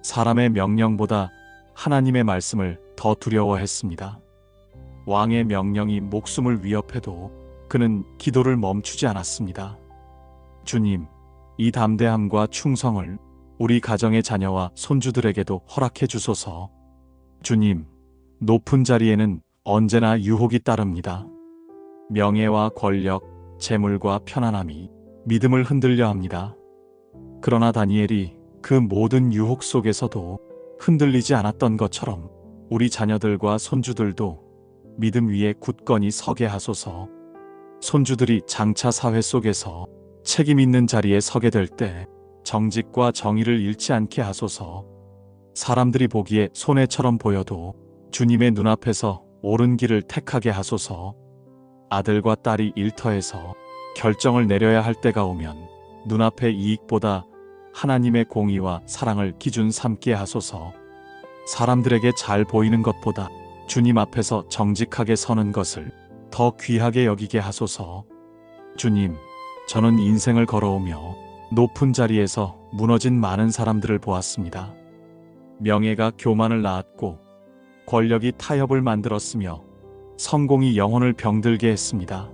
사람의 명령보다 하나님의 말씀을 더 두려워했습니다. 왕의 명령이 목숨을 위협해도 그는 기도를 멈추지 않았습니다. 주님, 이 담대함과 충성을 우리 가정의 자녀와 손주들에게도 허락해 주소서. 주님, 높은 자리에는 언제나 유혹이 따릅니다. 명예와 권력, 재물과 편안함이 믿음을 흔들려 합니다. 그러나 다니엘이 그 모든 유혹 속에서도 흔들리지 않았던 것처럼 우리 자녀들과 손주들도 믿음 위에 굳건히 서게 하소서. 손주들이 장차 사회 속에서 책임 있는 자리에 서게 될 때 정직과 정의를 잃지 않게 하소서. 사람들이 보기에 손해처럼 보여도 주님의 눈앞에서 옳은 길을 택하게 하소서. 아들과 딸이 일터에서 결정을 내려야 할 때가 오면 눈앞의 이익보다 하나님의 공의와 사랑을 기준 삼게 하소서. 사람들에게 잘 보이는 것보다 주님 앞에서 정직하게 서는 것을 더 귀하게 여기게 하소서. 주님, 저는 인생을 걸어오며 높은 자리에서 무너진 많은 사람들을 보았습니다. 명예가 교만을 낳았고 권력이 타협을 만들었으며 성공이 영혼을 병들게 했습니다.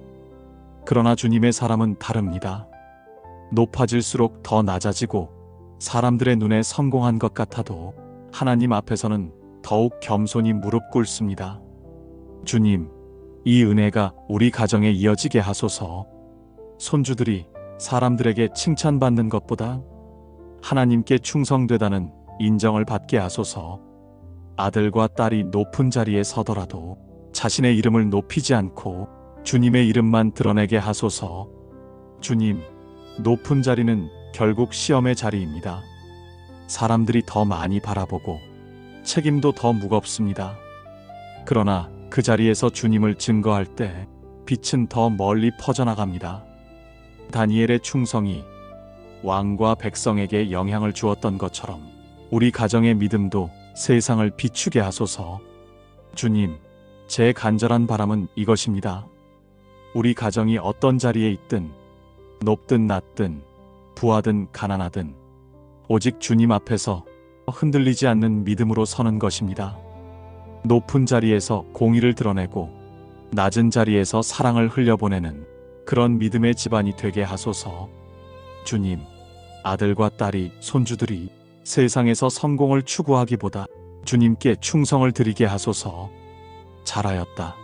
그러나 주님의 사람은 다릅니다. 높아질수록 더 낮아지고 사람들의 눈에 성공한 것 같아도 하나님 앞에서는 더욱 겸손히 무릎 꿇습니다. 주님, 이 은혜가 우리 가정에 이어지게 하소서. 손주들이 사람들에게 칭찬받는 것보다 하나님께 충성되다는 인정을 받게 하소서. 아들과 딸이 높은 자리에 서더라도 자신의 이름을 높이지 않고 주님의 이름만 드러내게 하소서. 주님, 높은 자리는 결국 시험의 자리입니다. 사람들이 더 많이 바라보고 책임도 더 무겁습니다. 그러나 그 자리에서 주님을 증거할 때 빛은 더 멀리 퍼져나갑니다. 다니엘의 충성이 왕과 백성에게 영향을 주었던 것처럼 우리 가정의 믿음도 세상을 비추게 하소서. 주님, 제 간절한 바람은 이것입니다. 우리 가정이 어떤 자리에 있든 높든 낮든 부하든 가난하든 오직 주님 앞에서 흔들리지 않는 믿음으로 서는 것입니다. 높은 자리에서 공의를 드러내고 낮은 자리에서 사랑을 흘려보내는 그런 믿음의 집안이 되게 하소서. 주님, 아들과 딸이, 손주들이 세상에서 성공을 추구하기보다 주님께 충성을 드리게 하소서. 잘하였다.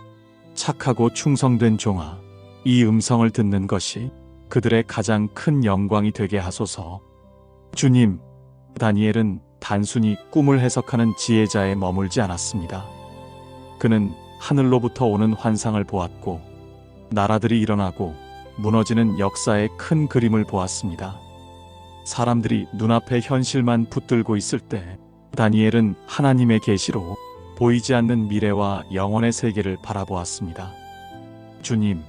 착하고 충성된 종아. 이 음성을 듣는 것이 그들의 가장 큰 영광이 되게 하소서. 주님, 다니엘은 단순히 꿈을 해석하는 지혜자에 머물지 않았습니다. 그는 하늘로부터 오는 환상을 보았고 나라들이 일어나고 무너지는 역사의 큰 그림을 보았습니다. 사람들이 눈앞에 현실만 붙들고 있을 때 다니엘은 하나님의 계시로 보이지 않는 미래와 영원의 세계를 바라보았습니다. 주님,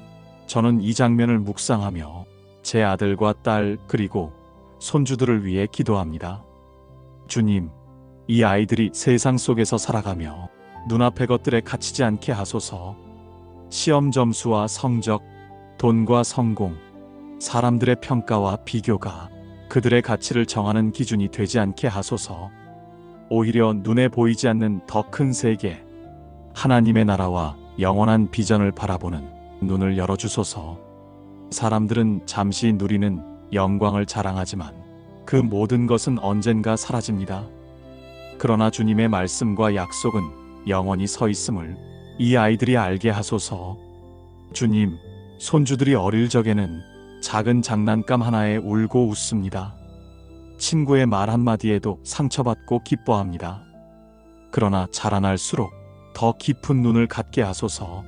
저는 이 장면을 묵상하며 제 아들과 딸 그리고 손주들을 위해 기도합니다. 주님, 이 아이들이 세상 속에서 살아가며 눈앞의 것들에 갇히지 않게 하소서. 시험 점수와 성적, 돈과 성공, 사람들의 평가와 비교가 그들의 가치를 정하는 기준이 되지 않게 하소서. 오히려 눈에 보이지 않는 더 큰 세계, 하나님의 나라와 영원한 비전을 바라보는 눈을 열어주소서. 사람들은 잠시 누리는 영광을 자랑하지만 그 모든 것은 언젠가 사라집니다. 그러나 주님의 말씀과 약속은 영원히 서 있음을 이 아이들이 알게 하소서. 주님, 손주들이 어릴 적에는 작은 장난감 하나에 울고 웃습니다. 친구의 말 한마디에도 상처받고 기뻐합니다. 그러나 자라날수록 더 깊은 눈을 갖게 하소서.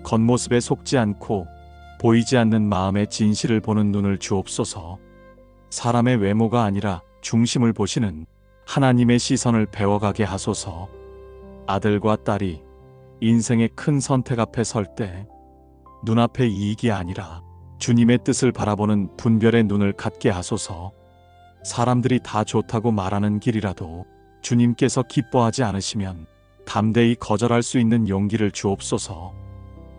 겉모습에 속지 않고 보이지 않는 마음의 진실을 보는 눈을 주옵소서. 사람의 외모가 아니라 중심을 보시는 하나님의 시선을 배워가게 하소서. 아들과 딸이 인생의 큰 선택 앞에 설 때 눈앞의 이익이 아니라 주님의 뜻을 바라보는 분별의 눈을 갖게 하소서. 사람들이 다 좋다고 말하는 길이라도 주님께서 기뻐하지 않으시면 담대히 거절할 수 있는 용기를 주옵소서.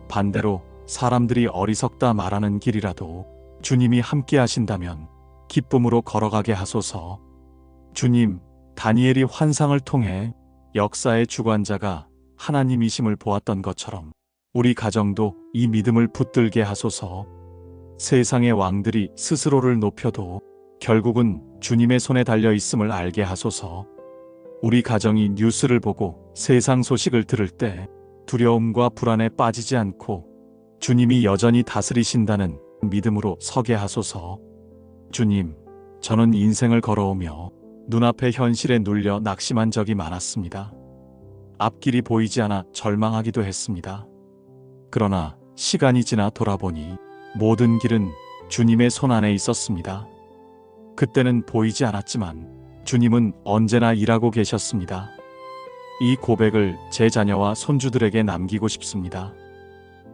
반대로 사람들이 어리석다 말하는 길이라도 주님이 함께 하신다면 기쁨으로 걸어가게 하소서. 주님, 다니엘이 환상을 통해 역사의 주관자가 하나님이심을 보았던 것처럼 우리 가정도 이 믿음을 붙들게 하소서. 세상의 왕들이 스스로를 높여도 결국은 주님의 손에 달려 있음을 알게 하소서. 우리 가정이 뉴스를 보고 세상 소식을 들을 때 두려움과 불안에 빠지지 않고 주님이 여전히 다스리신다는 믿음으로 서게 하소서. 주님, 저는 인생을 걸어오며 눈앞의 현실에 눌려 낙심한 적이 많았습니다. 앞길이 보이지 않아 절망하기도 했습니다. 그러나 시간이 지나 돌아보니 모든 길은 주님의 손 안에 있었습니다. 그때는 보이지 않았지만 주님은 언제나 일하고 계셨습니다. 이 고백을 제 자녀와 손주들에게 남기고 싶습니다.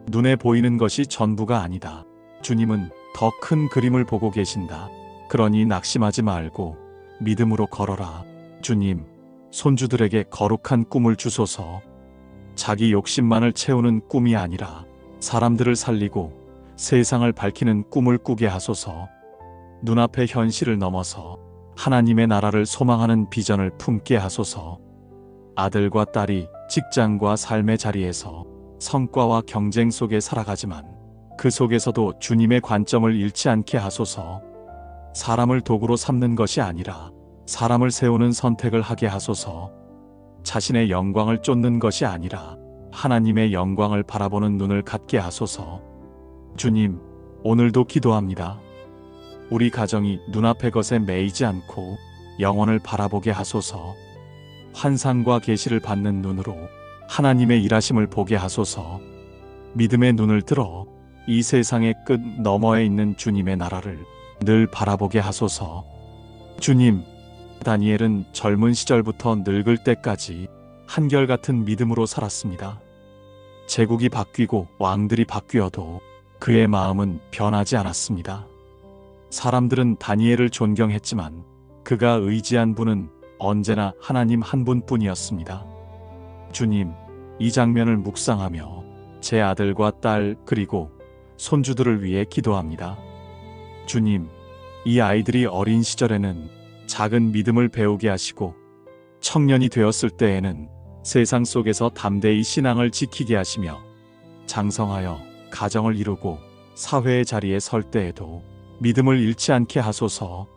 눈에 보이는 것이 전부가 아니다. 주님은 더 큰 그림을 보고 계신다. 그러니 낙심하지 말고 믿음으로 걸어라. 주님, 손주들에게 거룩한 꿈을 주소서. 자기 욕심만을 채우는 꿈이 아니라 사람들을 살리고 세상을 밝히는 꿈을 꾸게 하소서. 눈앞의 현실을 넘어서 하나님의 나라를 소망하는 비전을 품게 하소서. 아들과 딸이 직장과 삶의 자리에서 성과와 경쟁 속에 살아가지만 그 속에서도 주님의 관점을 잃지 않게 하소서. 사람을 도구로 삼는 것이 아니라 사람을 세우는 선택을 하게 하소서. 자신의 영광을 쫓는 것이 아니라 하나님의 영광을 바라보는 눈을 갖게 하소서. 주님, 오늘도 기도합니다. 우리 가정이 눈앞의 것에 매이지 않고 영혼을 바라보게 하소서. 환상과 계시를 받는 눈으로 하나님의 일하심을 보게 하소서. 믿음의 눈을 들어 이 세상의 끝 너머에 있는 주님의 나라를 늘 바라보게 하소서. 주님, 다니엘은 젊은 시절부터 늙을 때까지 한결같은 믿음으로 살았습니다. 제국이 바뀌고 왕들이 바뀌어도 그의 마음은 변하지 않았습니다. 사람들은 다니엘을 존경했지만 그가 의지한 분은 언제나 하나님 한 분뿐이었습니다. 주님, 이 장면을 묵상하며 제 아들과 딸 그리고 손주들을 위해 기도합니다. 주님, 이 아이들이 어린 시절에는 작은 믿음을 배우게 하시고 청년이 되었을 때에는 세상 속에서 담대히 신앙을 지키게 하시며 장성하여 가정을 이루고 사회의 자리에 설 때에도 믿음을 잃지 않게 하소서.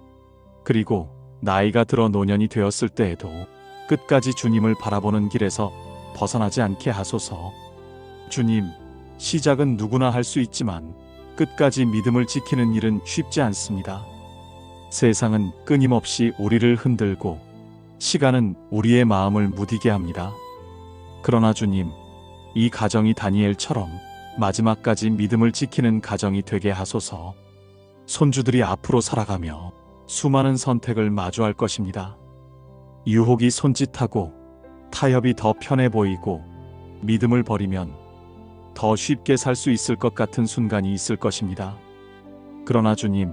그리고 나이가 들어 노년이 되었을 때에도 끝까지 주님을 바라보는 길에서 벗어나지 않게 하소서. 주님, 시작은 누구나 할 수 있지만 끝까지 믿음을 지키는 일은 쉽지 않습니다. 세상은 끊임없이 우리를 흔들고 시간은 우리의 마음을 무디게 합니다. 그러나 주님, 이 가정이 다니엘처럼 마지막까지 믿음을 지키는 가정이 되게 하소서. 손주들이 앞으로 살아가며 수많은 선택을 마주할 것입니다. 유혹이 손짓하고 타협이 더 편해 보이고 믿음을 버리면 더 쉽게 살 수 있을 것 같은 순간이 있을 것입니다. 그러나 주님,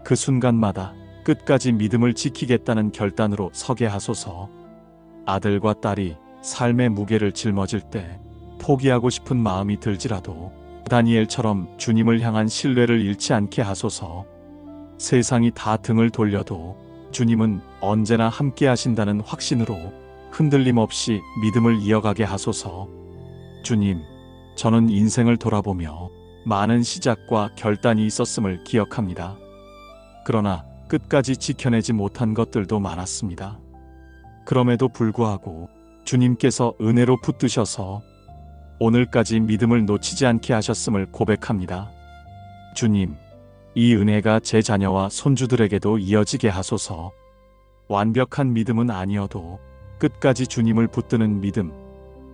그 순간마다 끝까지 믿음을 지키겠다는 결단으로 서게 하소서. 아들과 딸이 삶의 무게를 짊어질 때 포기하고 싶은 마음이 들지라도 다니엘처럼 주님을 향한 신뢰를 잃지 않게 하소서. 세상이 다 등을 돌려도 주님은 언제나 함께 하신다는 확신으로 흔들림 없이 믿음을 이어가게 하소서. 주님, 저는 인생을 돌아보며 많은 시작과 결단이 있었음을 기억합니다. 그러나 끝까지 지켜내지 못한 것들도 많았습니다. 그럼에도 불구하고 주님께서 은혜로 붙드셔서 오늘까지 믿음을 놓치지 않게 하셨음을 고백합니다. 주님, 이 은혜가 제 자녀와 손주들에게도 이어지게 하소서. 완벽한 믿음은 아니어도 끝까지 주님을 붙드는 믿음,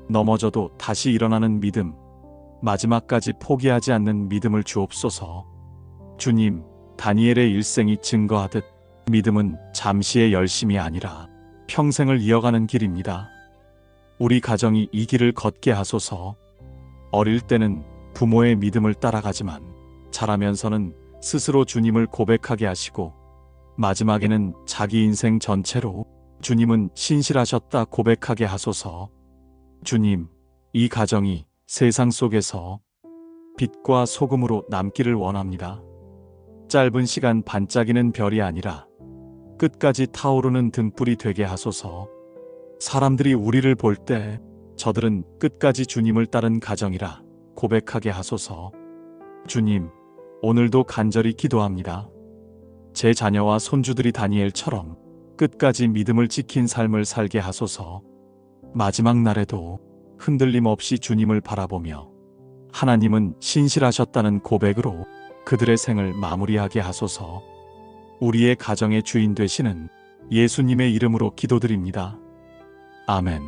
넘어져도 다시 일어나는 믿음, 마지막까지 포기하지 않는 믿음을 주옵소서. 주님, 다니엘의 일생이 증거하듯 믿음은 잠시의 열심이 아니라 평생을 이어가는 길입니다. 우리 가정이 이 길을 걷게 하소서. 어릴 때는 부모의 믿음을 따라가지만 자라면서는 스스로 주님을 고백하게 하시고 마지막에는 자기 인생 전체로 주님은 신실하셨다 고백하게 하소서. 주님, 이 가정이 세상 속에서 빛과 소금으로 남기를 원합니다. 짧은 시간 반짝이는 별이 아니라 끝까지 타오르는 등불이 되게 하소서. 사람들이 우리를 볼 때 저들은 끝까지 주님을 따른 가정이라 고백하게 하소서. 주님, 오늘도 간절히 기도합니다. 제 자녀와 손주들이 다니엘처럼 끝까지 믿음을 지킨 삶을 살게 하소서. 마지막 날에도 흔들림 없이 주님을 바라보며 하나님은 신실하셨다는 고백으로 그들의 생을 마무리하게 하소서. 우리의 가정의 주인 되시는 예수님의 이름으로 기도드립니다. 아멘.